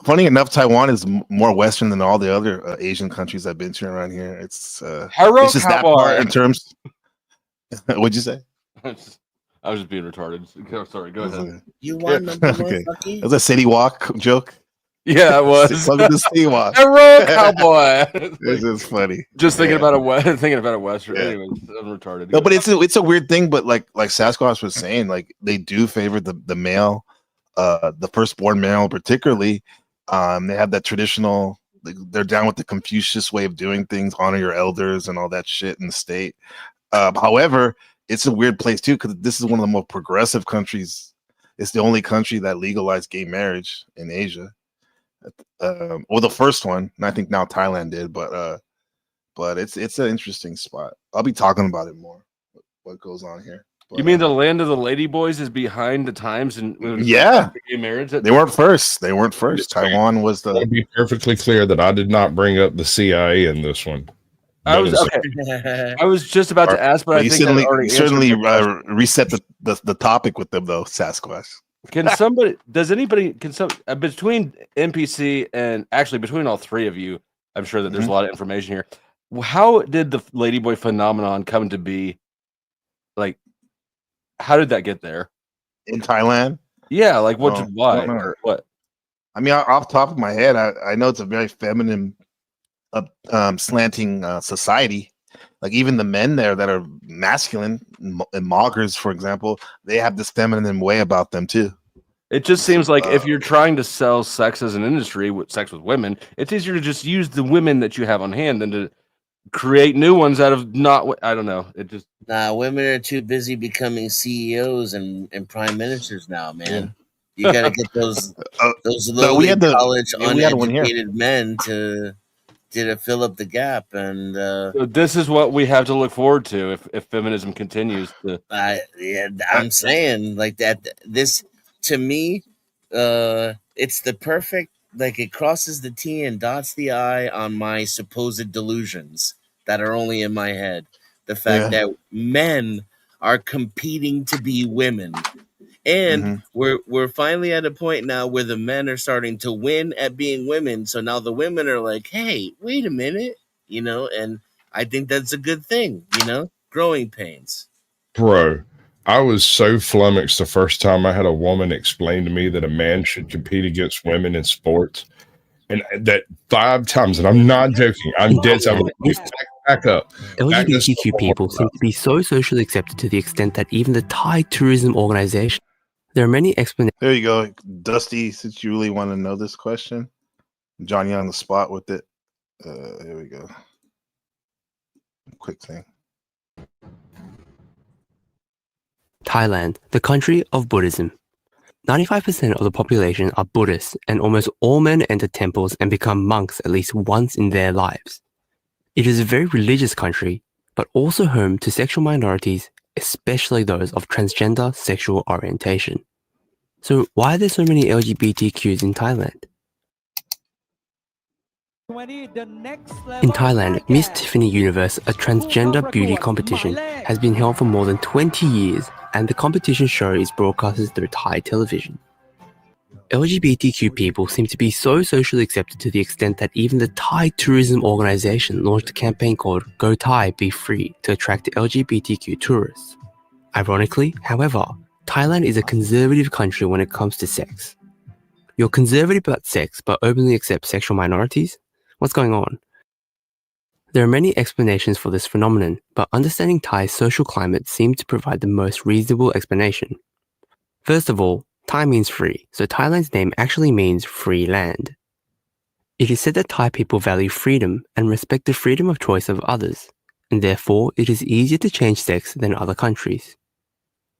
Funny enough, Taiwan is more Western than all the other Asian countries I've been to around here. It's just that part in terms. What'd you say? I was just being retarded. Sorry, go ahead. You want number one, Bucky? It was a city walk joke. Yeah, it was. Welcome to City Walk. Hero cowboy. This is funny. Just thinking about a Western. Yeah. Anyways, I'm retarded. No, but it's a weird thing. But like Sasquatch was saying, like they do favor the male, the firstborn male particularly. They have that traditional. They're down with the Confucius way of doing things, honor your elders and all that shit in the state. However, it's a weird place too, because this is one of the most progressive countries. It's the only country that legalized gay marriage in Asia. Well, the first one, and I think now Thailand did, but it's an interesting spot. I'll be talking about it more. What goes on here? But, you mean the land of the ladyboys is behind the times and yeah, gay marriage? They weren't first. Taiwan was the. I'll be perfectly clear that I did not bring up the CIA in this one. I was just about to ask, but I think you certainly reset the topic with them though, Sasquatch. Between NPC and actually between all three of you, I'm sure that there's a lot of information here. How did the ladyboy phenomenon come to be? Like, how did that get there? In Thailand? Yeah, like why or what? I mean, off the top of my head, I know it's a very feminine, slanting society. Like even the men there that are masculine, and moggers, for example, they have this feminine way about them too. It just seems like if you're trying to sell sex as an industry, with sex with women, it's easier to just use the women that you have on hand than to create new ones out of not. I don't know. It just women are too busy becoming CEOs and prime ministers now, man. You got to get those lowly college uneducated men to fill up the gap, and so this is what we have to look forward to if feminism continues to. I'm saying like that. This to me, it's the perfect. Like it crosses the T and dots the I on my supposed delusions that are only in my head. The fact that men are competing to be women. And we're finally at a point now where the men are starting to win at being women. So now the women are like, hey, wait a minute, and I think that's a good thing, growing pains. Bro, I was so flummoxed the first time I had a woman explain to me that a man should compete against women in sports. And that 5 times, and I'm not joking, I'm dead. Back up. LGBTQ people seem to be so socially accepted to the extent that even the Thai tourism organization. There are many explanations. There you go, Dusty. Since you really want to know this question, Johnny on the spot with it. Here we go. Quick thing. Thailand, the country of Buddhism. 95% of the population are Buddhists, and almost all men enter temples and become monks at least once in their lives. It is a very religious country, but also home to sexual minorities, especially those of transgender sexual orientation. So why are there so many LGBTQs in Thailand? In Thailand, Miss Tiffany Universe, a transgender beauty competition, has been held for more than 20 years, and the competition show is broadcasted through Thai television. LGBTQ people seem to be so socially accepted to the extent that even the Thai tourism organization launched a campaign called Go Thai Be Free to attract LGBTQ tourists. Ironically, however, Thailand is a conservative country when it comes to sex. You're conservative about sex but openly accept sexual minorities? What's going on? There are many explanations for this phenomenon, but understanding Thai's social climate seems to provide the most reasonable explanation. First of all, Thai means free, so Thailand's name actually means free land. It is said that Thai people value freedom and respect the freedom of choice of others, and therefore it is easier to change sex than other countries.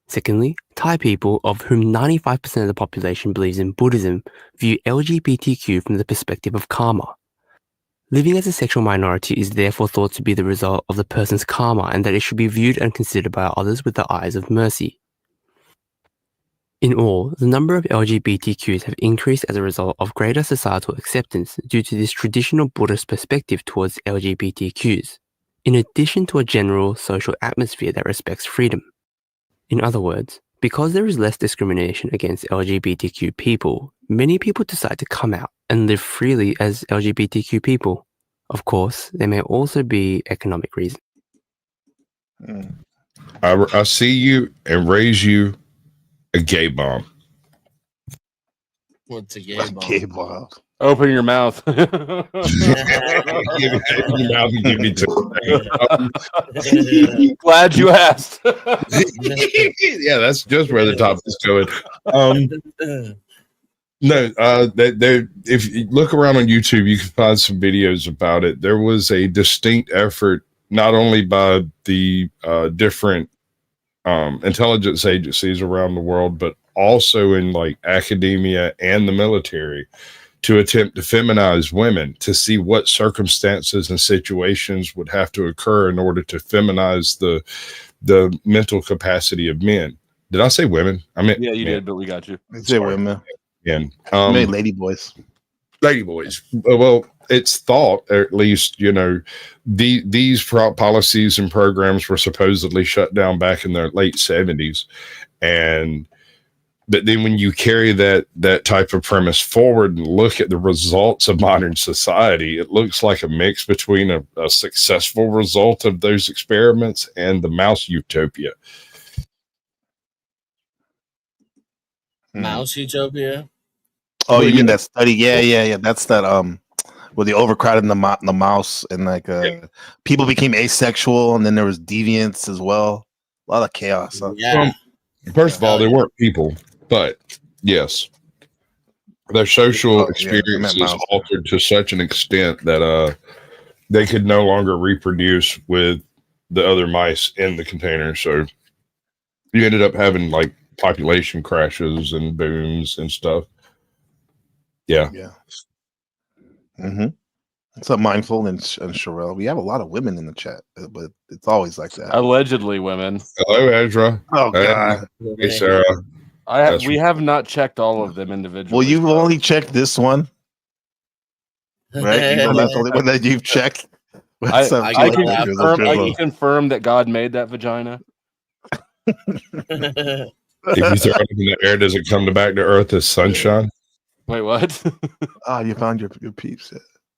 Secondly, Thai people, of whom 95% of the population believes in Buddhism, view LGBTQ from the perspective of karma. Living as a sexual minority is therefore thought to be the result of the person's karma, and that it should be viewed and considered by others with the eyes of mercy. In all, the number of LGBTQs have increased as a result of greater societal acceptance due to this traditional Buddhist perspective towards LGBTQs, in addition to a general social atmosphere that respects freedom. In other words, because there is less discrimination against LGBTQ people, many people decide to come out and live freely as LGBTQ people. Of course, there may also be economic reasons. I see you and raise you a gay bomb. What's a gay bomb? Gay bomb. Open your mouth. Open your mouth and give me Glad you asked. Yeah, that's just where the top is going. If you look around on YouTube, you can find some videos about it. There was a distinct effort, not only by the different intelligence agencies around the world, but also in like academia and the military, to attempt to feminize women, to see what circumstances and situations would have to occur in order to feminize the mental capacity of men. Did I say women? I meant yeah, you did, but we got you. Say women. And lady boys. Lady boys. Well, it's thought, or at least, these policies and programs were supposedly shut down back in the late 70s. But then when you carry that type of premise forward and look at the results of modern society, it looks like a mix between a successful result of those experiments and the mouse utopia. Mouse utopia? Oh, you mean that study? Yeah. That's that where they overcrowded the mouse and people became asexual, and then there was deviance as well. A lot of chaos. Huh? Yeah. First of all, they weren't people, but yes, their social experiences altered to such an extent that they could no longer reproduce with the other mice in the container. So you ended up having like population crashes and booms and stuff. Yeah. Yeah. Mm-hmm. What's up, Mindful and Sherelle? We have a lot of women in the chat, but it's always like that. Allegedly women. Hello, Ezra. Oh, God. Hey, Sarah. We have not checked all of them individually. Well, you've only checked this one, right? You know, that's the only one that you've checked. I can confirm that God made that vagina. If you throw it in the air, does it come back to earth as sunshine? Wait, what? You found your peeps.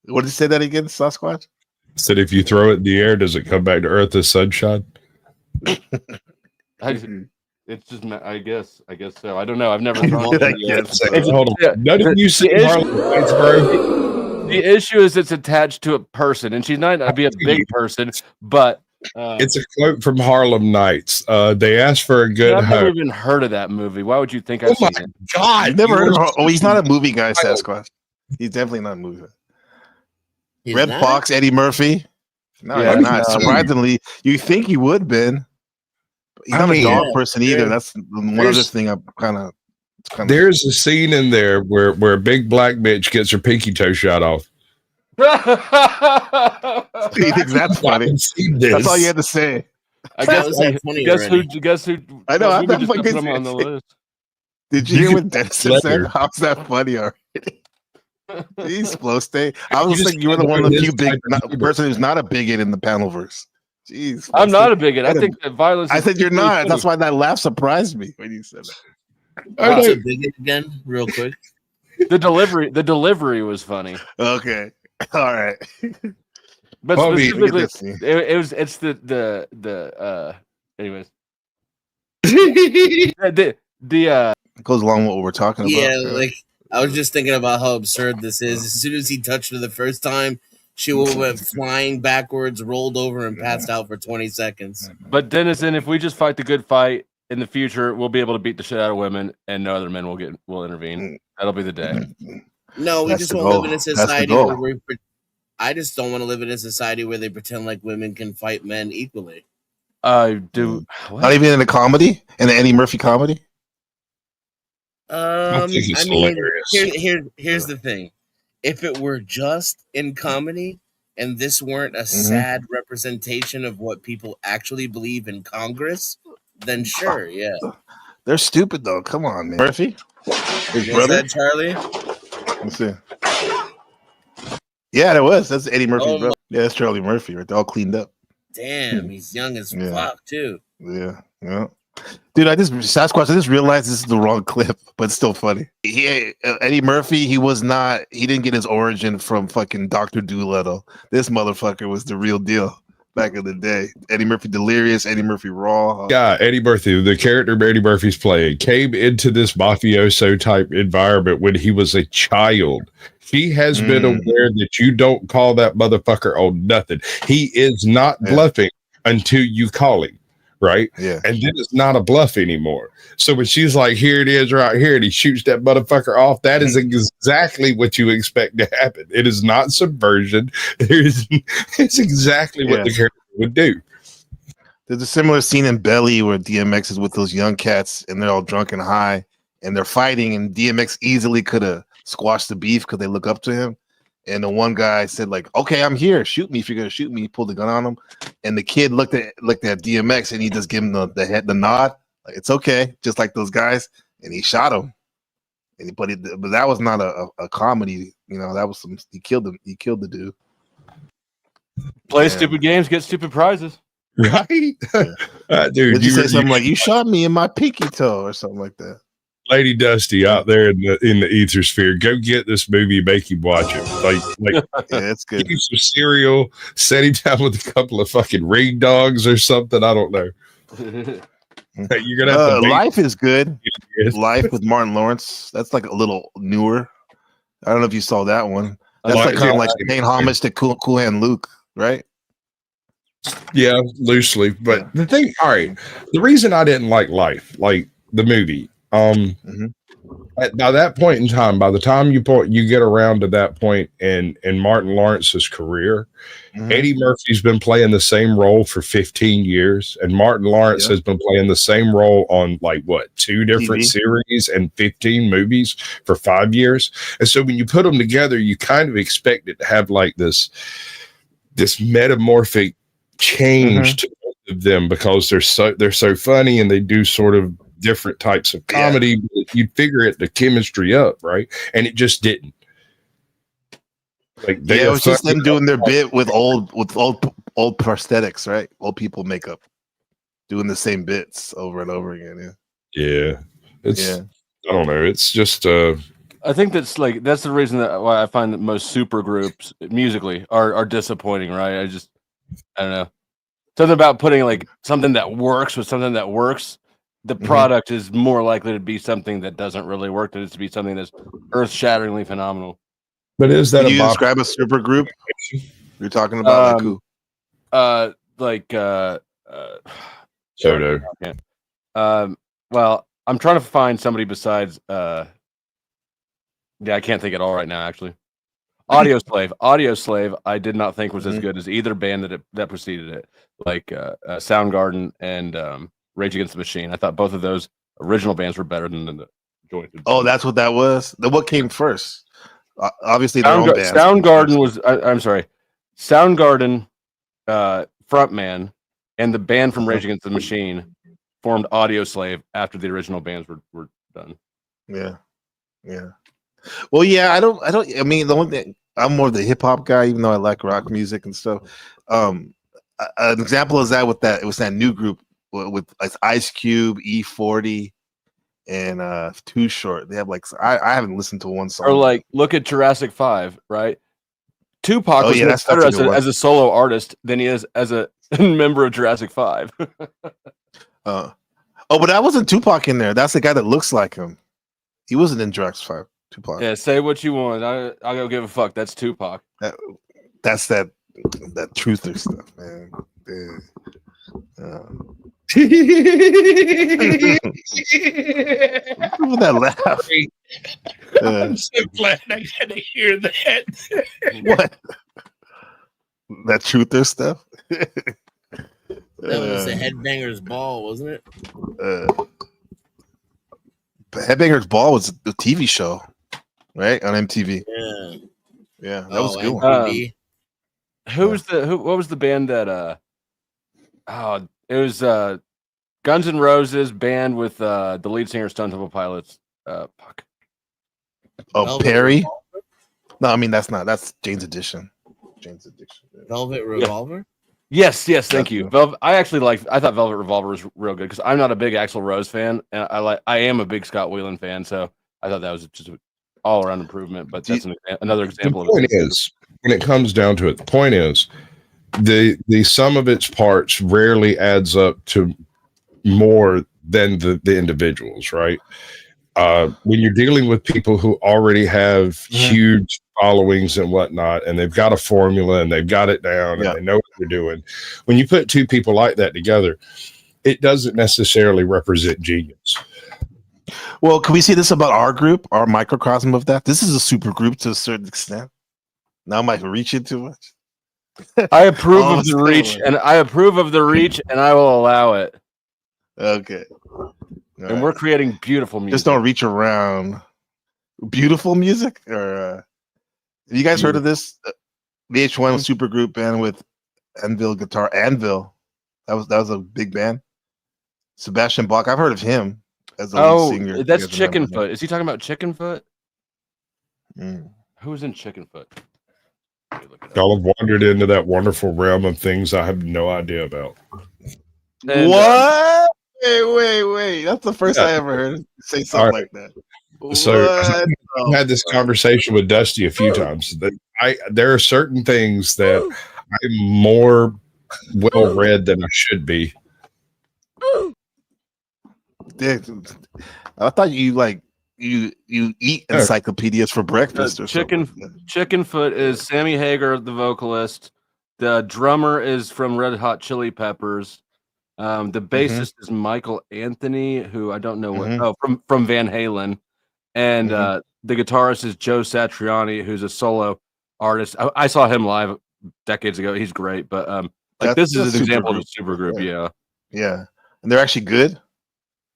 What did you say that again, Sasquatch? Said if you throw it in the air, does it come back to earth as sunshine? It's just, I guess so. I don't know. I've never thought. Hold on. None of you see the issue is it's attached to a person, and she might not be a big person, but it's a quote from Harlem Nights. They asked for a good I've never hug. even heard of that movie. Why would you think I've seen it? God, I've never heard of. Oh, he's not a movie guy, Sasquatch. He's definitely not a movie guy. Red Fox, Eddie Murphy. No, Yeah, he's not. no. Surprisingly, you think he would, Ben. He's not a dog person either. That's one other thing I'm kind of. There's a scene in there where a big black bitch gets her pinky toe shot off. He thinks that's funny. That's all you had to say. Guess who? I know. we just put him on the list. Did you hear what Denison said? How's that funny already? Jeez, Flow Stay. I was thinking you were the one of the few big person who's not a bigot in the panelverse. Jeez, I'm not a bigot. I think that violence. I said you're not. That's why that laugh surprised me when you said that. What's a bigot again, real quick? The delivery was funny. Okay, all right. But Well, specifically, anyways. Anyways. It goes along with what we're talking about. Yeah, like I was just thinking about how absurd this is. As soon as he touched her the first time, she went flying backwards, rolled over, and passed out for 20 seconds. But Denison, if we just fight the good fight in the future, we'll be able to beat the shit out of women, and no other men will intervene. That'll be the day. No, we just won't live in a society where I just don't want to live in a society where they pretend like women can fight men equally. Not even in a comedy, in an Eddie Murphy comedy. I mean, here's the thing: if it were just in comedy, and this weren't a sad representation of what people actually believe in Congress, then sure, yeah. They're stupid though. Come on, man. Murphy, his Is brother. that Charlie? Let's see. Yeah, that was. That's Eddie Murphy's Oh, brother. Yeah, that's Charlie Murphy, right? They're all cleaned up. Damn, he's young as Yeah. fuck too. Yeah. Dude, Sasquatch, I just realized this is the wrong clip, but it's still funny. Eddie Murphy, he didn't get his origin from fucking Dr. Doolittle. This motherfucker was the real deal back in the day. Eddie Murphy Delirious, Eddie Murphy Raw. Yeah, Eddie Murphy, the character Eddie Murphy's playing, came into this mafioso type environment when he was a child. He has been aware that you don't call that motherfucker on nothing. He is not bluffing until you call him. Right? Yeah. And then it's not a bluff anymore. So when she's like, here it is right here, and he shoots that motherfucker off, that is exactly what you expect to happen. It is not subversion. It's exactly what the character would do. There's a similar scene in Belly where DMX is with those young cats and they're all drunk and high and they're fighting, and DMX easily could have squashed the beef because they look up to him. And the one guy said, like, okay, I'm here. Shoot me if you're gonna shoot me. He pulled the gun on him. And the kid looked at DMX and he just gave him the nod. Like, it's okay, just like those guys. And he shot him. But that was not a comedy, that was he killed him. He killed the dude. Play stupid games, get stupid prizes. Right? Dude, Did you say something like, you shot me in my pinky toe or something like that? Lady Dusty out there in the ether sphere, go get this movie, make him watch it. Like yeah, it's good. Give him some cereal, set him down with a couple of fucking ring dogs or something. I don't know. You're gonna have to Life is good. Life with Martin Lawrence. That's like a little newer. I don't know if you saw that one. That's like kind of like paying homage to Cool Hand Luke, right? Yeah, loosely. But the thing, all right, the reason I didn't like Life, like the movie, by that point in time, by the time you get around to that point in Martin Lawrence's career, Eddie Murphy's been playing the same role for 15 years, and Martin Lawrence has been playing the same role on like what 2 different series and 15 movies for 5 years. And so when you put them together, you kind of expect it to have like this metamorphic change to both of them because they're so funny and they do sort of different types of comedy. You'd figure it the chemistry up, right? And it just didn't. Like it was just them doing their bit with old prosthetics, right? Old people makeup, doing the same bits over and over again. I don't know. It's just I think that's the reason why I find that most super groups musically are disappointing, right? I don't know. Something about putting like something that works with something that works. The product is more likely to be something that doesn't really work than it is to be something that's earth-shatteringly phenomenal. But is that Can you describe a super group? You're talking about like who? Soto. Well, I'm trying to find somebody besides I can't think at all right now, actually. Audio Slave, I did not think was as good as either band that preceded it, like Soundgarden and Rage Against the Machine. I thought both of those original bands were better than the jointed. Oh, that's what that was. Then what came first? Obviously, their own bands. Soundgarden was. I'm sorry, Soundgarden frontman and the band from Rage Against the Machine formed Audio Slave after the original bands were done. Yeah. Well, I don't. I mean, the one thing, I'm more of the hip hop guy, even though I like rock music and stuff. An example is that it was that new group with Ice Cube, E40, and Too Short. They have like I haven't listened to one song. Or like look at Jurassic 5, right? Tupac was better as a solo artist than he is as a member of Jurassic 5. But that wasn't Tupac in there. That's the guy that looks like him. He wasn't in Jurassic 5. Tupac. Yeah, say what you want. I don't give a fuck. That's Tupac. That's that truther stuff, man. That laugh. I'm so glad I got to hear that. What? That truther stuff? That was the Headbanger's Ball, wasn't it? Headbanger's Ball was the TV show, right, on MTV. Yeah, that was a good one. What was the band that it was Guns N' Roses band with the lead singer Stone Temple Pilots. Perry? No, I mean that's Jane's Addiction. Velvet Revolver? Yes, thank you. I thought Velvet Revolver was real good because I'm not a big Axl Rose fan, and I am a big Scott Weiland fan, so I thought that was just an all-around improvement. But that's another example of it. The point is, when it comes down to it, the point is the sum of its parts rarely adds up to more than the individuals, right? When you're dealing with people who already have huge followings and whatnot, and they've got a formula and they've got it down and they know what they're doing. When you put two people like that together, it doesn't necessarily represent genius. Well, can we say this about our group, our microcosm of that? This is a super group to a certain extent. Now am I reaching too much? I approve of the reach, and I will allow it. Okay. And we're creating beautiful music. Just don't reach around. Beautiful music? Or have you guys heard of this? VH1 super group band with Anvil guitar. Anvil. That was a big band. Sebastian Bach. I've heard of him as a lead singer. That's Chickenfoot. Is he talking about Chickenfoot? Who was in Chickenfoot? Y'all have wandered into that wonderful realm of things I have no idea about. And, what? Wait. That's the first I ever heard say something like that. So I've had this conversation with Dusty a few times. That there are certain things that I'm more well read than I should be. I thought you eat encyclopedias for breakfast or something. Chickenfoot is Sammy Hagar, the vocalist. The drummer is from Red Hot Chili Peppers. The bassist is Michael Anthony, who I don't know what. From Van Halen. and the guitarist is Joe Satriani, who's a solo artist. I saw him live decades ago. He's great, but this is an example of a super group. Yeah, and they're actually good.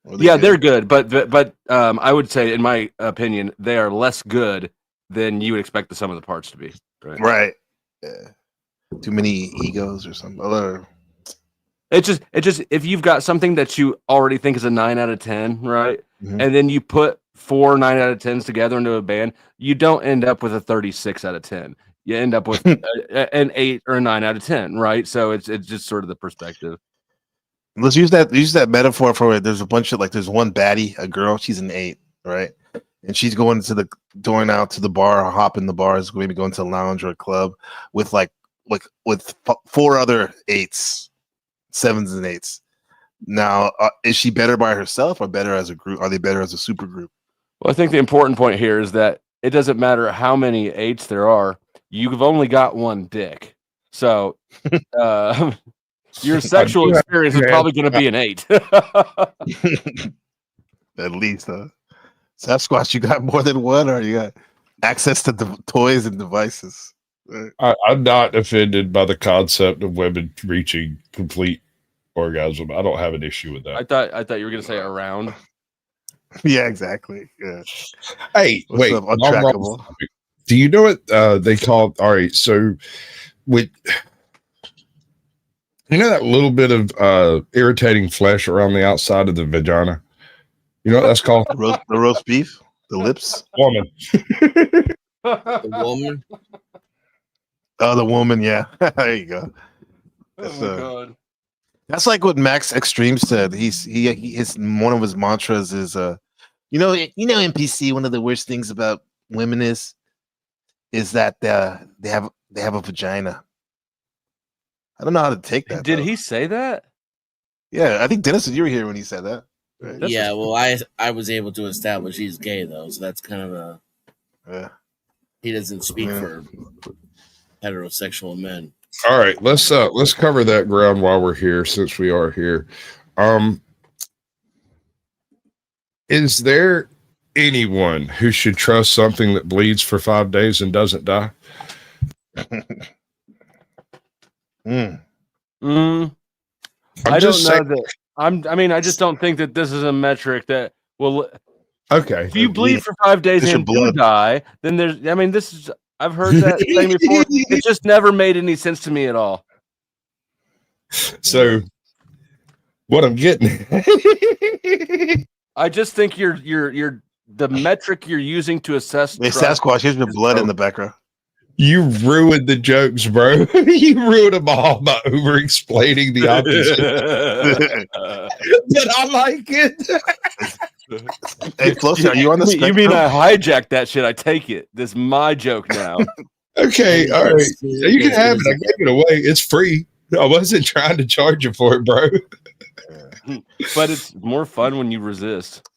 They're good, but I would say, in my opinion, they are less good than you would expect the sum of the parts to be. Right. Yeah. Too many egos or something. It's just if you've got something that you already think is a 9 out of 10, right? And then you put 4 9 out of 10s together into a band, you don't end up with a 36 out of 10. You end up with an 8 or a 9 out of 10, right? So it's just sort of the perspective. Let's use that metaphor for it. There's a bunch of there's one baddie, a girl, she's an 8, right? And she's going out to the bar, or hopping the bars, maybe going to a lounge or a club with with 4 other 8s, 7s and 8s. Now, is she better by herself or better as a group? Are they better as a super group? Well, I think the important point here is that it doesn't matter how many 8s there are. You've only got one dick. So your sexual experience is probably going to be an 8. At least, huh? Sasquatch, you got more than one, or you got access to the toys and devices? I'm not offended by the concept of women reaching complete orgasm. I don't have an issue with that. I thought you were going to say around. Yeah, exactly. Yeah. Hey, wait. Untrackable. Do you know what they call? All right, so with that little bit of irritating flesh around the outside of the vagina. You know what that's called? The roast beef, the lips. Woman. The woman. Oh, the woman. Yeah, there you go. That's, oh my God. That's like what Max Extreme said. His one of his mantras is NPC. One of the worst things about women is that they have a vagina. I don't know how to take that. Did he say that? Yeah, I think Dennis, you were here when he said that. Right? Yeah, well, I was able to establish he's gay though, so that's kind of he doesn't speak for heterosexual men. All right, let's cover that ground while we're here, since we are here. Is there anyone who should trust something that bleeds for 5 days and doesn't die? I don't know that. I just don't think that this is a metric that will. Okay. If you bleed for 5 days and do die, then there's. This is. I've heard that saying before. It just never made any sense to me at all. So, what I'm getting, I just think you're the metric you're using to assess. Hey, Sasquatch, here's the blood in the background. You ruined the jokes, bro. You ruined them all by over-explaining the opposite. But I like it. Hey, Flossy, are you on the spectrum? You mean I hijacked that shit? I take it. This is my joke now. Okay, all right. You can have it. I gave it away. It's free. I wasn't trying to charge you for it, bro. But it's more fun when you resist.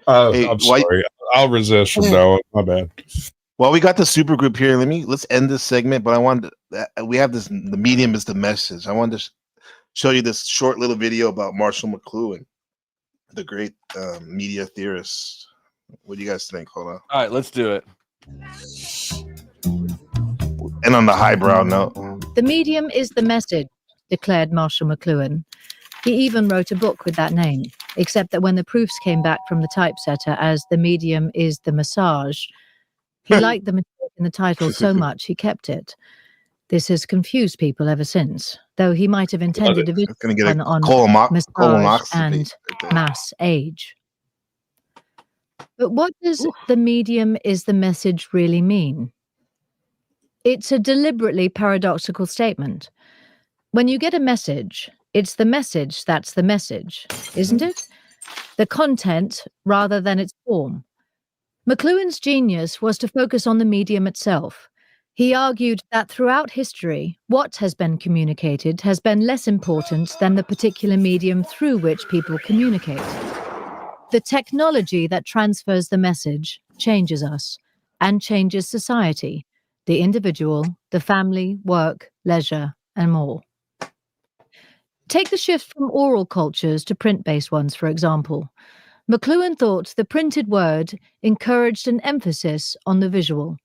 I'm sorry. I'll resist from now on. My bad. Well, we got the super group here. Let's end this segment, but I wanted we have this. The medium is the message. I wanted to show you this short little video about Marshall McLuhan, the great media theorist. What do you guys think? Hold on. All right, let's do it. And on the highbrow note, the medium is the message, declared Marshall McLuhan. He even wrote a book with that name, except that when the proofs came back from the typesetter as the medium is the massage, he liked the mistake in the title so much he kept it. This has confused people ever since, though he might have intended a video on massage and mass age. But what does the medium is the message really mean? It's a deliberately paradoxical statement. When you get a message, it's the message that's the message, isn't it? The content rather than its form. McLuhan's genius was to focus on the medium itself. He argued that throughout history, what has been communicated has been less important than the particular medium through which people communicate. The technology that transfers the message changes us and changes society, the individual, the family, work, leisure, and more. Take the shift from oral cultures to print-based ones, for example. McLuhan thought the printed word encouraged an emphasis on the visual,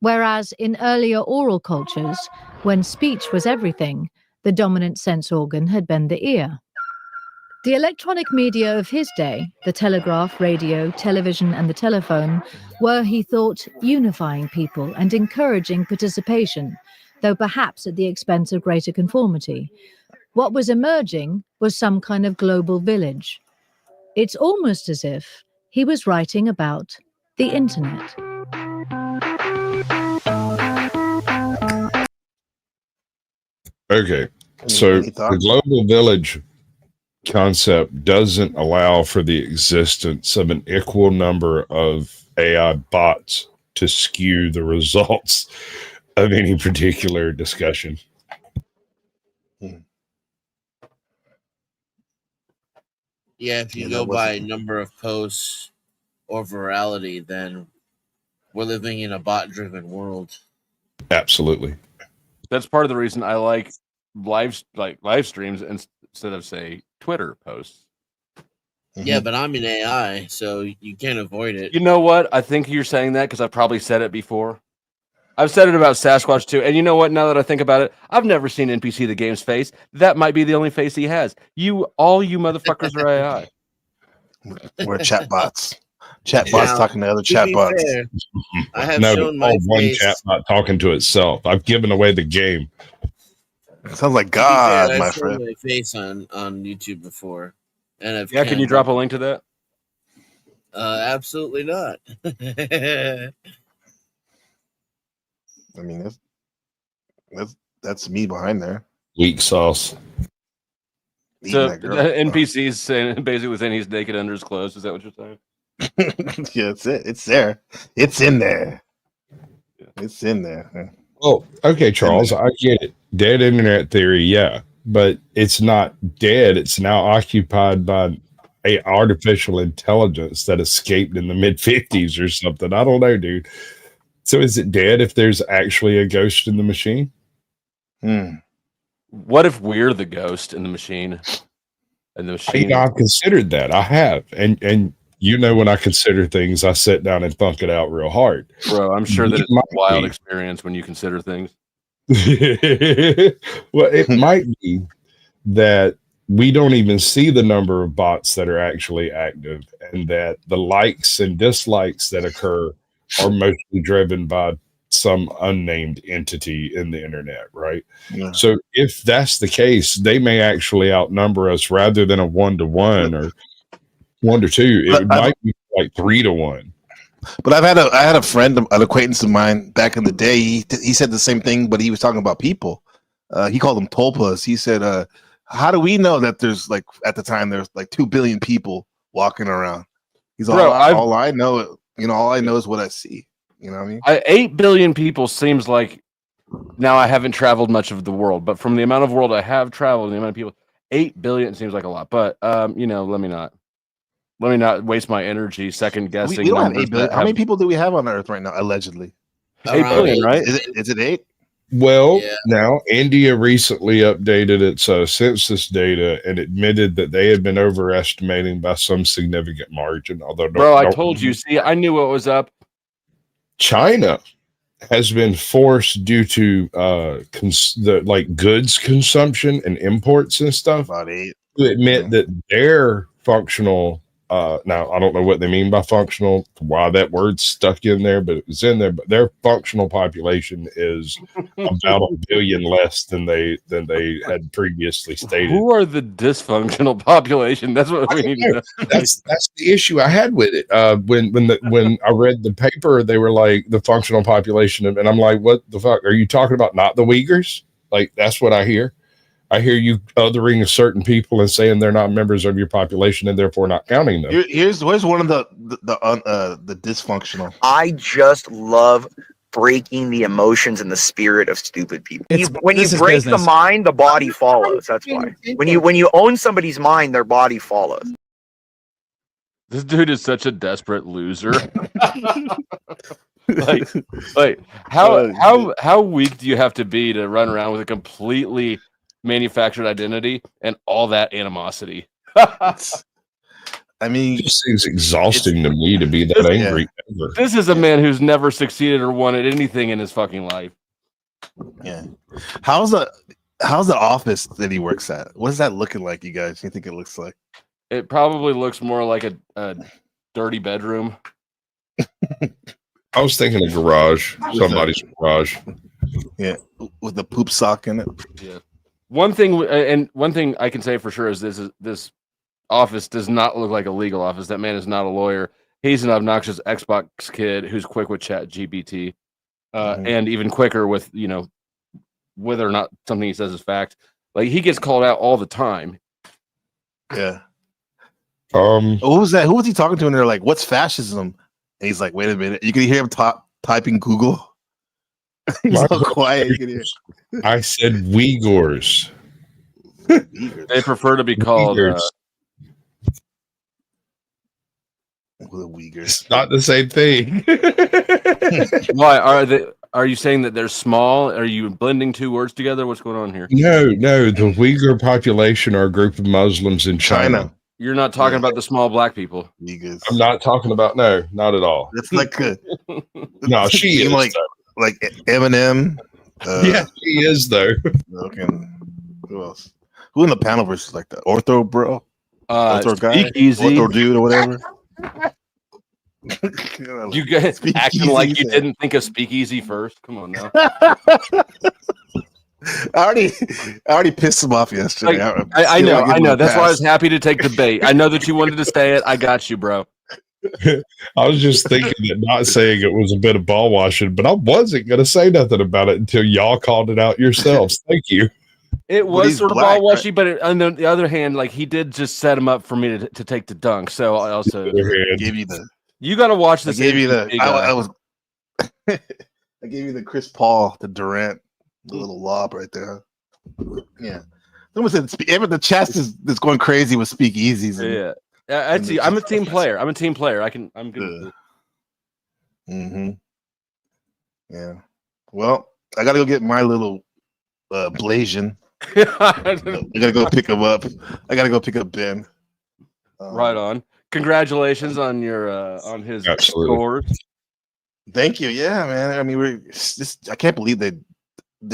whereas in earlier oral cultures, when speech was everything, the dominant sense organ had been the ear. The electronic media of his day, the telegraph, radio, television, and the telephone, were, he thought, unifying people and encouraging participation, though perhaps at the expense of greater conformity. What was emerging was some kind of global village. It's almost as if he was writing about the internet. Okay, so the global village concept doesn't allow for the existence of an equal number of AI bots to skew the results of any particular discussion. Yeah, if you go by number of posts or virality, then we're living in a bot-driven world. Absolutely. That's part of the reason I like live streams instead of, say, Twitter posts. Yeah, but I'm in AI, so you can't avoid it. You know what? I think you're saying that because I've probably said it before. I've said it about Sasquatch too. And you know what? Now that I think about it, I've never seen NPC the game's face. That might be the only face he has. All you motherfuckers are AI. We're chatbots. Chatbots talking to other chatbots. I have no, shown my one face. chatbot talking to itself. I've given away the game. Sounds like God, I've my shown friend. my face on YouTube before, and I've can you drop a link to that? Absolutely not. I mean, that's me behind there. Weak sauce. So NPC's saying basically saying he's naked under his clothes. Is that what you're saying? Yeah, that's it. It's there. It's in there. It's in there. Oh, okay, Charles, I get it. Dead internet theory, yeah, but it's not dead. It's now occupied by a artificial intelligence that escaped in the mid-50s or something. I don't know, dude. So is it dead if there's actually a ghost in the machine? What if we're the ghost in the machine? And the machine. I've considered that. I have, and you know, when I consider things, I sit down and thunk it out real hard. Bro, I'm sure that it's a wild experience when you consider things. Well, it might be that we don't even see the number of bots that are actually active, and that the likes and dislikes that occur are mostly driven by some unnamed entity in the internet, right? Yeah. So if that's the case, they may actually outnumber us rather than a 1-to-1 or 1-to-2. It might be like 3-to-1. But I had a friend, an acquaintance of mine back in the day. He said the same thing, but he was talking about people. He called them tulpas. He said, "How do we know that there's like at the time there's like 2 billion people walking around?" He's all I know. You know, all I know is what I see. You know what I mean? 8 billion people seems like, now I haven't traveled much of the world, but from the amount of world I have traveled, and the amount of people, 8 billion seems like a lot. But you know, let me not waste my energy second guessing. We don't have 8 billion. How many people do we have on Earth right now? Allegedly, 8 billion, right? Is it 8? Well, now India recently updated its census data and admitted that they had been overestimating by some significant margin. Although, I told you. See, I knew what was up. China has been forced due to goods consumption and imports and stuff to admit that their functional now I don't know what they mean by functional, why that word's stuck in there, but it was in there. But their functional population is about 1 billion less than they had previously stated. Who are the dysfunctional population? That's what we need to know. That's the issue I had with it. When I read the paper, they were like the functional population, and I'm like, what the fuck are you talking about? Not the Uyghurs? Like that's what I hear. I hear you othering certain people and saying they're not members of your population and therefore not counting them. Here's one of the dysfunctional. I just love breaking the emotions and the spirit of stupid people. When you break the mind, the body follows. That's why. When you own somebody's mind, their body follows. This dude is such a desperate loser. like how weak do you have to be to run around with a completely manufactured identity and all that animosity? I mean, it just seems exhausting to me to be that angry. Ever. This is a man who's never succeeded or wanted anything in his fucking life. Yeah. How's the office that he works at? What is that looking like, you guys? You think it looks like? It probably looks more like a dirty bedroom. I was thinking a garage, somebody's garage. Yeah, with the poop sock in it. Yeah. One thing I can say for sure is this office does not look like a legal office. That man is not a lawyer. He's an obnoxious Xbox kid who's quick with chat GPT, and even quicker with, you know, whether or not something he says is fact. Like, he gets called out all the time. Yeah. What was that? Who was he talking to? And they're like, "What's fascism?" And he's like, "Wait a minute." You can hear him typing Google. He's so quiet. You can hear. I said Uyghurs. They prefer to be called Uyghurs. Not the same thing. Why are you saying that they're small? Are you blending two words together? What's going on here? No. The Uyghur population are a group of Muslims in China. You're not talking about the small black people. Uyghurs. I'm not talking about not at all. That's like no, she is like Eminem. Yeah, she is though. Okay. Who else? Who in the panel versus like the ortho bro? Ortho guy, ortho dude, or whatever. You guys acting like you didn't think of Speakeasy first. Come on now. I already pissed him off yesterday. Like, I know. That's why I was happy to take the bait. I know that you wanted to say it. I got you, bro. I was just thinking that not saying it was a bit of ball washing, but I wasn't going to say nothing about it until y'all called it out yourselves. Thank you. It was sort of ball washy, but on the other hand, like, he did just set him up for me to take the dunk. So I also gave you the. You got to watch this. I gave you the. I gave you the Chris Paul, the Durant, the little lob right there. Yeah. Someone said the chest is going crazy with speakeasies. Yeah. I'm a team player. I'm good. Mm-hmm. Yeah. Well, I gotta go get my little Blasian. I gotta go pick him up. I gotta go pick up Ben. Right on. Congratulations on your on his scores. Thank you. Yeah, man. I mean, I can't believe they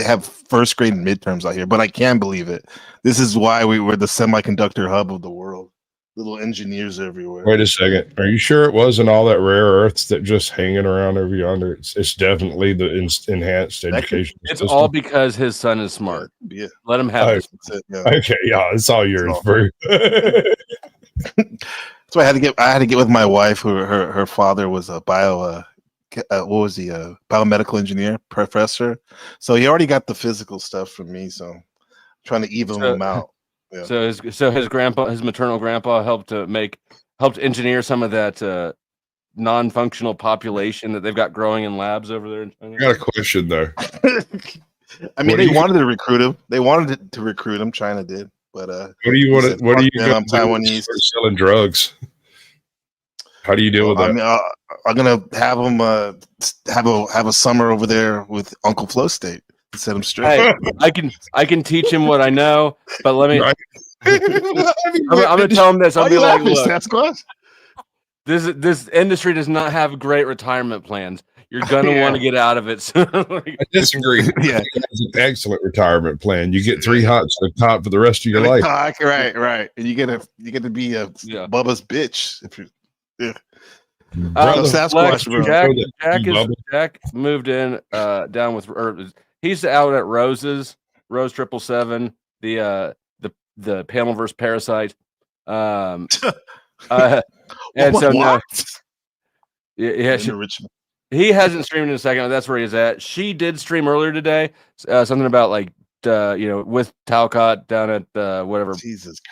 have first grade midterms out here, but I can believe it. This is why we were the semiconductor hub of the world. Little engineers everywhere. Wait a second. Are you sure it wasn't all that rare earths that just hanging around over yonder? It's definitely the enhanced education. It's system. All because his son is smart. Yeah. Let him have this. Okay, yeah, it's all yours, bro. So I had to get with my wife, who her father was a biomedical engineer professor. So he already got the physical stuff from me. So I'm trying to even him out. Yeah. So his maternal grandpa helped engineer some of that non-functional population that they've got growing in labs over there in China. I got a question though. I mean, they wanted to recruit him. They wanted to recruit him. China did, but what do you want? What are you going to Taiwanese selling drugs? How do you deal with that? I mean, I'm gonna have him have a summer over there with Uncle Flow State. Set him straight. Hey, I can teach him what I know, but let me. I'm gonna tell him this. I'll be like, look, this industry does not have great retirement plans. You're gonna want to get out of it. So, I disagree. Yeah, it's an excellent retirement plan. You get 3 hots at the top for the rest of your life. Right, and you get to be a Bubba's bitch if you. Yeah. Jack moved in down with. He's out at Rose 777, the Panelverse Parasite. And so now, yeah, he hasn't streamed in a second. That's where he's at. She did stream earlier today, something about like with Talcott down at whatever,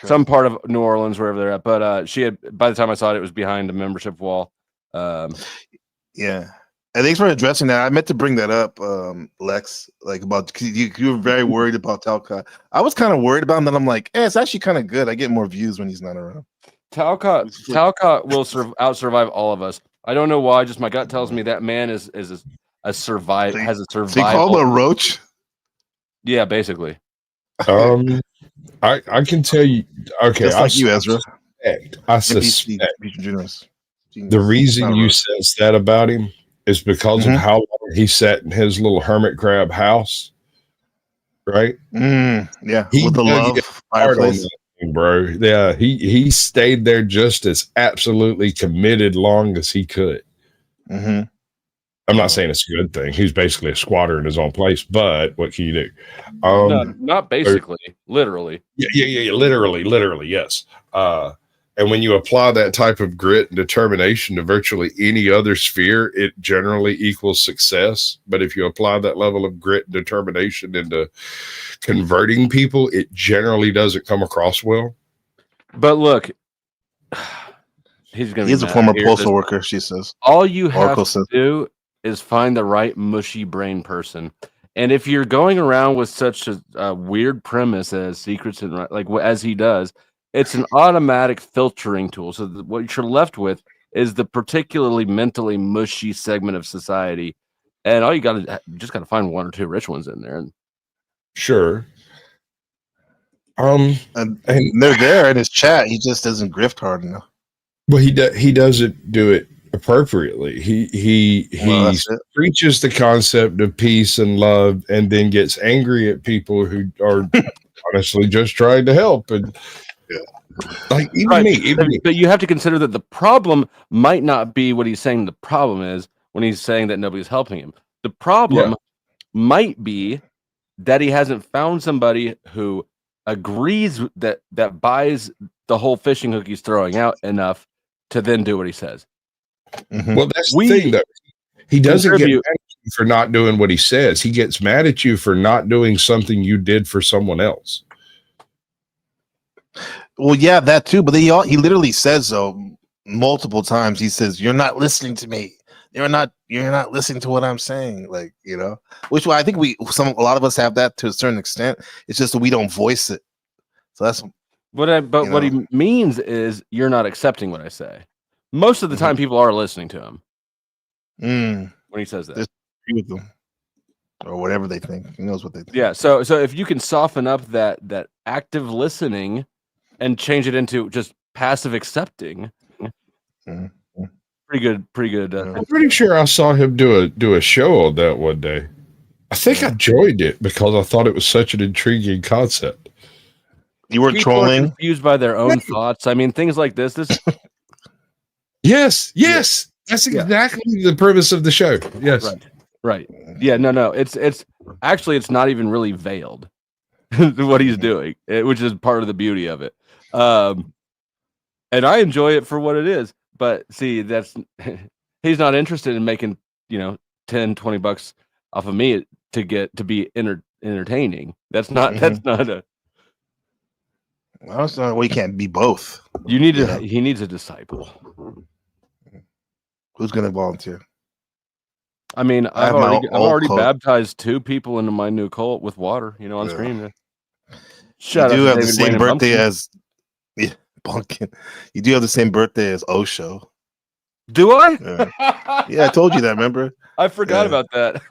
some part of New Orleans, wherever they're at. But she had, by the time I saw it was behind a membership wall. Yeah. And thanks for addressing that. I meant to bring that up, Lex, like about you were very worried about Talcott. I was kind of worried about him, and I'm like, it's actually kind of good. I get more views when he's not around. Talcott will out-survive all of us. I don't know why. Just my gut tells me that man has a survival. They call him a roach. Yeah, basically. I can tell you. Okay, just like you, Ezra. the reason you sense that about him is because of how long he sat in his little hermit crab house, right? Yeah, He with the dug love it hard on fireplace. that thing, bro. Yeah, he stayed there just as absolutely committed long as he could. I'm not saying it's a good thing. He's basically a squatter in his own place, but what can you do? No, not basically, literally. Yeah, literally, yes. And when you apply that type of grit and determination to virtually any other sphere, it generally equals success. But if you apply that level of grit and determination into converting people, it generally doesn't come across well. But look, he's a former postal worker, she says. All you have Oracle to says. do is find the right mushy brain person. And if you're going around with such a weird premise as secrets and like as he does, it's an automatic filtering tool. So what you're left with is the particularly mentally mushy segment of society. And all you just got to find one or two rich ones in there. Sure. And they're there in his chat. He just doesn't grift hard enough. Well, he doesn't do it appropriately. He preaches the concept of peace and love, and then gets angry at people who are honestly just trying to help. And like even me. But you have to consider that the problem might not be what he's saying. The problem is when he's saying that nobody's helping him. The problem might be that he hasn't found somebody who agrees that buys the whole fishing hook he's throwing out enough to then do what he says. Well, that's the thing, though. He doesn't get mad at you for not doing what he says. He gets mad at you for not doing something you did for someone else. Well, yeah, that too. But he literally says so multiple times. He says, "You're not listening to me. You're not listening to what I'm saying." Like, you know, which I think a lot of us have that to a certain extent. It's just that we don't voice it. So that's what he means is you're not accepting what I say. Most of the time, people are listening to him when he says that. With them. Or whatever they think. He knows what they think. Yeah. So if you can soften up that active listening and change it into just passive accepting, pretty good. I'm pretty sure I saw him do a show on that one day. I think I joined it because I thought it was such an intriguing concept. You were People trolling, are confused by their own thoughts. I mean, things like this. Yes. That's exactly the premise of the show. Yes. Right. Yeah. No. It's actually it's not even really veiled what he's doing, which is part of the beauty of it. And I enjoy it for what it is. But see, he's not interested in making, $10, $20 off of me to be entertaining. That's not a. Well, it's not, we can't be both. He needs a disciple. Who's going to volunteer? I mean, I've already baptized 2 people into my new cult with water, on screen. Shout out to have the same birthday as Pumpkin. You do have the same birthday as Osho. Do I? Yeah, I told you that, remember? I forgot about that.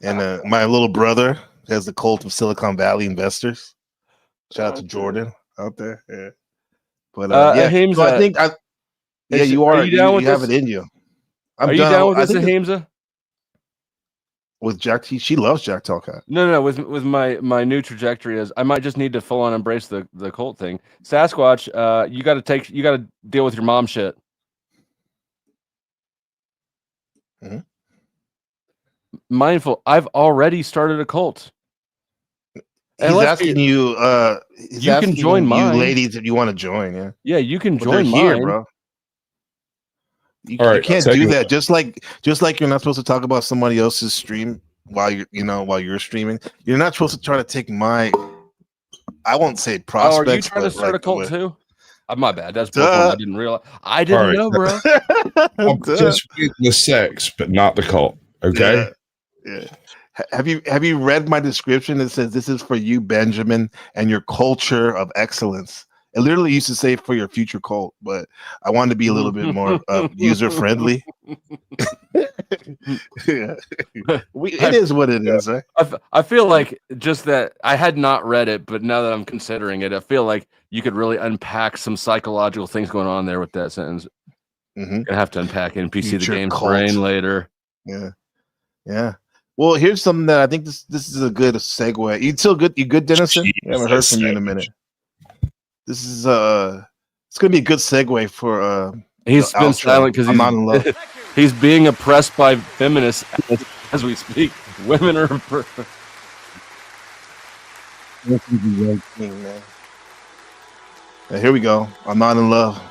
And my little brother has the cult of Silicon Valley investors. Shout out to Jordan out there. Yeah. But Ahimsa, so I think you are. You have it in you. Are you down with this, Ahimsa? With Jack T, she loves Jack Talcott. No. With my new trajectory is I might just need to full on embrace the cult thing. Sasquatch, you got to deal with your mom shit. Mindful. I've already started a cult. He's asking you. You can join mine, ladies, if you want to join. Yeah, you can join mine, here, bro. You can't do that. Just like you're not supposed to talk about somebody else's stream while you're streaming. You're not supposed to try to take my. I won't say prospects. Are you trying to start a cult too? My bad. That's I didn't realize. I didn't know, bro. I'm participating in the sex, but not the cult. Okay. Yeah. Have you read my description? It says this is for you, Benjamin, and your culture of excellence. It literally used to say for your future cult, but I wanted to be a little bit more user friendly. Yeah. It is what it is. Right? I feel like just that I had not read it, but now that I'm considering it, I feel like you could really unpack some psychological things going on there with that sentence. Gonna have to unpack NPC Future the game's cult. brain later. Yeah. Well, here's something that I think this is a good segue. You still good? You good, Dennison? I haven't heard from you in a minute. This is it's gonna be a good segue for He's been silent because I'm not in love. He's being oppressed by feminists as we speak. Women are Here we go. I'm not in love.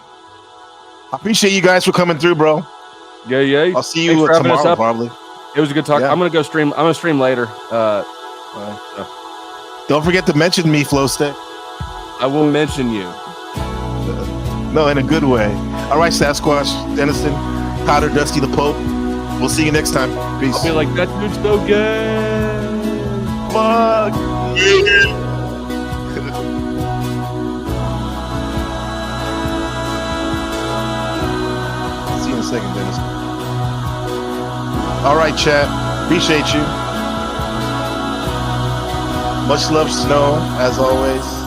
I appreciate you guys for coming through, bro. Yeah. I'll see you tomorrow, probably. It was a good talk. Yeah. I'm gonna go stream. I'm gonna stream later. Don't forget to mention me, Flowstick. I will mention you. No, in a good way. All right, Sasquatch, Dennison, Powder, Dusty the Pope. We'll see you next time. Peace. I'll be like, that dude's so gay. Fuck. See you in a second, Dennison. All right, chat. Appreciate you. Much love, Snow, as always.